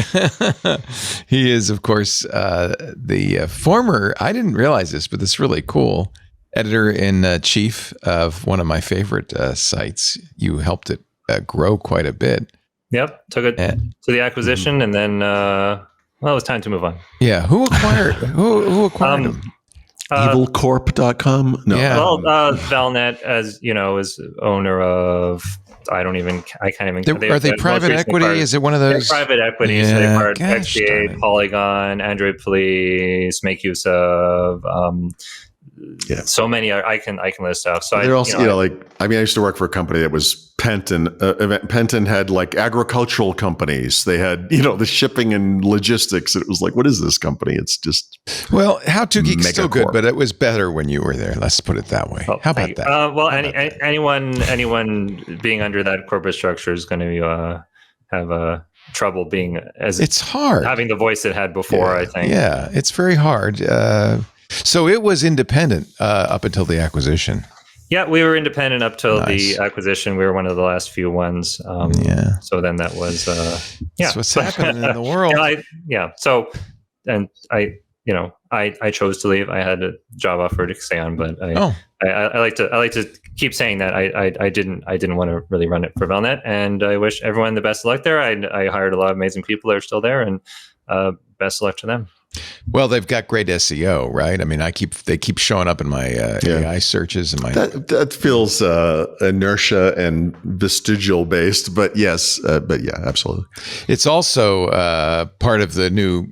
[SPEAKER 1] He is, of course, the former, I didn't realize this, but it's really cool, editor-in-chief of one of my favorite sites. You helped it grow quite a bit.
[SPEAKER 5] Yep, took it to the acquisition, and then it was time to move on.
[SPEAKER 1] Yeah, who acquired him?
[SPEAKER 4] Evilcorp.com? No.
[SPEAKER 1] Yeah.
[SPEAKER 5] Well, Valnet, as you know, is owner of. I can't even.
[SPEAKER 1] Are they private equity? Is it one of those?
[SPEAKER 5] They're private equity.
[SPEAKER 1] Yeah,
[SPEAKER 5] so they acquired
[SPEAKER 1] gosh,
[SPEAKER 5] XDA, Polygon, Android Police, Make Use of. So many I can list off. So
[SPEAKER 4] they're also, I used to work for a company that was Penton. Penton had like agricultural companies. They had, the shipping and logistics. It was like, what is this company? It's just.
[SPEAKER 1] Well, How To Geek's still good, but it was better when you were there. Let's put it that way. How about that?
[SPEAKER 5] Anyone being under that corporate structure is going to have trouble being
[SPEAKER 1] it's hard
[SPEAKER 5] having the voice it had before. I think.
[SPEAKER 1] Yeah, it's very hard. So it was independent up until the acquisition.
[SPEAKER 5] Yeah, we were independent up till the acquisition. We were one of the last few ones. So then that was
[SPEAKER 1] That's what's happening in the world.
[SPEAKER 5] So, and I chose to leave. I had a job offer to stay on, but I like to keep saying that I didn't want to really run it for Valnet, and I wish everyone the best of luck there. I hired a lot of amazing people that are still there, and best of luck to them.
[SPEAKER 1] Well, they've got great SEO, right? I mean, they keep showing up in my AI searches and my
[SPEAKER 4] that feels inertia and vestigial based, but yes, absolutely.
[SPEAKER 1] It's also part of the new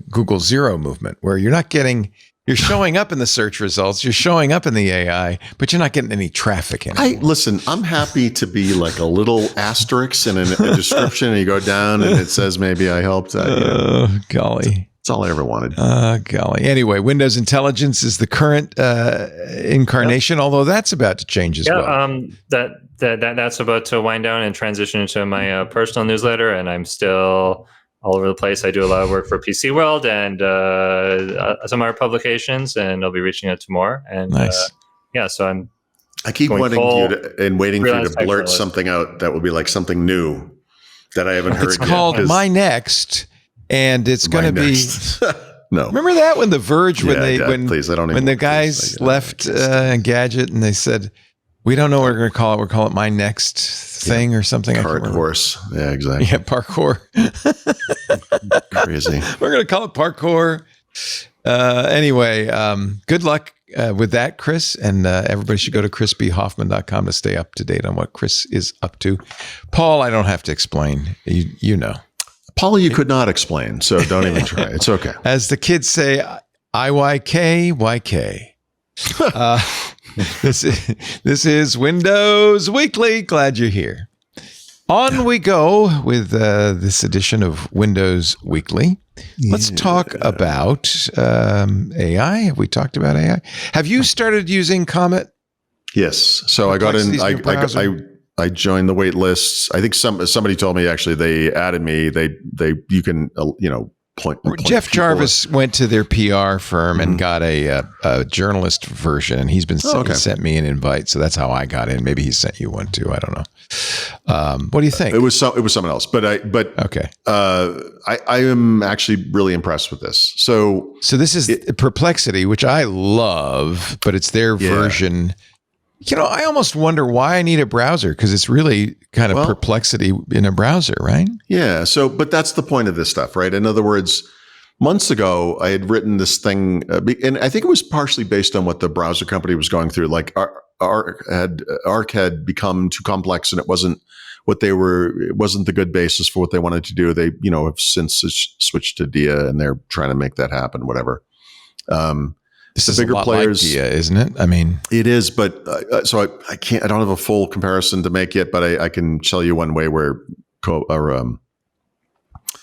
[SPEAKER 1] Google Zero movement, where you're not getting You're showing up in the search results. You're showing up in the AI, but you're not getting any traffic anymore.
[SPEAKER 4] Listen, I'm happy to be like a little asterisk in a description, and you go down and it says maybe I helped.
[SPEAKER 1] Golly.
[SPEAKER 4] That's all I ever wanted.
[SPEAKER 1] Golly. Anyway, Windows Intelligence is the current incarnation, although that's about to change as well.
[SPEAKER 5] That's about to wind down and transition into my personal newsletter, and I'm still all over the place. I do a lot of work for PC World and some other publications, and I'll be reaching out to more. And
[SPEAKER 1] nice.
[SPEAKER 5] So
[SPEAKER 4] I keep waiting for you to blurt something out that will be like something new that I haven't heard.
[SPEAKER 1] It's called My Next, and it's going to be.
[SPEAKER 4] No.
[SPEAKER 1] Remember that when The Verge, when the guys left Gadget and they said, we don't know what we're going to call it. We'll call it My Next thing or something.
[SPEAKER 4] Park horse. Yeah, exactly.
[SPEAKER 1] Yeah, parkour.
[SPEAKER 4] Crazy.
[SPEAKER 1] We're going to call it parkour. Anyway, good luck with that, Chris. And everybody should go to chrisbhoffman.com to stay up to date on what Chris is up to. Paul, I don't have to explain. You know.
[SPEAKER 4] Paul, you could not explain, so don't even try. It's okay.
[SPEAKER 1] As the kids say, IYK. This is Windows Weekly. Glad you're here. On we go with this edition of Windows Weekly. Let's talk about AI. Have we talked about AI? Have you started using Comet?
[SPEAKER 4] Yes. So I got in. I joined the wait lists. I think somebody told me actually they added me. You can point
[SPEAKER 1] Jeff Jarvis went to their PR firm and got a journalist version, and he's been sent me an invite, so that's how I got in. Maybe he sent you one too. I don't know. What do you think?
[SPEAKER 4] It was someone else, but
[SPEAKER 1] okay.
[SPEAKER 4] I am actually really impressed with this. So
[SPEAKER 1] this is Perplexity, which I love, but it's their version. I almost wonder why I need a browser, because it's really kind of Perplexity in a browser, right?
[SPEAKER 4] Yeah. So, but that's the point of this stuff, right? In other words, months ago, I had written this thing, and I think it was partially based on what the browser company was going through. Like Arc had become too complex, and it wasn't the good basis for what they wanted to do. They, have since switched to Dia, and they're trying to make that happen, whatever.
[SPEAKER 1] This is bigger players, like Dia, isn't it? I mean, it is, but so I can't. I don't have a full comparison to make yet, but I can tell you one way where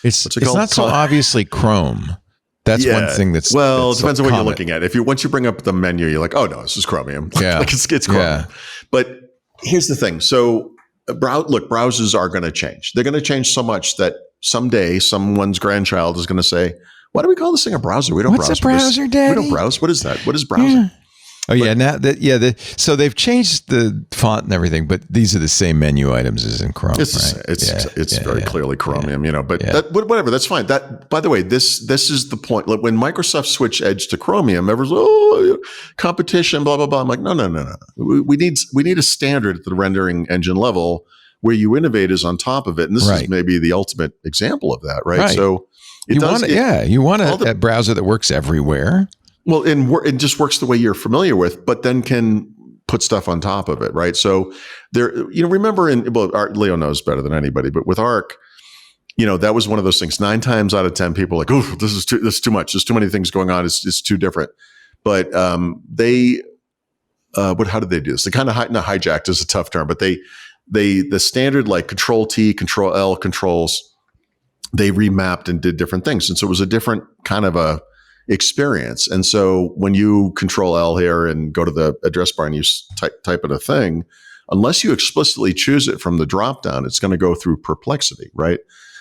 [SPEAKER 1] it's not so obviously Chrome. That's one thing that's
[SPEAKER 4] it depends on what you're looking at. Once you bring up the menu, you're like, oh no, this is Chromium.
[SPEAKER 1] Yeah,
[SPEAKER 4] like it's Chromium. Yeah. But here's the thing. So browsers are going to change. They're going to change so much that someday someone's grandchild is going to say, why do we call this thing a browser? We don't browse.
[SPEAKER 1] What's a browser, Daddy?
[SPEAKER 4] We don't browse. What is that? What is browser?
[SPEAKER 1] Yeah. Oh, yeah. Now that, so they've changed the font and everything, but these are the same menu items as in Chrome.
[SPEAKER 4] It's very clearly Chromium, but whatever. That's fine. That, by the way, this is the point. Like when Microsoft switched Edge to Chromium, everyone's competition, blah blah blah. I'm like, no. We need a standard at the rendering engine level where you innovate is on top of it, and this is maybe the ultimate example of that, right? So. You want a browser that works everywhere. Well, and just works the way you're familiar with, but then can put stuff on top of it, right? So there, remember Leo knows better than anybody, but with Arc, that was one of those things. 9 times out of 10, people are like, oh, this is too much. There's too many things going on. It's too different. But how did they do this? They kind of hijacked is a tough term, but the standard like Control T, Control L controls. They remapped and did different things. And so it was a different kind of a experience. And so when you Control L here and go to the address bar and you type in a thing, unless you explicitly choose it from the dropdown, it's going to go through Perplexity, right?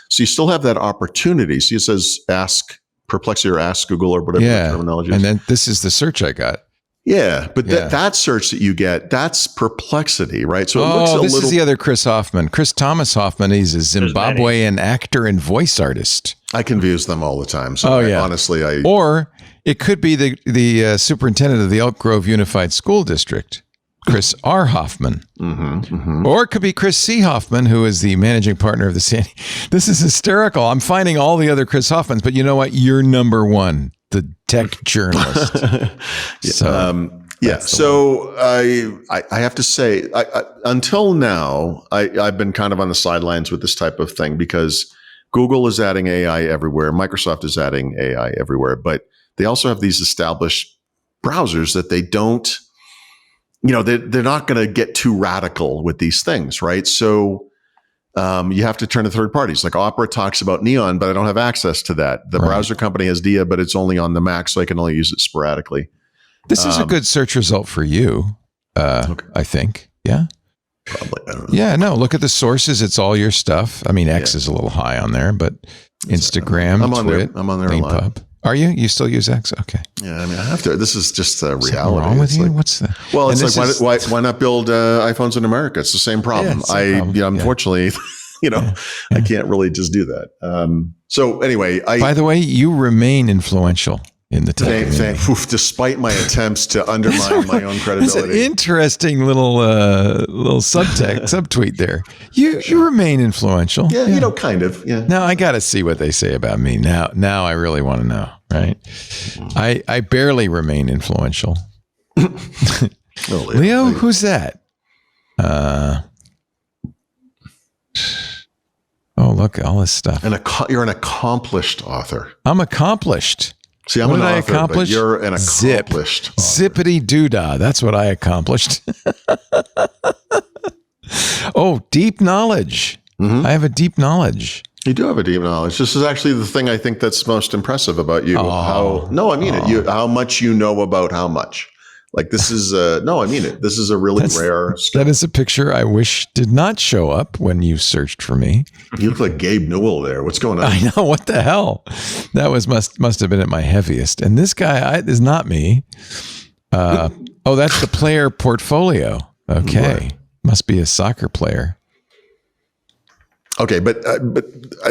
[SPEAKER 4] So you still have that opportunity. See, it says ask Perplexity or ask Google or whatever the terminology is.
[SPEAKER 1] And then this is the search I got.
[SPEAKER 4] Yeah, but that search that you get, that's Perplexity, right? So it looks
[SPEAKER 1] this is the other Chris Hoffman. Chris Thomas Hoffman, he's a Zimbabwean actor and voice artist.
[SPEAKER 4] I confuse them all the time. So honestly,
[SPEAKER 1] Or it could be the superintendent of the Elk Grove Unified School District, Chris R. Hoffman. Or it could be Chris C. Hoffman, who is the managing partner of the Sandy. This is hysterical. I'm finding all the other Chris Hoffmans, but you know what? You're number one. The tech journalist.
[SPEAKER 4] So I have to say, until now, I've been kind of on the sidelines with this type of thing because Google is adding AI everywhere. Microsoft is adding AI everywhere. But they also have these established browsers that they don't, they're not going to get too radical with these things, right? So you have to turn to third parties. Like Opera talks about Neon, but I don't have access to that. The browser company has Dia, but it's only on the Mac, so I can only use it sporadically.
[SPEAKER 1] This is a good search result for you,
[SPEAKER 4] Okay.
[SPEAKER 1] I think. Yeah.
[SPEAKER 4] Probably. I don't know.
[SPEAKER 1] Yeah, no, look at the sources. It's all your stuff. I mean, X is a little high on there, but Instagram,
[SPEAKER 4] I'm on
[SPEAKER 1] Twit,
[SPEAKER 4] there. I'm on there a lot.
[SPEAKER 1] Leanpub. Are you? You still use X? Okay.
[SPEAKER 4] Yeah, I mean, I have to. This is just a
[SPEAKER 1] Something
[SPEAKER 4] reality.
[SPEAKER 1] wrong with
[SPEAKER 4] It's
[SPEAKER 1] you?
[SPEAKER 4] like,
[SPEAKER 1] What's the?
[SPEAKER 4] well, it's
[SPEAKER 1] and
[SPEAKER 4] like why not build iPhones in America? It's the same problem.
[SPEAKER 1] it's the same problem.
[SPEAKER 4] Unfortunately, I can't really just do that. So anyway,
[SPEAKER 1] By the way, you remain influential in the tech community.
[SPEAKER 4] despite my attempts to undermine my own
[SPEAKER 1] It's an
[SPEAKER 4] credibility.
[SPEAKER 1] interesting little subtweet there. You remain influential.
[SPEAKER 4] Yeah, kind of. Yeah.
[SPEAKER 1] Now I got to see what they say about me. Now I really want to know. Right? I barely remain influential. Leo, who's that? Oh, look, all this stuff.
[SPEAKER 4] You're an accomplished author.
[SPEAKER 1] I'm accomplished.
[SPEAKER 4] See, I'm
[SPEAKER 1] What
[SPEAKER 4] an
[SPEAKER 1] did I
[SPEAKER 4] author,
[SPEAKER 1] accomplish?
[SPEAKER 4] but you're an accomplished author.
[SPEAKER 1] Zippity doodah. That's what I accomplished. Oh, deep knowledge.
[SPEAKER 4] Mm-hmm.
[SPEAKER 1] I have a deep knowledge.
[SPEAKER 4] You do have a deep knowledge. This is actually the thing I think that's most impressive about you. I mean it. How much you know about how much. Like this is I mean it. This is a really rare skill.
[SPEAKER 1] That is a picture I wish did not show up when you searched for me.
[SPEAKER 4] You look like Gabe Newell there. What's going on?
[SPEAKER 1] I know, what the hell. That was must have been at my heaviest. And this guy is not me. That's the player portfolio. Okay.
[SPEAKER 4] Right.
[SPEAKER 1] Must be a soccer player.
[SPEAKER 4] Okay, but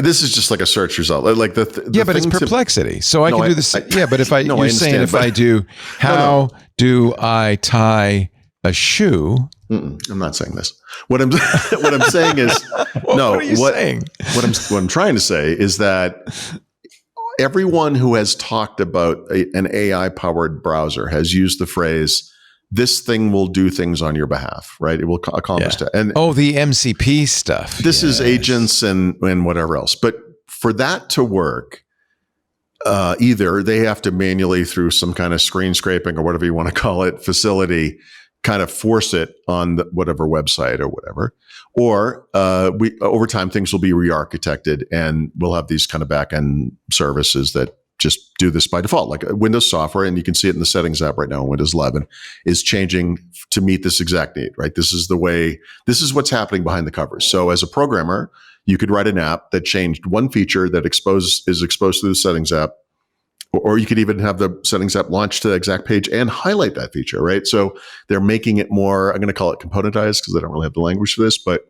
[SPEAKER 4] this is just like a search result. Like the
[SPEAKER 1] but it's perplexity. So I can do this. But if
[SPEAKER 4] you're saying
[SPEAKER 1] if I do, how do I tie a shoe?
[SPEAKER 4] I'm not saying this. What I'm saying is
[SPEAKER 1] What are you saying?
[SPEAKER 4] What I'm trying to say is that everyone who has talked about an AI powered browser has used the phrase, "This thing will do things on your behalf," right? It will accomplish that. And
[SPEAKER 1] the MCP stuff.
[SPEAKER 4] this is agents and whatever else. But for that to work, either they have to manually, through some kind of screen scraping or whatever you want to call it, facility, kind of force it on whatever website or whatever, or over time things will be re-architected and we'll have these kind of back-end services that just do this by default, like Windows software, and you can see it in the settings app right now. Windows 11 is changing to meet this exact need, right? This is what's happening behind the covers. So as a programmer, you could write an app that changed one feature that is exposed to the settings app, or you could even have the settings app launch to the exact page and highlight that feature, right? So they're making it more, I'm going to call it componentized because I don't really have the language for this, but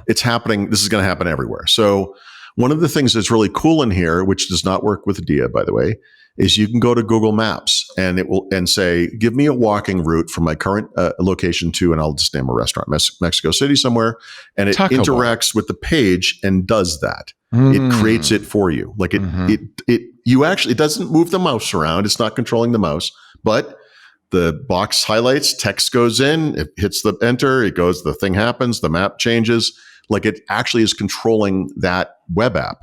[SPEAKER 4] it's happening. This is going to happen everywhere. So one of the things that's really cool in here, which does not work with Dia, by the way, is you can go to Google Maps and it will say, give me a walking route from my current location to, and I'll just name a restaurant, Mexico City somewhere, and it interacts with the page and does that. It creates it for you. Like it doesn't move the mouse around. It's not controlling the mouse, but the box highlights, text goes in, it hits the enter, it goes, the thing happens, the map changes. Like it actually is controlling that web app.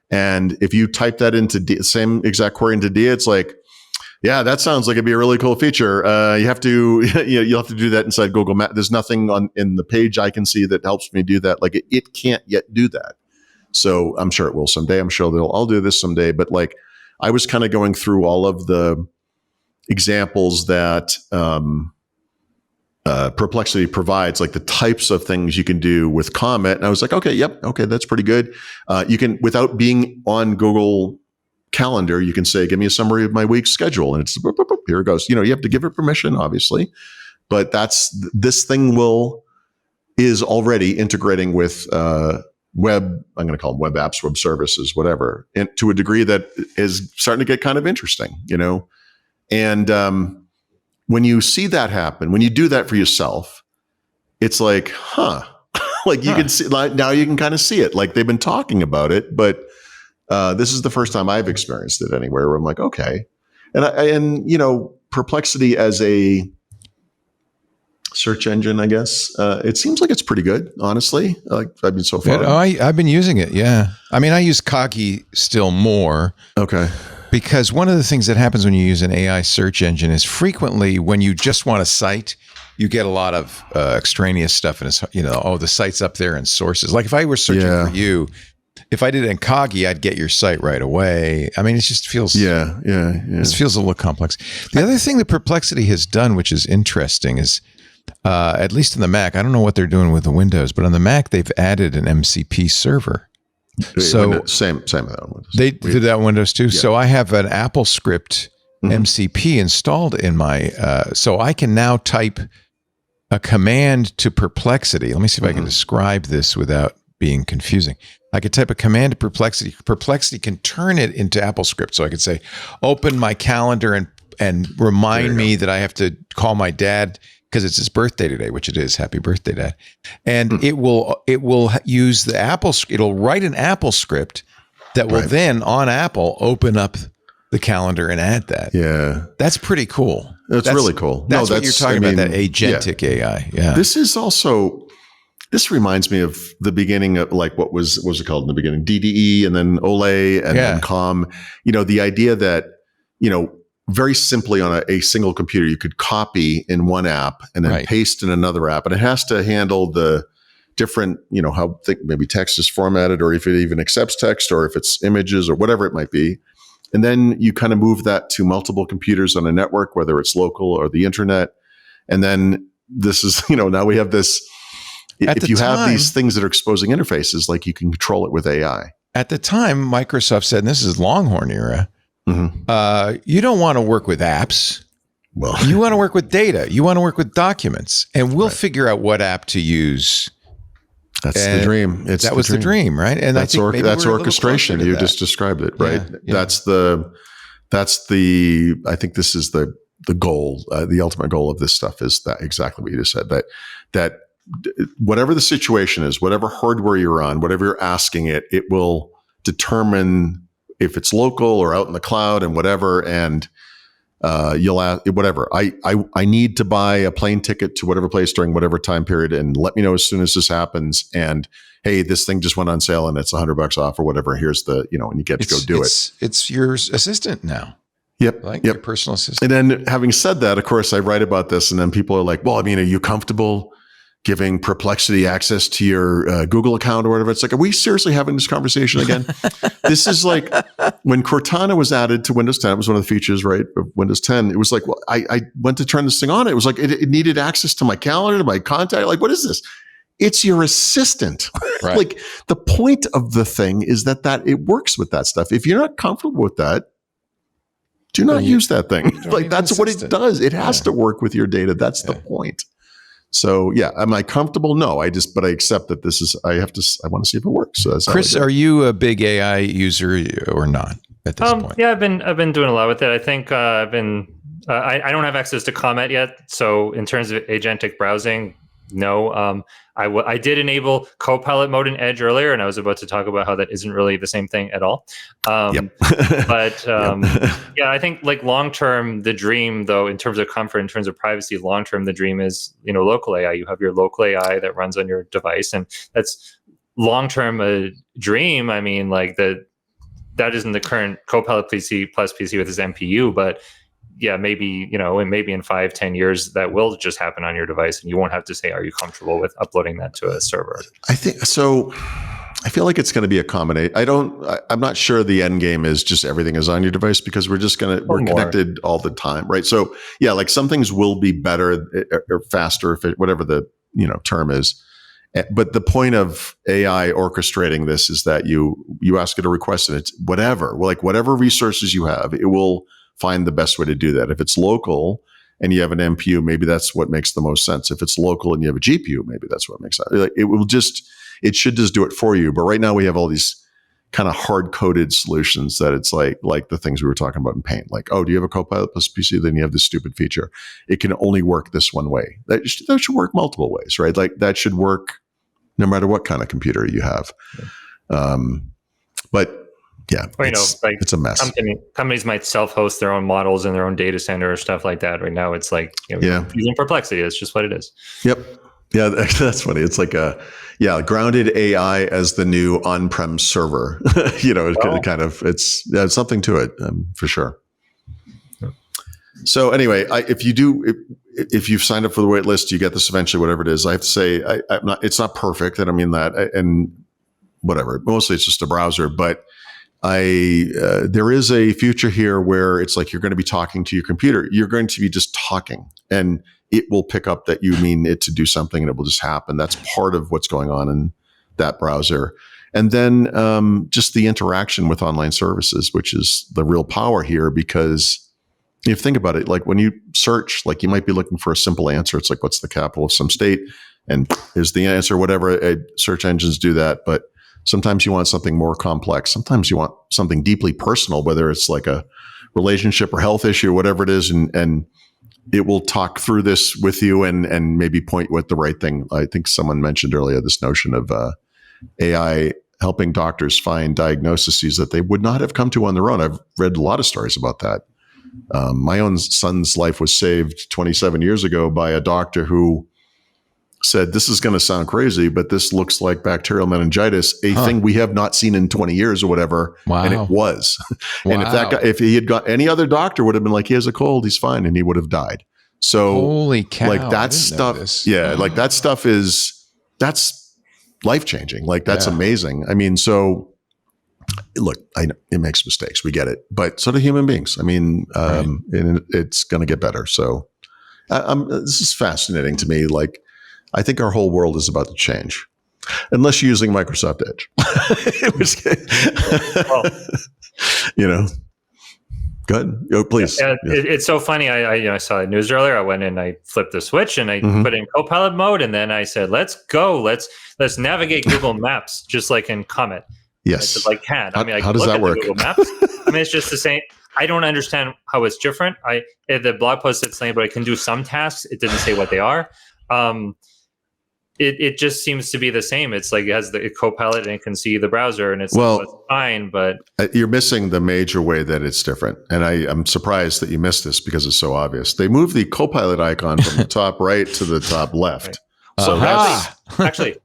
[SPEAKER 4] And if you type that into same exact query into Dia, it's like, yeah, that sounds like it'd be a really cool feature. You'll have to do that inside Google Maps. There's nothing in the page I can see that helps me do that. Like it can't yet do that. So I'm sure it will someday. I'm sure I'll do this someday. But like I was kind of going through all of the examples that Perplexity provides, like the types of things you can do with Comet. And I was like, okay, that's pretty good. You can, without being on Google Calendar, you can say, give me a summary of my week's schedule. And it's, here it goes. You have to give it permission, obviously. But this thing is already integrating with web, I'm going to call them web apps, web services, whatever, and to a degree that is starting to get kind of interesting, And when you see that happen, when you do that for yourself, it's like, like you can see, like now you can kind of see it. Like they've been talking about it, but this is the first time I've experienced it anywhere where I'm like, okay. And Perplexity as a search engine, I guess, it seems like it's pretty good, honestly. Like I've been so far.
[SPEAKER 1] I've been using it. Yeah. I mean, I use Kagi still more.
[SPEAKER 4] Okay.
[SPEAKER 1] because one of the things that happens when you use an AI search engine is frequently when you just want a site, you get a lot of extraneous stuff, and it's, the site's up there and sources. Like if I were searching for you, if I did Encoggy, I'd get your site right away. I mean, it just feels It feels a little complex. The other thing that Perplexity has done, which is interesting, is at least in the Mac, I don't know what they're doing with the Windows, but on the Mac they've added an MCP server. So
[SPEAKER 4] same with that on Windows.
[SPEAKER 1] They did that on Windows too. Yeah. So I have an Apple script MCP installed in my, so I can now type a command to Perplexity. Let me see if I can describe this without being confusing. I could type a command to Perplexity. Perplexity can turn it into AppleScript. So I could say, open my calendar and remind me that I have to call my dad because it's his birthday today, which it is. Happy birthday, Dad. And it will use the it'll write an AppleScript that will then on Apple open up the calendar and add that.
[SPEAKER 4] Yeah.
[SPEAKER 1] That's pretty cool.
[SPEAKER 4] That's really cool.
[SPEAKER 1] That's what you're talking about, that agentic AI. Yeah. This reminds me of the beginning of like what was it called in the beginning? DDE and then OLE and then COM. The idea that, very simply on a single computer, you could copy in one app and then paste in another app. And it has to handle the different, how maybe text is formatted, or if it even accepts text, or if it's images or whatever it might be. And then you kind of move that to multiple computers on a network, whether it's local or the internet. And then this is, now we have this. If you have these things that are exposing interfaces, like you can control it with AI. At the time, Microsoft said, and this is Longhorn era, you don't want to work with apps. Well, you want to work with data. You want to work with documents, and we'll figure out what app to use.
[SPEAKER 4] That's the dream.
[SPEAKER 1] That was the dream, right? And
[SPEAKER 4] that's orchestration. You just described it, right? Yeah. That's the. I think this is the goal. The ultimate goal of this stuff is that exactly what you just said. That whatever the situation is, whatever hardware you're on, whatever you're asking it, it will determine if it's local or out in the cloud and whatever. And you'll ask whatever. I need to buy a plane ticket to whatever place during whatever time period, and let me know as soon as this happens. And hey, this thing just went on sale and it's $100 off or whatever. Here's the, and you get to go do it.
[SPEAKER 1] It's your assistant now.
[SPEAKER 4] Yep.
[SPEAKER 1] Your personal assistant.
[SPEAKER 4] And then having said that, of course, I write about this, and then people are like, well, are you comfortable giving Perplexity access to your Google account or whatever? It's like, are we seriously having this conversation again? This is like when Cortana was added to Windows 10, it was one of the features, right, of Windows 10. It was like, well, I went to turn this thing on. It was like, it needed access to my calendar, to my contact. Like, what is this? It's your assistant. Right. Like, the point of the thing is that it works with that stuff. If you're not comfortable with that, do not use that thing. Like, that's what it does. It has to work with your data. That's the point. So am I comfortable? No, but I accept that I want to see if it works. So
[SPEAKER 1] Chris, are you a big AI user or not at this point?
[SPEAKER 5] Yeah, I've been doing a lot with it. I think I don't have access to comment yet. So in terms of agentic browsing, no. I did enable Copilot mode in Edge earlier, and I was about to talk about how that isn't really the same thing at all. But yeah, I think like long term, the dream though, in terms of comfort, in terms of privacy, long term, the dream is local AI. You have your local AI that runs on your device, and that's long term a dream. I mean, like that isn't the current Copilot PC plus PC with his NPU, but yeah, maybe, and maybe in 5-10 years that will just happen on your device, and you won't have to say, are you comfortable with uploading that to a server?
[SPEAKER 4] I think so. I feel like it's going to be a combination. I'm not sure the end game is just everything is on your device, because we're connected all the time, right? So yeah, like some things will be better or faster, whatever the term is. But the point of AI orchestrating this is that you ask it a request, and it's whatever resources you have, it will find the best way to do that. If it's local and you have an NPU, maybe that's what makes the most sense. If it's local and you have a GPU, maybe that's what makes sense. It should just do it for you. But right now we have all these kind of hard-coded solutions that it's like the things we were talking about in Paint. Like, oh, do you have a Copilot plus PC? Then you have this stupid feature. It can only work this one way. That should work multiple ways, right? Like that should work no matter what kind of computer you have. But yeah,
[SPEAKER 5] or,
[SPEAKER 4] it's a mess.
[SPEAKER 5] Companies might self-host their own models in their own data center or stuff like that. Right now, it's like using Perplexity. It's just what it is.
[SPEAKER 4] Yep. Yeah, that's funny. It's like grounded AI as the new on-prem server. It's something to it for sure. So anyway, if you've signed up for the wait list, you get this eventually, whatever it is. I have to say, it's not perfect, and I mean that, and whatever. Mostly, it's just a browser, but there is a future here where it's like you're going to be talking to your computer. You're going to be just talking, and it will pick up that you mean it to do something, and it will just happen. That's part of what's going on in that browser. And then just the interaction with online services, which is the real power here, because if you think about it, like when you search, like you might be looking for a simple answer. It's like, what's the capital of some state? And here's the answer, whatever. Search engines do that. But sometimes you want something more complex. Sometimes you want something deeply personal, whether it's like a relationship or health issue, or whatever it is. And it will talk through this with you and maybe point you at the right thing. I think someone mentioned earlier this notion of AI helping doctors find diagnoses that they would not have come to on their own. I've read a lot of stories about that. My own son's life was saved 27 years ago by a doctor who said, this is going to sound crazy, but this looks like bacterial meningitis, a thing we have not seen in 20 years or whatever.
[SPEAKER 1] Wow.
[SPEAKER 4] And it was. And if he had got any other doctor would have been like, he has a cold, he's fine. And he would have died. So
[SPEAKER 1] holy cow,
[SPEAKER 4] like that stuff. Yeah. Like that stuff that's life-changing. Like that's amazing. I mean, so look, I know it makes mistakes. We get it, but so do human beings. I mean, and it's going to get better. So this is fascinating to me. Like, I think our whole world is about to change, unless you're using Microsoft Edge. Go ahead. Oh, please.
[SPEAKER 5] Yeah, it's so funny. I saw the news earlier. I went and I flipped the switch and I put in Copilot mode, and then I said, "Let's go. Let's navigate Google Maps, just like in Comet."
[SPEAKER 4] Yes.
[SPEAKER 5] It's like hand. I mean,
[SPEAKER 4] how does that work?
[SPEAKER 5] Google Maps. I mean, it's just the same. I don't understand how it's different. The blog post said something, but I can do some tasks. It didn't say what they are. It just seems to be the same. It's like it has the Copilot and it can see the browser, and it's fine. But
[SPEAKER 4] you're missing the major way that it's different. And I'm surprised that you missed this because it's so obvious. They moved the Copilot icon from the top right to the top left.
[SPEAKER 5] Right. So actually,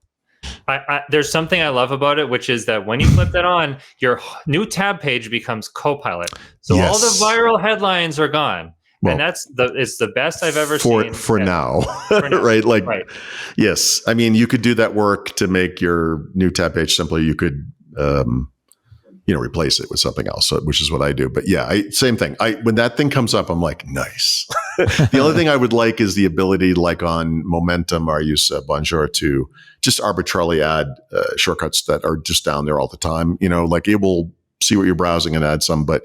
[SPEAKER 5] there's something I love about it, which is that when you flip that on, your new tab page becomes Copilot. So all the viral headlines are gone. Well, and it's the best I've ever seen.
[SPEAKER 4] For now. Right? Like, yes. I mean, you could do that work to make your new tab page simpler. You could, replace it with something else, which is what I do. But yeah, same thing. When that thing comes up, I'm like, nice. The only thing I would like is the ability, like on Momentum, I use Bonjour to just arbitrarily add shortcuts that are just down there all the time. Like it will see what you're browsing and add some, but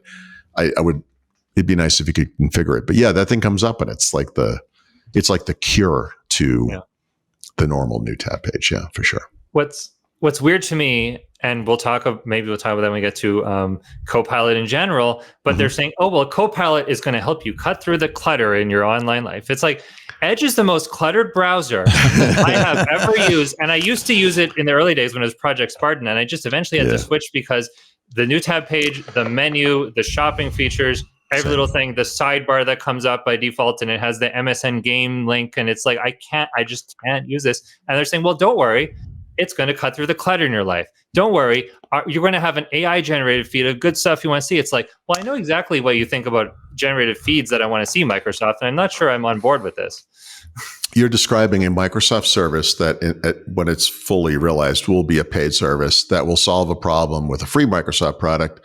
[SPEAKER 4] it'd be nice if you could configure it. But yeah, that thing comes up and it's like the cure to the normal new tab page. Yeah, for sure.
[SPEAKER 5] What's weird to me, and we'll talk about that when we get to Copilot in general, but they're saying, Copilot is going to help you cut through the clutter in your online life. It's like Edge is the most cluttered browser I have ever used. And I used to use it in the early days when it was Project Spartan. And I just eventually had to switch because the new tab page, the menu, the shopping features, every little thing, the sidebar that comes up by default, and it has the MSN game link. And it's like, I just can't use this. And they're saying, well, don't worry. It's going to cut through the clutter in your life. Don't worry. You're going to have an AI generated feed of good stuff you want to see. It's like, well, I know exactly what you think about generated feeds that I want to see, Microsoft, and I'm not sure I'm on board with this.
[SPEAKER 4] You're describing a Microsoft service that when it's fully realized will be a paid service that will solve a problem with a free Microsoft product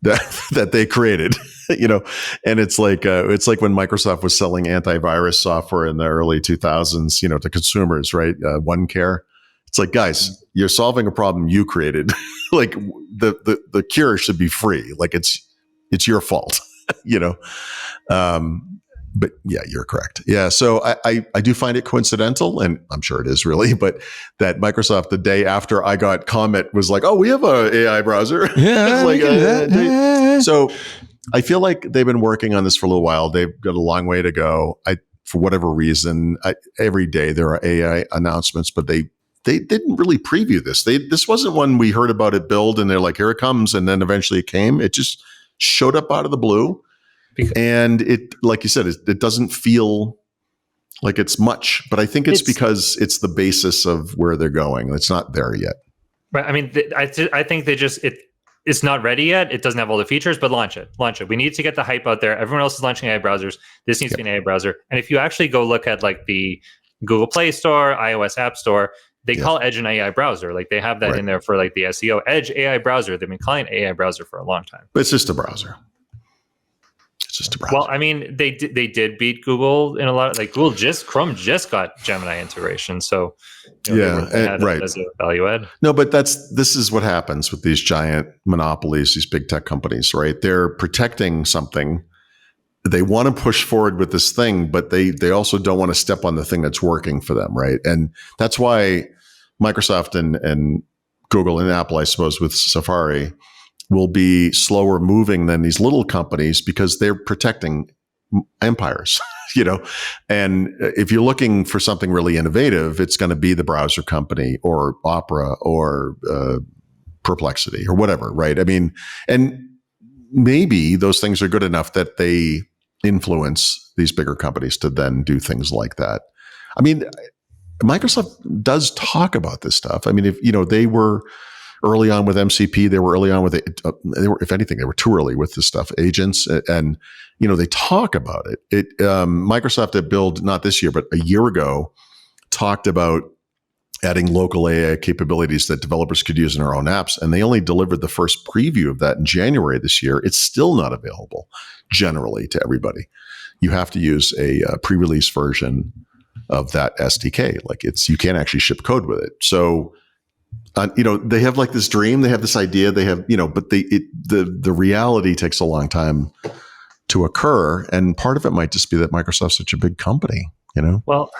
[SPEAKER 4] that they created, and it's like when Microsoft was selling antivirus software in the early 2000s, to consumers, right? OneCare. It's like, guys, you're solving a problem you created. Like the cure should be free. Like it's your fault, But yeah, you're correct. Yeah. So I do find it coincidental, and I'm sure it is really, but that Microsoft, the day after I got Comet, was like, oh, we have a AI browser. Yeah. So I feel like they've been working on this for a little while. They've got a long way to go. For whatever reason, every day there are AI announcements, but they didn't really preview this. This wasn't one we heard about it build and they're like, here it comes. And then eventually it came. It just showed up out of the blue. And it, like you said, it doesn't feel Like it's much, but I think it's because it's the basis of where they're going. It's not there yet.
[SPEAKER 5] Right. I mean, I think they just it's not ready yet. It doesn't have all the features, but launch it. We need to get the hype out there. Everyone else is launching AI browsers. This needs to be an AI browser. And if you actually go look at like the Google Play Store, iOS App Store, they call Edge an AI browser. Like they have that in there for like the SEO. Edge AI browser. They've been calling it AI browser for a long time.
[SPEAKER 4] But it's just a browser.
[SPEAKER 5] Well, I mean, they did beat Google in a lot of like Chrome just got Gemini integration. So
[SPEAKER 4] right.
[SPEAKER 5] As a value add.
[SPEAKER 4] No, but this is what happens with these giant monopolies, these big tech companies, right? They're protecting something. They want to push forward with this thing, but they also don't want to step on the thing that's working for them, right? And that's why Microsoft and Google and Apple, I suppose, with Safari, will be slower moving than these little companies because they're protecting empires, And if you're looking for something really innovative, it's going to be the browser company or Opera or Perplexity or whatever, right? I mean, and maybe those things are good enough that they influence these bigger companies to then do things like that. I mean, Microsoft does talk about this stuff. I mean, if they were early on with MCP, they were early on with it. If anything, they were too early with this stuff. Agents, and they talk about it. Microsoft at Build, not this year, but a year ago, talked about adding local AI capabilities that developers could use in their own apps, and they only delivered the first preview of that in January this year. It's still not available generally to everybody. You have to use a pre-release version of that SDK. Like you can't actually ship code with it. So. They have like this dream, they have this idea, they have, but the reality takes a long time to occur. And part of it might just be that Microsoft's such a big company,
[SPEAKER 5] Well,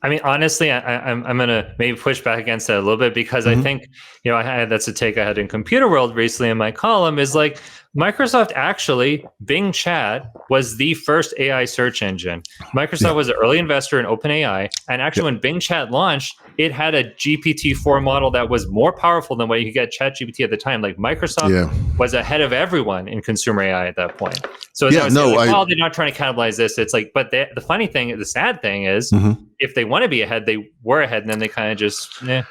[SPEAKER 5] I mean, honestly, I'm going to maybe push back against that a little bit because I think, that's a take I had in Computer World recently in my column is like Microsoft actually, Bing Chat was the first AI search engine. Microsoft was an early investor in OpenAI. And actually when Bing Chat launched, it had a GPT-4 model that was more powerful than what you could get ChatGPT at the time. Like Microsoft was ahead of everyone in consumer AI at that point. So they're not trying to cannibalize this. It's like, but the funny thing, the sad thing is if they want to be ahead, they were ahead and then they kind of just,
[SPEAKER 4] I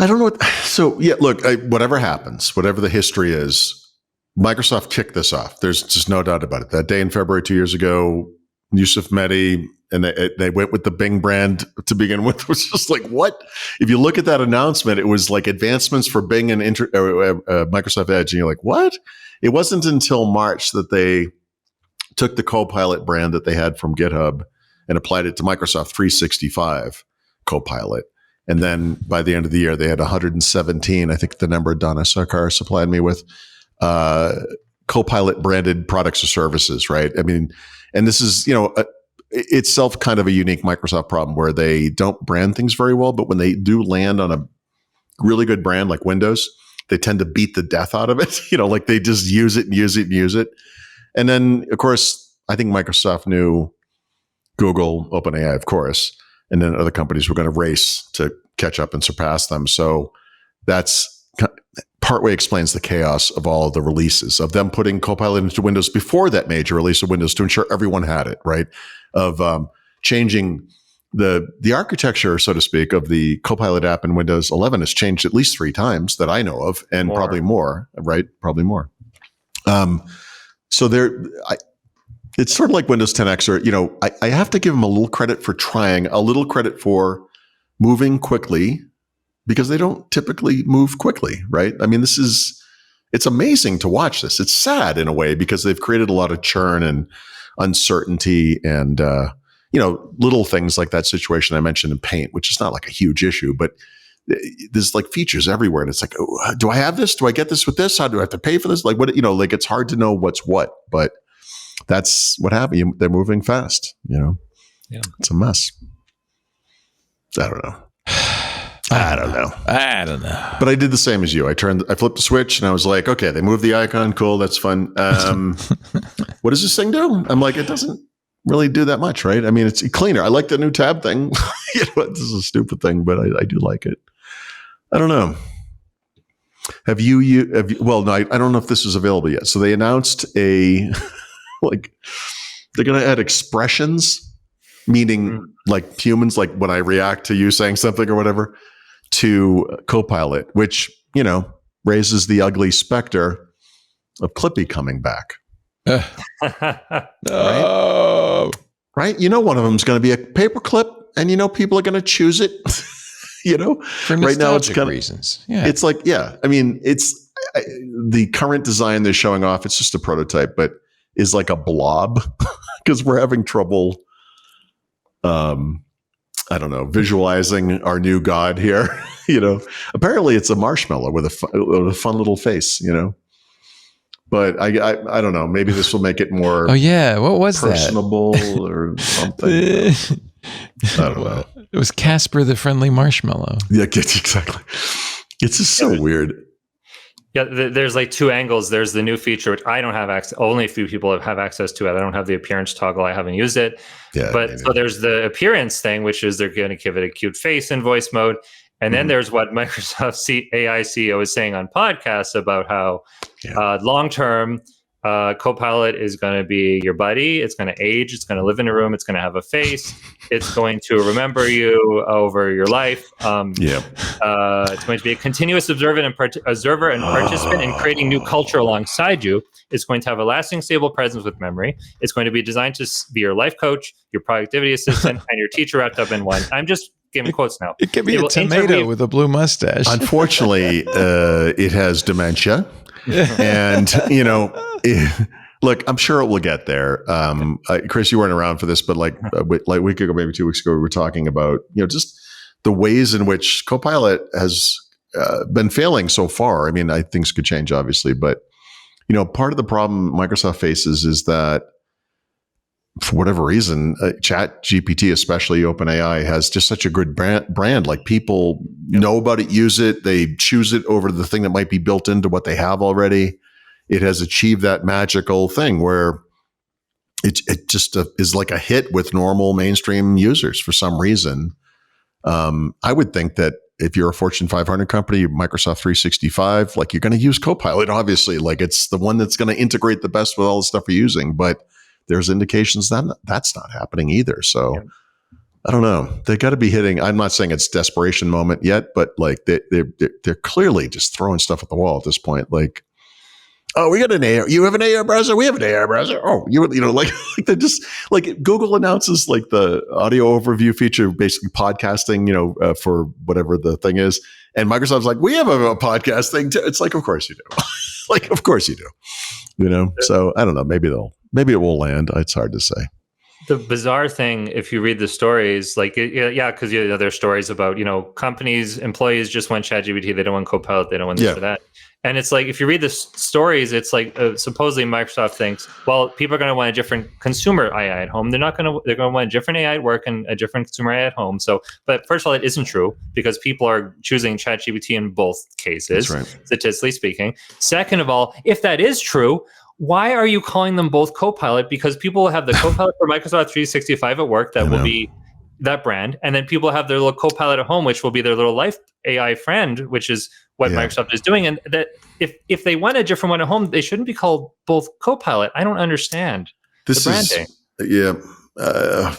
[SPEAKER 4] don't know. Look, whatever happens, whatever the history is, Microsoft kicked this off. There's just no doubt about it. That day in February 2 years ago, Yusuf Mehdi, and they went with the Bing brand to begin with. It was just like, what? If you look at that announcement, it was like advancements for Bing and Microsoft Edge. And you're like, what? It wasn't until March that they took the Copilot brand that they had from GitHub and applied it to Microsoft 365 Copilot. And then by the end of the year, they had 117, I think the number Donna Sarkar supplied me with, Copilot branded products or services, right? I mean, and this is, itself kind of a unique Microsoft problem where they don't brand things very well, but when they do land on a really good brand like Windows, they tend to beat the death out of it. Like they just use it and use it and use it. And then, of course, I think Microsoft knew Google, OpenAI, of course, and then other companies were going to race to catch up and surpass them. So that's partway explains the chaos of all of the releases, of them putting Copilot into Windows before that major release of Windows to ensure everyone had it, right? Of changing the architecture, so to speak, of the Copilot app in Windows 11 has changed at least 3 times that I know of, and probably more, right? Probably more. So it's sort of like Windows 10X, or, I have to give them a little credit for trying, a little credit for moving quickly, because they don't typically move quickly, right? I mean, it's amazing to watch this. It's sad in a way because they've created a lot of churn and uncertainty and, little things like that situation I mentioned in Paint, which is not like a huge issue, but there's like features everywhere. And it's like, oh, do I have this? Do I get this with this? How do I have to pay for this? Like what, like it's hard to know what's what, but that's what happened. They're moving fast, It's a mess. I don't know. I don't know. But I did the same as you. I flipped the switch and I was like, okay, they moved the icon. Cool. That's fun. What does this thing do? I'm like, it doesn't really do that much, right? I mean, it's cleaner. I like the new tab thing. This is a stupid thing, but I do like it. I don't know. Have you well, no, I don't know if this is available yet. So they announced they're going to add expressions meaning like humans, like when I react to you saying something or whatever, to Copilot, which, raises the ugly specter of Clippy coming back.
[SPEAKER 1] Oh.
[SPEAKER 4] Right? One of them is going to be a paperclip, and people are going to choose it.
[SPEAKER 1] For
[SPEAKER 4] right now it's
[SPEAKER 1] nostalgic reasons. Yeah.
[SPEAKER 4] It's like, I mean, it's the current design they're showing off. It's just a prototype, but is like a blob because we're having trouble. I don't know, visualizing our new god here. Apparently it's a marshmallow with a fun little face. But I don't know. Maybe this will make it more.
[SPEAKER 1] Oh yeah, what was
[SPEAKER 4] personable or something? I don't know.
[SPEAKER 1] It was Casper the Friendly Marshmallow.
[SPEAKER 4] Yeah, exactly. It's just so weird.
[SPEAKER 5] Yeah, there's like two angles. There's the new feature, which I don't have access. Only a few people have access to it. I don't have the appearance toggle. I haven't used it.
[SPEAKER 4] Yeah,
[SPEAKER 5] but so there's the appearance thing, which is they're going to give it a cute face in voice mode. And then there's what Microsoft AI CEO is saying on podcasts about how long-term Copilot is going to be your buddy. It's going to age. It's going to live in a room. It's going to have a face. It's going to remember you over your life. It's going to be a continuous observer and participant in creating new culture alongside you. It's going to have a lasting, stable presence with memory. It's going to be designed to be your life coach, your productivity assistant, and your teacher wrapped up in one. I'm just giving quotes now.
[SPEAKER 1] It can be a tomato with a blue mustache.
[SPEAKER 4] Unfortunately, it has dementia. And, look, I'm sure it will get there. Chris, you weren't around for this, but like a week ago, maybe 2 weeks ago, we were talking about, just the ways in which Copilot has been failing so far. I mean, things could change, obviously, but, part of the problem Microsoft faces is that for whatever reason, Chat GPT, especially OpenAI, has just such a good brand. Like people know about it, use it, they choose it over the thing that might be built into what they have already. It has achieved that magical thing where it just is like a hit with normal mainstream users for some reason. I would think that if you're a Fortune 500 company, Microsoft 365, like you're going to use Copilot, obviously. Like it's the one that's going to integrate the best with all the stuff you're using, but there's indications that that's not happening either. So I don't know. They got to be hitting. I'm not saying it's desperation moment yet, but like they're clearly just throwing stuff at the wall at this point. Like, oh, we got an AR. You have an AR browser. We have an AR browser. Oh, like they just like Google announces like the audio overview feature, basically podcasting, for whatever the thing is. And Microsoft's like, we have a podcast thing too. It's like, of course you do. Like, of course you do. So I don't know. Maybe it will land. It's hard to say.
[SPEAKER 5] The bizarre thing, if you read the stories, like, because there's stories about, companies, employees just want ChatGPT. They don't want Copilot. They don't want this or that. And it's like, if you read the stories, it's like supposedly Microsoft thinks, well, people are going to want a different consumer AI at home. They're going to want a different AI at work and a different consumer AI at home. So, but first of all, it isn't true because people are choosing ChatGPT in both cases, statistically speaking. Second of all, if that is true, why are you calling them both Copilot? Because people have the Copilot for Microsoft 365 at work that will be that brand. And then people have their little Copilot at home, which will be their little life AI friend, which is what Microsoft is doing. And that if they want a different one at home, they shouldn't be called both Copilot. I don't understand the branding.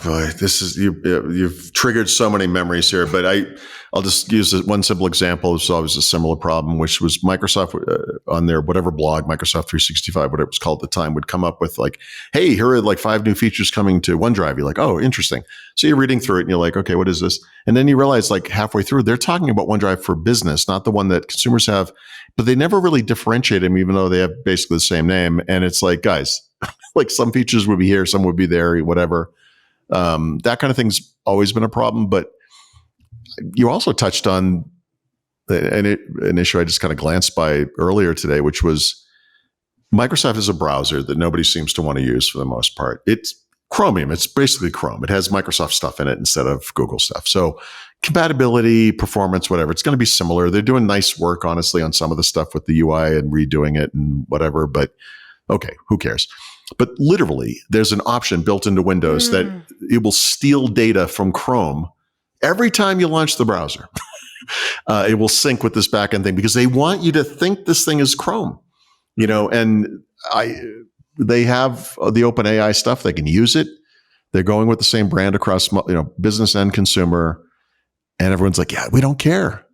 [SPEAKER 4] Boy, this is you've triggered so many memories here, but I'll just use one simple example. It's always a similar problem, which was Microsoft on their whatever blog, Microsoft 365, whatever it was called at the time, would come up with like, hey, here are like 5 new features coming to OneDrive. You're like, oh, interesting. So you're reading through it and you're like, okay, what is this? And then you realize like halfway through, they're talking about OneDrive for business, not the one that consumers have, but they never really differentiate them, even though they have basically the same name. And it's like, guys, like some features would be here, some would be there, whatever. That kind of thing's always been a problem. But you also touched on an issue I just kind of glanced by earlier today, which was Microsoft is a browser that nobody seems to want to use for the most part. It's Chromium. It's basically Chrome. It has Microsoft stuff in it instead of Google stuff. So compatibility, performance, whatever, it's going to be similar. They're doing nice work, honestly, on some of the stuff with the UI and redoing it and whatever. But okay, who cares? But literally, there's an option built into Windows that it will steal data from Chrome every time you launch the browser. It will sync with this backend thing because they want you to think this thing is Chrome, and they have the OpenAI stuff. They can use it. They're going with the same brand across, business and consumer. And everyone's like, yeah, we don't care.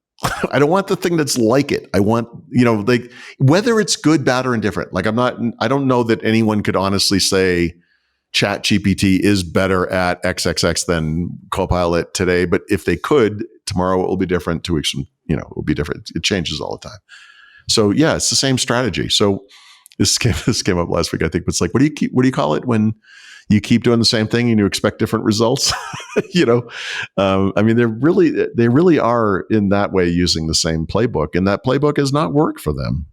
[SPEAKER 4] I don't want the thing that's like it. I want, like whether it's good, bad, or indifferent. Like I don't know that anyone could honestly say ChatGPT is better at XXX than Copilot today. But if they could, tomorrow it will be different. 2 weeks from, it will be different. It changes all the time. So yeah, it's the same strategy. So this came up last week, I think. But it's like, what do you call it when you keep doing the same thing and you expect different results? I mean, they really are in that way using the same playbook, and that playbook has not worked for them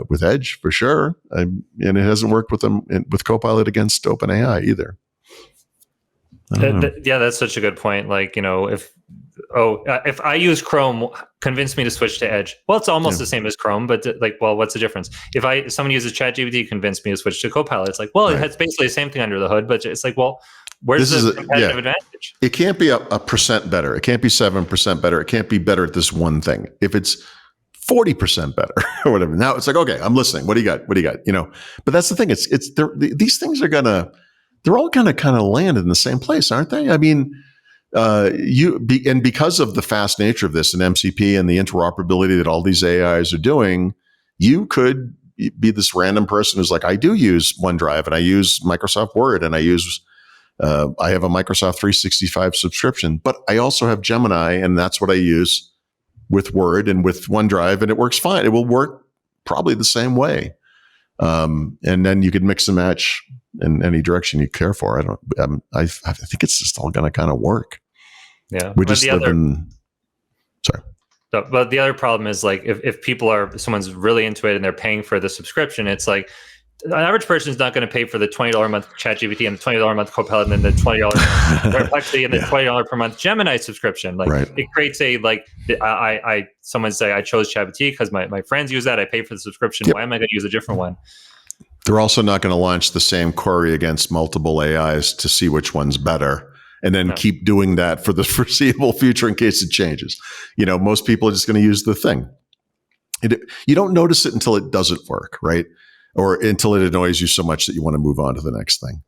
[SPEAKER 4] with Edge for sure, and it hasn't worked with them with Copilot against OpenAI either.
[SPEAKER 5] Yeah, that's such a good point. Like, if I use Chrome, convince me to switch to Edge. Well, it's almost the same as Chrome, but what's the difference? If someone uses ChatGPT, convince me to switch to Copilot. It's like, well, it's basically the same thing under the hood, but it's like, well, where's the competitive advantage?
[SPEAKER 4] It can't be a percent better. It can't be 7% better. It can't be better at this one thing. If it's 40% better or whatever, now it's like, okay, I'm listening. What do you got? But that's the thing. These things are they're all gonna kind of land in the same place, aren't they? I mean, and because of the fast nature of this and MCP and the interoperability that all these AIs are doing, you could be this random person who's like, I do use OneDrive and I use Microsoft Word and I have a Microsoft 365 subscription, but I also have Gemini, and that's what I use with Word and with OneDrive, and it works fine. It will work probably the same way. And then you could mix and match in any direction you care for. I think it's just all going to kind of work.
[SPEAKER 5] Yeah.
[SPEAKER 4] We just live in. Sorry.
[SPEAKER 5] So, but the other problem is like if someone's really into it and they're paying for the subscription, it's like an average person is not going to pay for the $20 a month ChatGPT and the $20 a month Copilot and then the $20 Perplexity and the $20 per month Gemini subscription. Like It creates someone say I chose ChatGPT because my friends use that. I pay for the subscription. Yep. Why am I going to use a different one?
[SPEAKER 4] They're also not going to launch the same query against multiple AIs to see which one's better and then keep doing that for the foreseeable future in case it changes. Most people are just going to use the thing. You don't notice it until it doesn't work, right? Or until it annoys you so much that you want to move on to the next thing.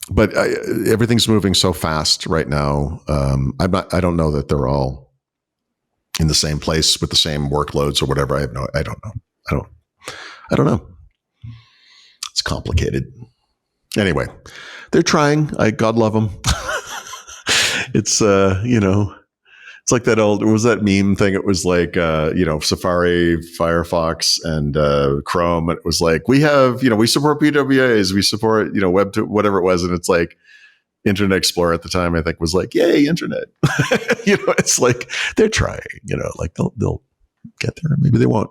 [SPEAKER 4] But everything's moving so fast right now. I don't know that they're all in the same place with the same workloads or whatever. I don't know. I don't know. It's complicated. Anyway, they're trying. God love them. It's it's like that old, was that meme thing? It was like, Safari, Firefox, and Chrome. And it was like, we support PWAs, we support, web to whatever it was. And it's like Internet Explorer at the time, I think, was like, yay, internet. It's like, they're trying, like they'll get there. Maybe they won't.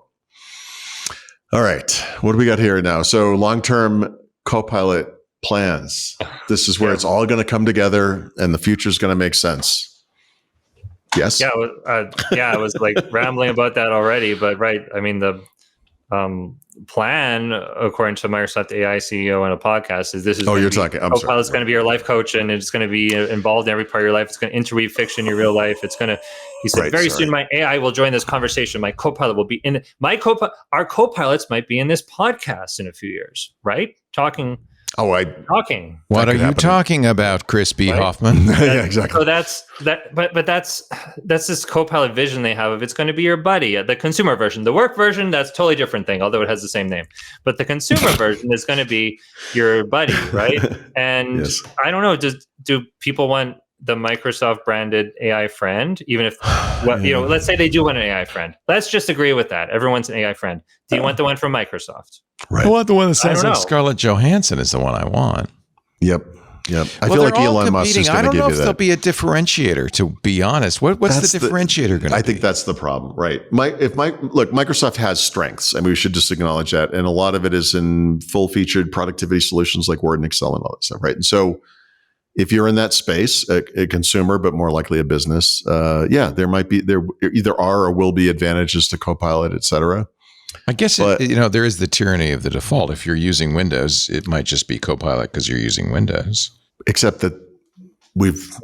[SPEAKER 4] All right. What do we got here now? So long-term Copilot plans. This is where it's all going to come together and the future is going to make sense. Yes.
[SPEAKER 5] Yeah. I was like rambling about that already, but right. I mean, the plan, according to Microsoft AI CEO on a podcast, is this is Copilot's going to be your life coach, and it's going to be involved in every part of your life. It's going to interweave fiction in your real life. It's going to, he said, soon my AI will join this conversation. My Copilot will be in our Copilots might be in this podcast in a few years, right? Talking.
[SPEAKER 1] What are you talking about, Chris B. Hoffman?
[SPEAKER 4] Yeah, exactly.
[SPEAKER 5] So that's this Copilot vision they have of it's going to be your buddy. The consumer version, the work version, that's a totally different thing, although it has the same name. But the consumer version is going to be your buddy, right? And I don't know, do people want the Microsoft branded AI friend, even if, let's say they do want an AI friend. Let's just agree with that. Everyone's an AI friend. Do you want the one from Microsoft?
[SPEAKER 1] Right. I want the one that sounds like Scarlett Johansson is the one I want.
[SPEAKER 4] Yep. I feel like Elon Musk is going to give you that. I don't know if
[SPEAKER 1] there'll be a differentiator, to be honest. What's the differentiator going to be?
[SPEAKER 4] I think that's the problem, right? Microsoft has strengths, and we should just acknowledge that. And a lot of it is in full-featured productivity solutions like Word and Excel and all that stuff, right? And so if you're in that space, a consumer, but more likely a business, there either are or will be advantages to Copilot, et cetera.
[SPEAKER 1] I guess, there is the tyranny of the default. If you're using Windows, it might just be Copilot because you're using Windows.
[SPEAKER 4] Except that we've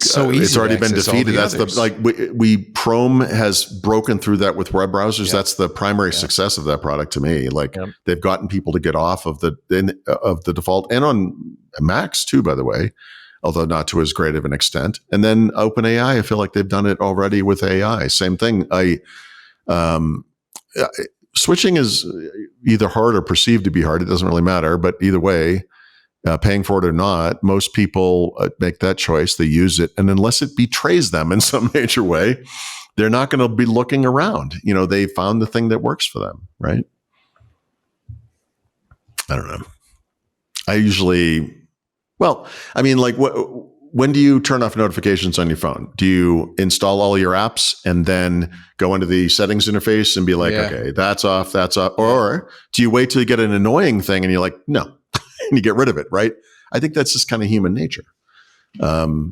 [SPEAKER 1] so easy
[SPEAKER 4] it's already
[SPEAKER 1] to
[SPEAKER 4] been
[SPEAKER 1] access all
[SPEAKER 4] defeated.
[SPEAKER 1] the
[SPEAKER 4] That's
[SPEAKER 1] others.
[SPEAKER 4] the we Chrome has broken through that with web browsers.
[SPEAKER 1] Yeah.
[SPEAKER 4] That's the primary success of that product to me. Like they've gotten people to get off of the default, and on Macs too, by the way, although not to as great of an extent. And then OpenAI, I feel like they've done it already with AI. Same thing. Switching is either hard or perceived to be hard. It doesn't really matter, but either way, paying for it or not, most people make that choice. They use it. And unless it betrays them in some major way, they're not going to be looking around. They found the thing that works for them, right? I don't know. When do you turn off notifications on your phone? Do you install all your apps and then go into the settings interface and be like, okay, that's off. Or do you wait till you get an annoying thing and you're like, no, and you get rid of it, right? I think that's just kind of human nature. The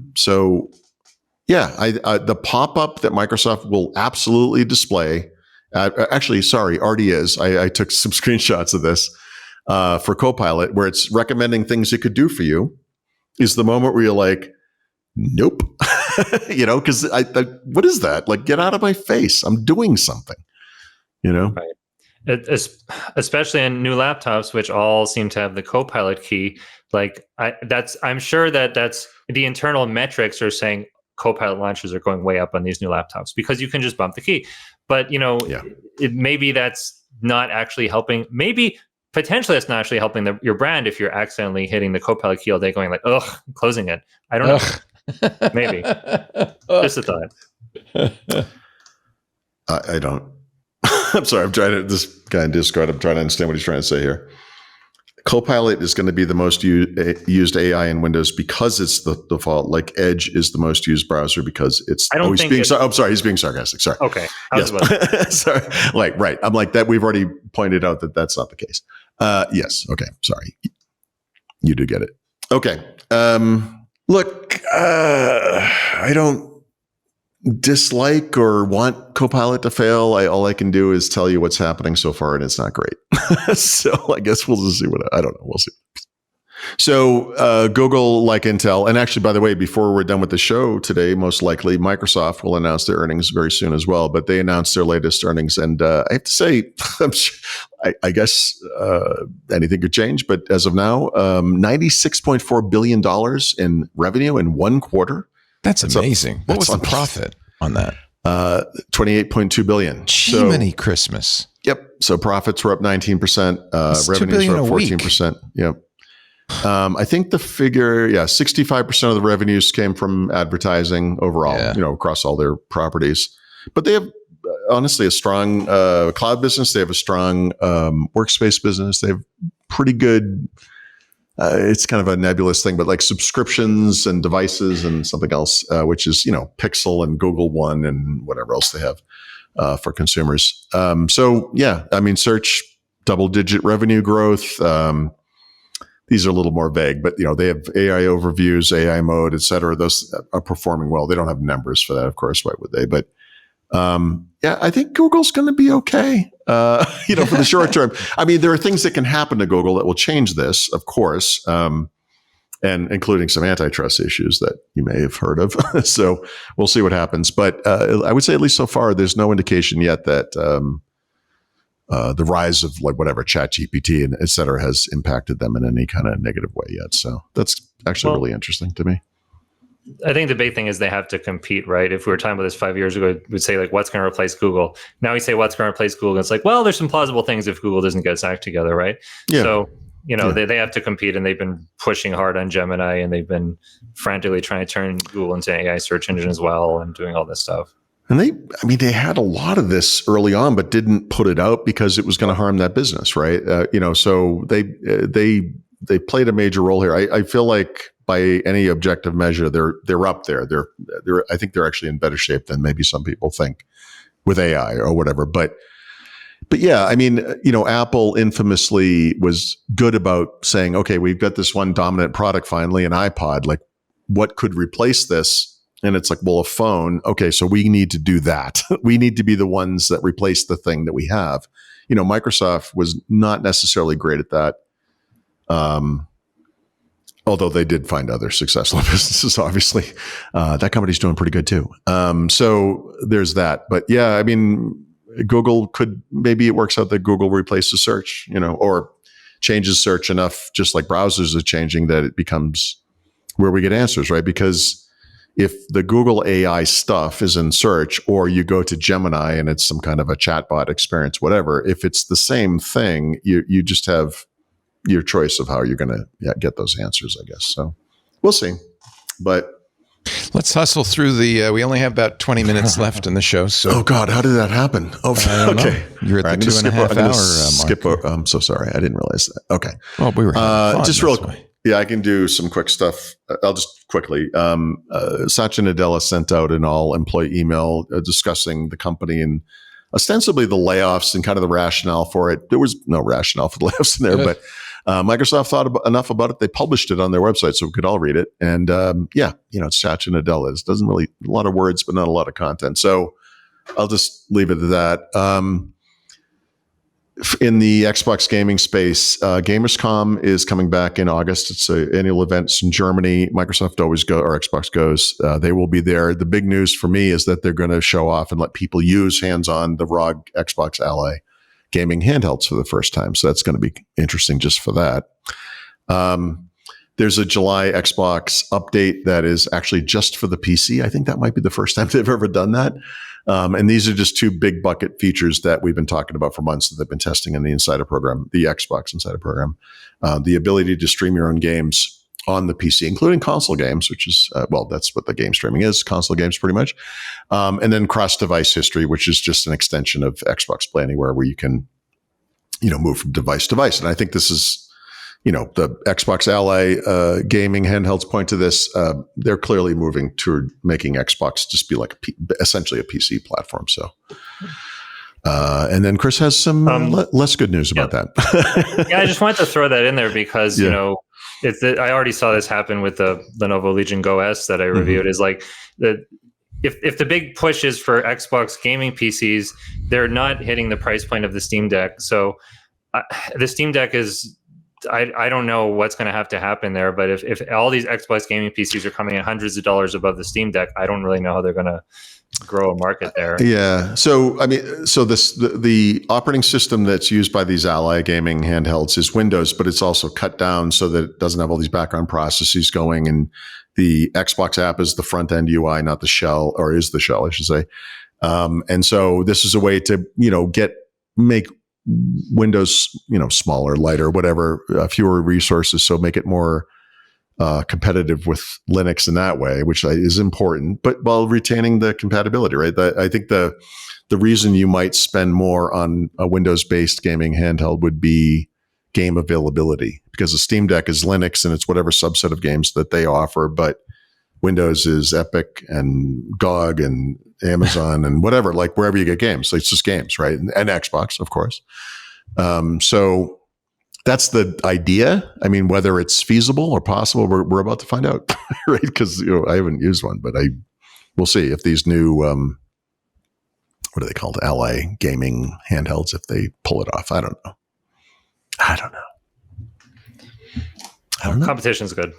[SPEAKER 4] pop-up that Microsoft will absolutely display, already is. I took some screenshots of this for Copilot, where it's recommending things it could do for you, is the moment where you're like, nope, because what is that? Like, get out of my face. I'm doing something,
[SPEAKER 5] Right. Especially in new laptops, which all seem to have the Copilot key. I'm sure that's the internal metrics are saying Copilot launches are going way up on these new laptops because you can just bump the key. But maybe that's not actually helping. Maybe potentially it's not actually helping your brand if you're accidentally hitting the Copilot key all day, going like, ugh, closing it. I don't know. Maybe just a thought.
[SPEAKER 4] I don't. I'm sorry. This guy in Discord, I'm trying to understand what he's trying to say here. Copilot is going to be the most used AI in Windows because it's the default. Like Edge is the most used browser because it's. I'm sorry. He's being sarcastic. Sorry.
[SPEAKER 5] Okay.
[SPEAKER 4] Sorry. Right. I'm like that. We've already pointed out that that's not the case. Yes. Okay. Sorry. You do get it. Okay. Look, I don't dislike or want Copilot to fail. All I can do is tell you what's happening so far, and it's not great. So I guess we'll just see I don't know. We'll see. So Google, like Intel, and actually, by the way, before we're done with the show today, most likely Microsoft will announce their earnings very soon as well. But they announced their latest earnings, and I have to say, I guess anything could change. But as of now, $96.4 billion in revenue in one quarter.
[SPEAKER 1] That's amazing. What was the profit on that?
[SPEAKER 4] $28.2 billion.
[SPEAKER 1] Jiminy Christmas.
[SPEAKER 4] Yep. So profits were up 19%. Revenues were up 14%. Yep. I think the figure, 65% of the revenues came from advertising overall, across all their properties. But they have honestly a strong cloud business. They have a strong workspace business. They have pretty good. It's kind of a nebulous thing, but like subscriptions and devices and something else, which is, Pixel and Google One and whatever else they have for consumers. Search double-digit revenue growth. These are a little more vague, but they have AI overviews, AI mode, et cetera. Those are performing well. They don't have numbers for that, of course. Why would they? But I think Google's going to be okay. For the short term. I mean, there are things that can happen to Google that will change this, of course, and including some antitrust issues that you may have heard of. So we'll see what happens. But I would say, at least so far, there's no indication yet that the rise of ChatGPT and et cetera has impacted them in any kind of negative way yet. So that's actually really interesting to me.
[SPEAKER 5] I think the big thing is they have to compete, right? If we were talking about this 5 years ago, we'd say what's going to replace Google? Now we say what's going to replace Google? And it's there's some plausible things if Google doesn't get its act together, right? Yeah. So, they have to compete, and they've been pushing hard on Gemini, and they've been frantically trying to turn Google into an AI search engine as well, and doing all this stuff.
[SPEAKER 4] And they had a lot of this early on, but didn't put it out because it was going to harm that business, right? So they played a major role here. I feel like by any objective measure, they're up there. I think they're actually in better shape than maybe some people think with AI or whatever. But yeah, Apple infamously was good about saying, okay, we've got this one dominant product finally, an iPod. Like, what could replace this? And it's like, well, a phone. Okay, so we need to do that. We need to be the ones that replace the thing that we have. Microsoft was not necessarily great at that. although they did find other successful businesses, obviously. That company's doing pretty good too. So there's that. But yeah, I mean, Google maybe it works out that Google replaces search, or changes search enough, just like browsers are changing, that it becomes where we get answers, right? Because if the Google AI stuff is in search, or you go to Gemini and it's some kind of a chatbot experience, whatever, if it's the same thing, you just have your choice of how you're going to get those answers, I guess. So we'll see. But
[SPEAKER 1] let's hustle through we only have about 20 minutes left in the show. So,
[SPEAKER 4] oh God, how did that happen? Oh, okay.
[SPEAKER 1] You're at the 2.5 hour mark.
[SPEAKER 4] I'm so sorry. I didn't realize that. Okay.
[SPEAKER 1] Well, we were having fun,
[SPEAKER 4] just real quick. Yeah, I can do some quick stuff. I'll just quickly. Satya Nadella sent out an all-employee email discussing the company and ostensibly the layoffs and kind of the rationale for it. There was no rationale for the layoffs in there, but Microsoft thought enough about it. They published it on their website so we could all read it. And it's Satya Nadella. It doesn't really, a lot of words, but not a lot of content. So I'll just leave it at that. In the Xbox gaming space, Gamescom is coming back in August. It's an annual event in Germany. Microsoft always go, or Xbox goes. They will be there. The big news for me is that they're going to show off and let people use hands-on the ROG Xbox Ally gaming handhelds for the first time. So that's going to be interesting just for that. There's a July Xbox update that is actually just for the PC. I think that might be the first time they've ever done that. And these are just two big bucket features that we've been talking about for months that they've been testing in the Insider program, the Xbox Insider program. The ability to stream your own games on the PC, including console games, which is, that's what the game streaming is, console games pretty much. And then cross-device history, which is just an extension of Xbox Play Anywhere, where you can, move from device to device. And I think this is, the Xbox Ally gaming handhelds point to this. They're clearly moving toward making Xbox just be like essentially a PC platform. So, and then Chris has some less good news about that.
[SPEAKER 5] Yeah, I just wanted to throw that in there because, I already saw this happen with the Lenovo Legion Go S that I reviewed. Is like if the big push is for Xbox gaming PCs, they're not hitting the price point of the Steam Deck. So the Steam Deck is, I don't know what's going to have to happen there, but if all these Xbox gaming PCs are coming in hundreds of dollars above the Steam Deck, I don't really know how they're going to grow a market there.
[SPEAKER 4] Yeah. So, the operating system that's used by these Ally gaming handhelds is Windows, but it's also cut down so that it doesn't have all these background processes going. And the Xbox app is the front end UI, not the shell, or is the shell, I should say. And so this is a way to, make Windows, smaller, lighter, whatever, fewer resources. So make it more competitive with Linux in that way, which is important, but while retaining the compatibility, right? I think the reason you might spend more on a Windows-based gaming handheld would be game availability, because the Steam Deck is Linux and it's whatever subset of games that they offer, but Windows is Epic and GOG and Amazon and whatever, like wherever you get games. So it's just games, right? And Xbox, of course. So that's the idea. I mean, whether it's feasible or possible, we're about to find out, right? Because I haven't used one, but we'll see if these new what are they called? Ally gaming handhelds, if they pull it off. I don't know.
[SPEAKER 5] Competition's good.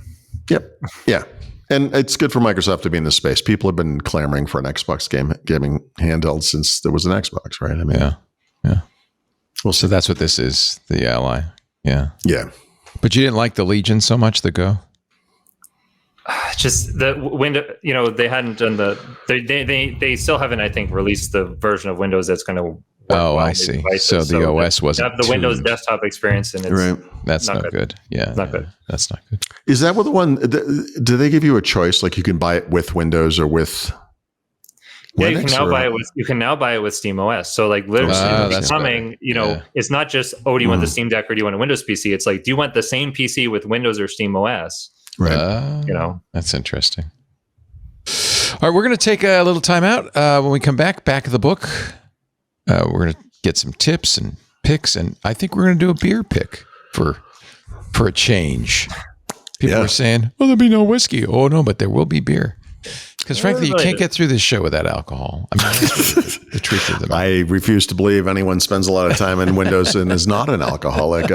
[SPEAKER 4] Yep. Yeah. And it's good for Microsoft to be in this space. People have been clamoring for an Xbox gaming handheld since there was an Xbox, right? I mean,
[SPEAKER 1] yeah. Well, so that's what this is, the Ally. Yeah.
[SPEAKER 4] Yeah.
[SPEAKER 1] But you didn't like the Legion so much, the Go?
[SPEAKER 5] Just the window, they hadn't done they still haven't, I think, released the version of Windows that's going to work.
[SPEAKER 1] Oh, I see. Devices. So the OS wasn't
[SPEAKER 5] have the Windows desktop experience, and it's
[SPEAKER 4] right.
[SPEAKER 1] That's not good. Yeah,
[SPEAKER 5] not good.
[SPEAKER 1] That's not good.
[SPEAKER 4] Is that what the one? Do they give you a choice? Like you can buy it with Windows or with?
[SPEAKER 5] Yeah,
[SPEAKER 4] Linux,
[SPEAKER 5] you can now buy it with Steam OS. So like literally it's coming, it's not just, do you want the Steam Deck or do you want a Windows PC? It's like, do you want the same PC with Windows or Steam OS?
[SPEAKER 4] Right.
[SPEAKER 1] That's interesting. All right, we're going to take a little time out. When we come back of the book, we're going to get some tips and picks, and I think we're going to do a beer pick for a change. People are saying, well, there'll be no whiskey. Oh, no, but there will be beer. Because frankly, you can't get through this show without alcohol. I mean, that's the truth of the matter.
[SPEAKER 4] I refuse to believe anyone spends a lot of time in Windows and is not an alcoholic.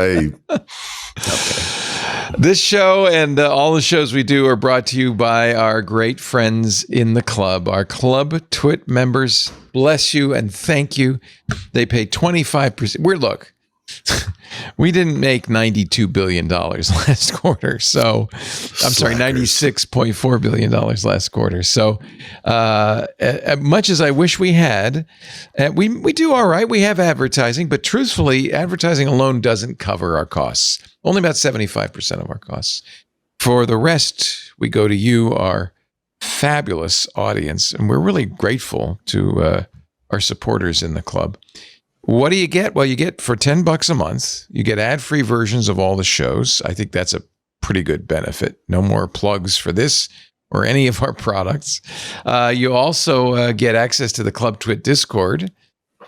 [SPEAKER 1] This show and all the shows we do are brought to you by our great friends in the club, our Club Twit members. Bless you and thank you. They pay 25%. We didn't make $92 billion last quarter. So, I'm sorry, $96.4 billion last quarter. So, as much as I wish we had, we do all right. We have advertising, but truthfully, advertising alone doesn't cover our costs. Only about 75% of our costs. For the rest, we go to you, our fabulous audience, and we're really grateful to our supporters in the club. What do you get? Well, you get for $10 a month, you get ad-free versions of all the shows. I think that's a pretty good benefit. No more plugs for this or any of our products. You also get access to the Club Twit Discord,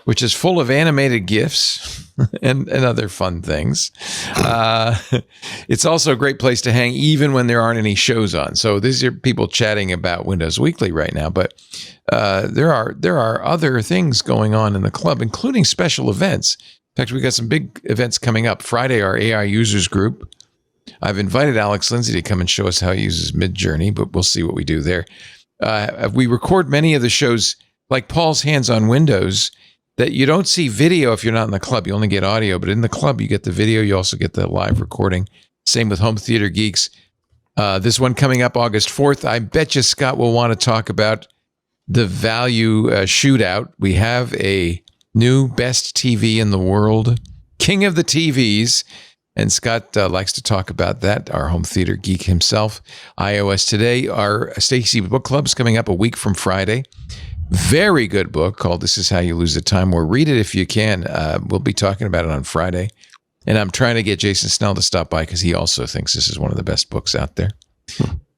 [SPEAKER 1] which is full of animated GIFs and other fun things. It's also a great place to hang even when there aren't any shows on. So these are people chatting about Windows Weekly right now, but there are other things going on in the club, including special events. In fact, we got some big events coming up. Friday, our AI users group. I've invited Alex Lindsay to come and show us how he uses Midjourney, but we'll see what we do there. We record many of the shows, like Paul's Hands on Windows, that you don't see video if you're not in the club. You only get audio, but in the club, you get the video. You also get the live recording. Same with Home Theater Geeks. This one coming up August 4th. I bet you Scott will want to talk about the value shootout. We have a new best TV in the world, king of the TVs. And Scott likes to talk about that, our home theater geek himself. iOS Today, our Stacy Book Club's coming up a week from Friday. Very good book called This Is How You Lose the Time, or read it if you can. We'll be talking about it on Friday. And I'm trying to get Jason Snell to stop by because he also thinks this is one of the best books out there.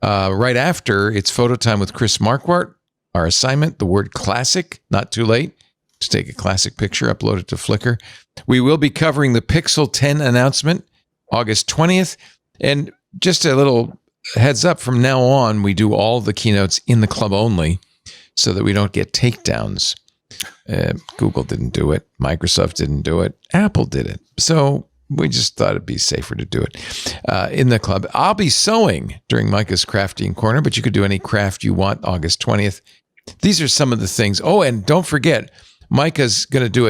[SPEAKER 1] Right after, it's Photo Time with Chris Marquardt. Our assignment, the word classic, not too late to take a classic picture, upload it to Flickr. We will be covering the Pixel 10 announcement, August 20th. And just a little heads up, from now on, we do all the keynotes in the club only so that we don't get takedowns. Google didn't do it. Microsoft didn't do it. Apple did it. So we just thought it'd be safer to do it in the club. I'll be sewing during Micah's Crafting Corner, but you could do any craft you want August 20th. These are some of the things. Oh, and don't forget, Micah's going to do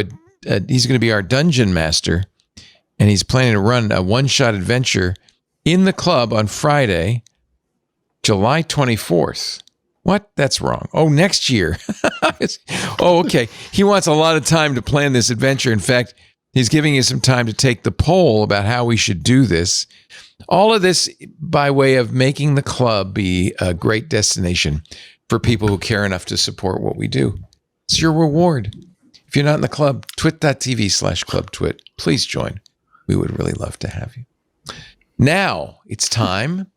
[SPEAKER 1] he's going to be our dungeon master, and he's planning to run a one-shot adventure in the club on Friday, July 24th. What? That's wrong. Oh, next year. Oh, okay. He wants a lot of time to plan this adventure. In fact, he's giving you some time to take the poll about how we should do this. All of this by way of making the club be a great destination for people who care enough to support what we do. It's your reward. If you're not in the club, twit.tv/clubtwit. Please join. We would really love to have you. Now it's time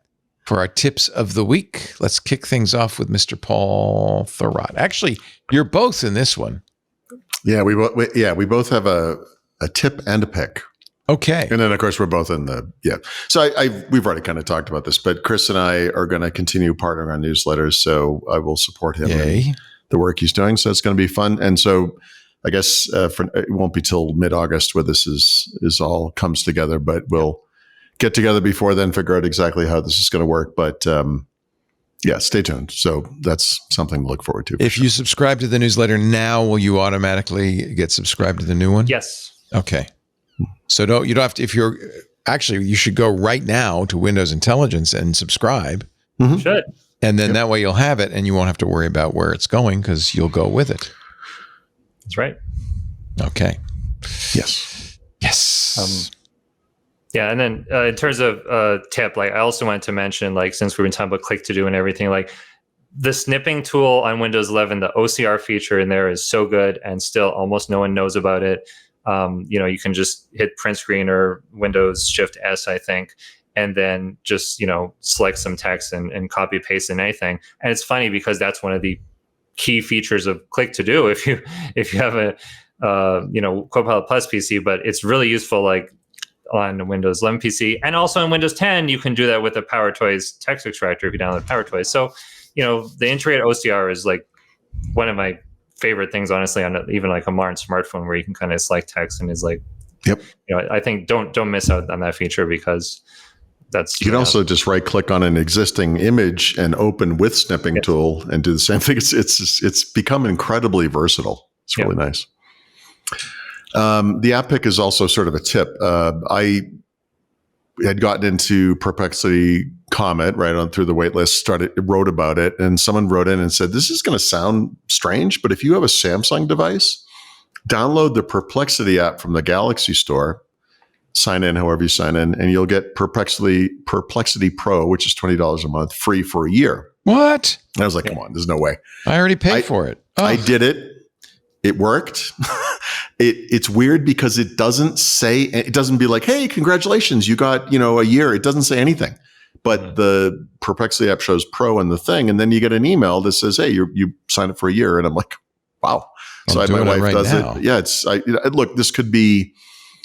[SPEAKER 1] for our tips of the week. Let's kick things off with Mr. Paul Thurrott. Actually, you're both in this one.
[SPEAKER 4] Yeah, we both have a tip and a pick.
[SPEAKER 1] Okay.
[SPEAKER 4] And then, of course, we're both in the, yeah. So we've already kind of talked about this, but Chris and I are going to continue partnering on newsletters. So I will support him in the work he's doing. So it's going to be fun. And so I guess it won't be till mid-August where this is all comes together, but we'll get together before then, figure out exactly how this is going to work. But yeah, stay tuned. So that's something to look forward to.
[SPEAKER 1] If you subscribe to the newsletter now, will you automatically get subscribed to the new one?
[SPEAKER 5] Yes.
[SPEAKER 1] Okay. So you don't have to, you should go right now to Windows Intelligence and subscribe.
[SPEAKER 5] Mm-hmm. Should.
[SPEAKER 1] And then that way you'll have it and you won't have to worry about where it's going because you'll go with it.
[SPEAKER 5] That's right.
[SPEAKER 1] Okay.
[SPEAKER 4] Yes.
[SPEAKER 5] Yeah, and then in terms of tip, like I also wanted to mention, like since we've been talking about click to do and everything, like the snipping tool on Windows 11, the OCR feature in there is so good, and still almost no one knows about it. You can just hit print screen or Windows Shift S, I think, and then just select some text and copy paste in anything. And it's funny because that's one of the key features of click to do if you have a Copilot Plus PC, but it's really useful like on Windows 11 PC, and also in Windows 10 you can do that with the PowerToys text extractor if you download PowerToys. So the integrated OCR is like one of my favorite things, honestly, on even like a modern smartphone where you can kind of select text, and is like,
[SPEAKER 4] yep.
[SPEAKER 5] I think don't miss out on that feature because that's
[SPEAKER 4] you can also just right click on an existing image and open with snipping tool and do the same thing. It's become incredibly versatile. It's really nice. The app pick is also sort of a tip. I had gotten into Perplexity Comet right on through the waitlist, wrote about it, and someone wrote in and said, this is going to sound strange, but if you have a Samsung device, download the Perplexity app from the Galaxy Store, sign in however you sign in, and you'll get Perplexity Pro, which is $20 a month, free for a year.
[SPEAKER 1] What?
[SPEAKER 4] And I was like, come on, there's no way.
[SPEAKER 1] I already paid for it. Oh.
[SPEAKER 4] I did it. It worked. It's weird because it doesn't be like, hey, congratulations, you got, a year. It doesn't say anything. But the Perplexity app shows Pro in the thing, and then you get an email that says, hey, you signed up for a year. And I'm like, wow. So my wife does it. Yeah, look, this could be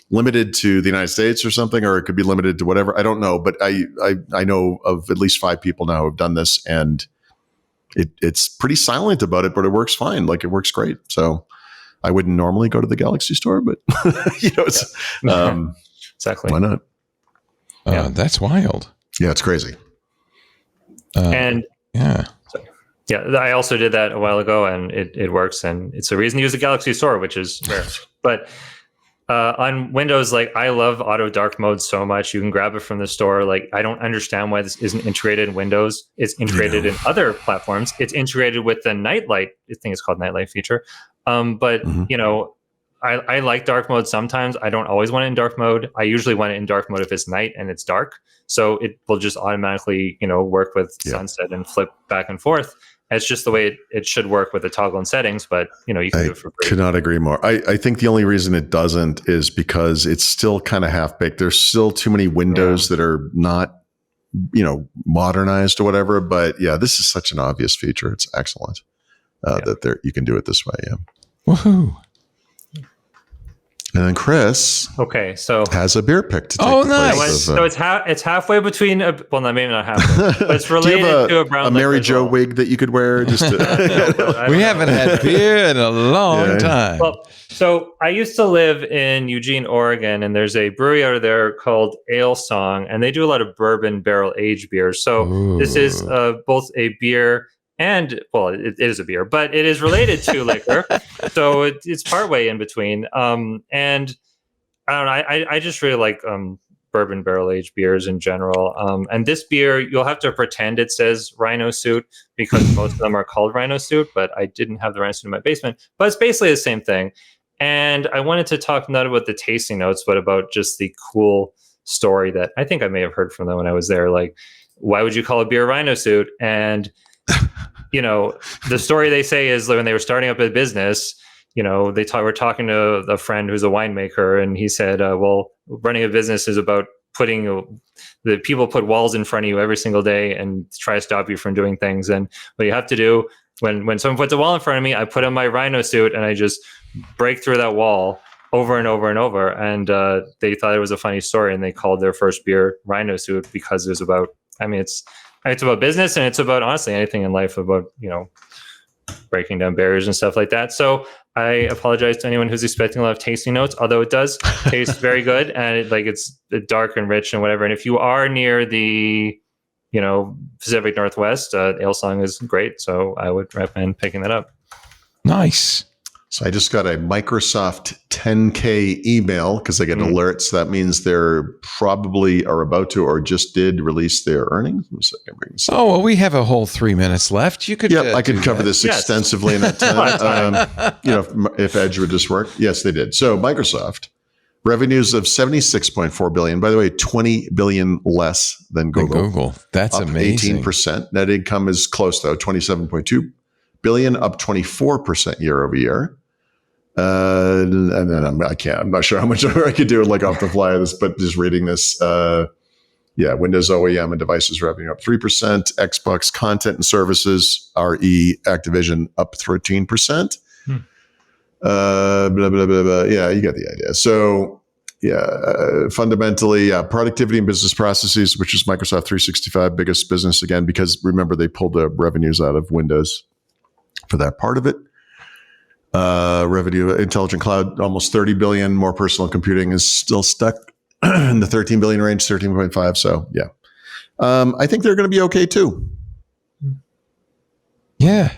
[SPEAKER 4] limited to the United States or something, or it could be limited to whatever. I don't know. But I know of at least 5 people now who have done this, and it's pretty silent about it, but it works fine. Like, it works great. So I wouldn't normally go to the Galaxy Store, but it's
[SPEAKER 5] exactly.
[SPEAKER 4] Why not?
[SPEAKER 1] That's wild.
[SPEAKER 4] Yeah, it's crazy.
[SPEAKER 5] I also did that a while ago, and it works, and it's a reason to use the Galaxy Store, which is rare. But on Windows, like, I love auto dark mode so much. You can grab it from the store. Like, I don't understand why this isn't integrated in Windows. It's integrated in other platforms. It's integrated with the nightlight. I think it's called nightlight feature. But I like dark mode sometimes. I don't always want it in dark mode. I usually want it in dark mode if it's night and it's dark. So it will just automatically, work with sunset and flip back and forth. It's just the way it should work with the toggle and settings, but you can do it for free. Could not
[SPEAKER 4] agree more. I think the only reason it doesn't is because it's still kind of half baked. There's still too many windows that are not, modernized or whatever. But this is such an obvious feature. It's excellent that you can do it this way. Yeah.
[SPEAKER 1] Woohoo.
[SPEAKER 4] And then Chris, has a beer pick to take.
[SPEAKER 1] Oh, nice!
[SPEAKER 5] So it's halfway between. Well, maybe not halfway, but it's related to a brown.
[SPEAKER 4] Mary Jo wig that you could wear. Just to
[SPEAKER 1] we haven't had beer in a long time.
[SPEAKER 5] Well, so I used to live in Eugene, Oregon, and there's a brewery out there called Ale Song, and they do a lot of bourbon barrel aged beers. So this is both a beer. And, well, it is a beer, but it is related to liquor. So it's partway in between. And I don't know, I just really like bourbon barrel-aged beers in general. And this beer, you'll have to pretend it says Rhino Suit because most of them are called Rhino Suit, but I didn't have the Rhino Suit in my basement. But it's basically the same thing. And I wanted to talk not about the tasting notes, but about just the cool story that I think I may have heard from them when I was there. Like, why would you call a beer Rhino Suit? And the story they say is when they were starting up a business, we're talking to a friend who's a winemaker, and he said, well, running a business is about putting the people put walls in front of you every single day and try to stop you from doing things. And what you have to do when someone puts a wall in front of me, I put on my Rhino Suit and I just break through that wall over and over and over. And they thought it was a funny story, and they called their first beer Rhino Suit because it was about, it's about business, and it's about, honestly, anything in life about, breaking down barriers and stuff like that. So I apologize to anyone who's expecting a lot of tasting notes, although it does taste very good, and it's dark and rich and whatever. And if you are near the, Pacific Northwest, Ale Song is great. So I would recommend picking that up.
[SPEAKER 1] Nice.
[SPEAKER 4] So I just got a Microsoft 10K email because I get alerts. That means they're probably are about to or just did release their earnings.
[SPEAKER 1] Oh, well, we have a whole 3 minutes left. You could
[SPEAKER 4] I could cover this extensively in that time. If Edge would just work. Yes, they did. So Microsoft, revenues of $76.4 billion. By the way, $20 billion less than Google.
[SPEAKER 1] That's
[SPEAKER 4] up
[SPEAKER 1] amazing.
[SPEAKER 4] 18%. Net income is close, though, $27.2 billion, up 24% year over year. And then I'm not sure how much I could do like off the fly of this, but just reading this, Windows OEM and devices revenue up 3%, Xbox content and services, RE Activision up 13%. Blah, blah, blah, blah. Yeah, you got the idea. So fundamentally, productivity and business processes, which is Microsoft 365 biggest business again, because remember they pulled the revenues out of Windows for that part of it. Revenue, intelligent cloud, almost $30 billion. More personal computing is still stuck in the 13 billion range, 13.5. So yeah, I think they're going to be okay too.
[SPEAKER 1] Yeah.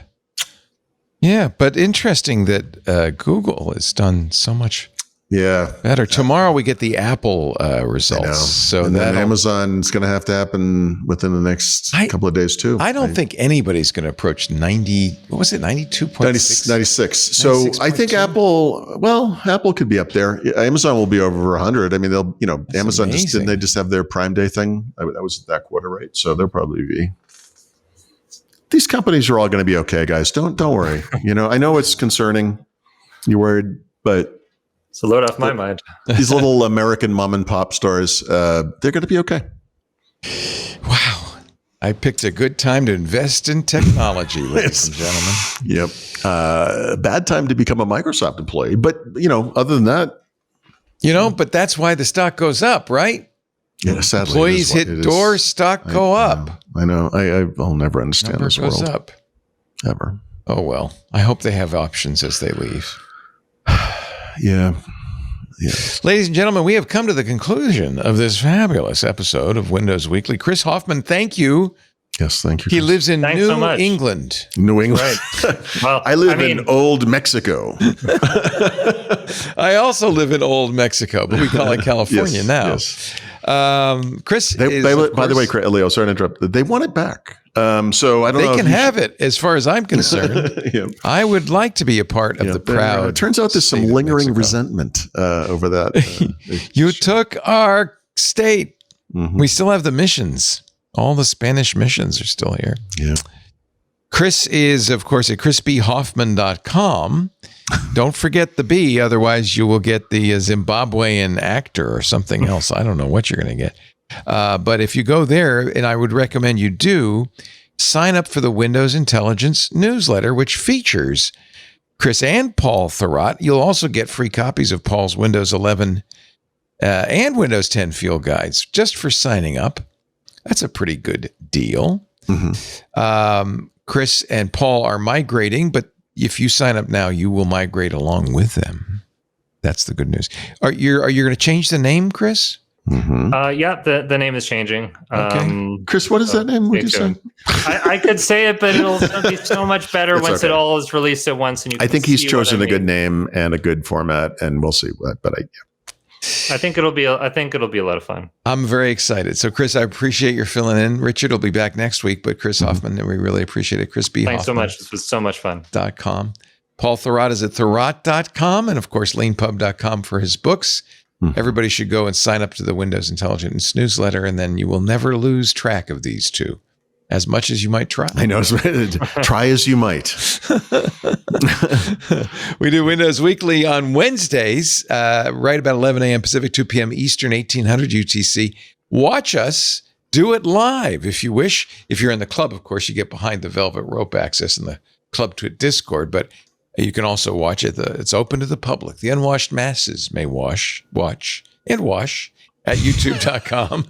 [SPEAKER 1] Yeah. But interesting that Google has done so much better. Tomorrow we get the Apple results. So
[SPEAKER 4] and then Amazon's going to have to happen within the next couple of days too.
[SPEAKER 1] I don't think anybody's going to approach 90. What was it? 92.6?
[SPEAKER 4] 96. So I think Apple could be up there. Amazon will be over 100. I mean, That's Amazon
[SPEAKER 1] amazing.
[SPEAKER 4] didn't they just have their Prime Day thing? That was that quarter, right? So they'll probably be. These companies are all going to be okay, guys. Don't worry. I know it's concerning. You're worried, but
[SPEAKER 5] it's a load off my mind.
[SPEAKER 4] These little American mom and pop stores, they're going to be okay.
[SPEAKER 1] Wow. I picked a good time to invest in technology, ladies and gentlemen.
[SPEAKER 4] Yep. Bad time to become a Microsoft employee. But, other than that.
[SPEAKER 1] But that's why the stock goes up, right?
[SPEAKER 4] Yeah, sadly.
[SPEAKER 1] Employees hit doors, stock go up.
[SPEAKER 4] I know. I'll never understand this world.
[SPEAKER 1] Goes up.
[SPEAKER 4] Ever.
[SPEAKER 1] Oh, well. I hope they have options as they leave.
[SPEAKER 4] Yeah.
[SPEAKER 1] Ladies and gentlemen, we have come to the conclusion of this fabulous episode of Windows Weekly. Chris Hoffman, thank you.
[SPEAKER 4] Yes, thank you.
[SPEAKER 1] He lives in
[SPEAKER 5] Thanks so much.
[SPEAKER 1] England.
[SPEAKER 4] New England.
[SPEAKER 5] Right. Well,
[SPEAKER 4] I live in old Mexico.
[SPEAKER 1] I also live in old Mexico, but we call it California now. Yes. Chris,
[SPEAKER 4] by the way, Leo, sorry to interrupt. They want it back. So I don't know.
[SPEAKER 1] They can have it, as far as I'm concerned.
[SPEAKER 4] Yeah.
[SPEAKER 1] I would like to be a part of the proud.
[SPEAKER 4] It turns out there's some lingering resentment over that.
[SPEAKER 1] You took our state.
[SPEAKER 4] Mm-hmm.
[SPEAKER 1] We still have the missions. All the Spanish missions are still here.
[SPEAKER 4] Yeah.
[SPEAKER 1] Chris is, of course, at chrisbhoffman.com. Don't forget the B, otherwise you will get the Zimbabwean actor or something else. I don't know what you're going to get. But if you go there, and I would recommend you do, sign up for the Windows Intelligence newsletter, which features Chris and Paul Thurrott. You'll also get free copies of Paul's Windows 11 and Windows 10 field guides just for signing up. That's a pretty good deal.
[SPEAKER 4] Mm-hmm.
[SPEAKER 1] Chris and Paul are migrating, but if you sign up now, you will migrate along with them. That's the good news. Are you going to change the name, Chris?
[SPEAKER 4] Mm-hmm.
[SPEAKER 5] Yeah, the name is changing.
[SPEAKER 1] Okay.
[SPEAKER 4] Chris, what is that name? Would you say?
[SPEAKER 5] I could say it, but it'll be so much better once it all is released at once. And
[SPEAKER 4] I think he's chosen a good name and a good format, and we'll see what. But
[SPEAKER 5] I think it'll be a lot of fun.
[SPEAKER 1] I'm very excited. So, Chris, I appreciate your filling in. Richard will be back next week, but Chris Hoffman, we really appreciate it. Chris B.
[SPEAKER 5] Thanks so much. This was so much fun.
[SPEAKER 1] .com. Paul Thurrott is at thurrott.com and, of course, leanpub.com for his books. Everybody should go and sign up to the Windows Intelligence newsletter, and then you will never lose track of these two, as much as you might try.
[SPEAKER 4] I know. Try as you might.
[SPEAKER 1] We do Windows Weekly on Wednesdays, right about 11 a.m. Pacific, 2 p.m. Eastern, 1800 UTC. Watch us. Do it live if you wish. If you're in the club, of course, you get behind the velvet rope access in the Club Twit Discord, but you can also watch it. It's open to the public. The unwashed masses may watch at youtube.com,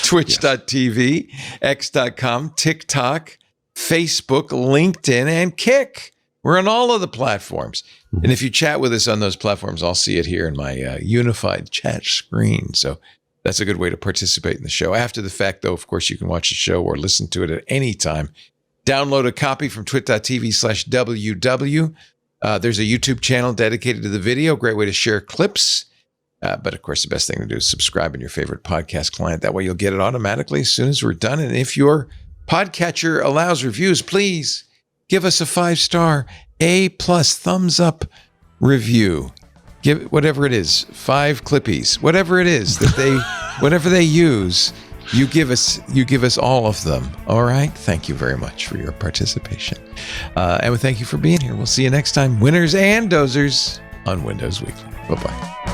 [SPEAKER 1] twitch.tv, x.com, TikTok, Facebook, LinkedIn, and Kick. We're on all of the platforms. And if you chat with us on those platforms, I'll see it here in my unified chat screen. So that's a good way to participate in the show. After the fact, though, of course, you can watch the show or listen to it at any time. Download a copy from twit.tv/WW. There's a YouTube channel dedicated to the video. Great way to share clips. But of course, the best thing to do is subscribe in your favorite podcast client. That way you'll get it automatically as soon as we're done. And if your podcatcher allows reviews, please give us a 5-star A+ thumbs up review. Give it whatever it is, 5 clippies, whatever it is that whatever they use, you give us all of them. All right. Thank you very much for your participation. And we thank you for being here. We'll see you next time, winners and dozers, on Windows Weekly. Bye-bye.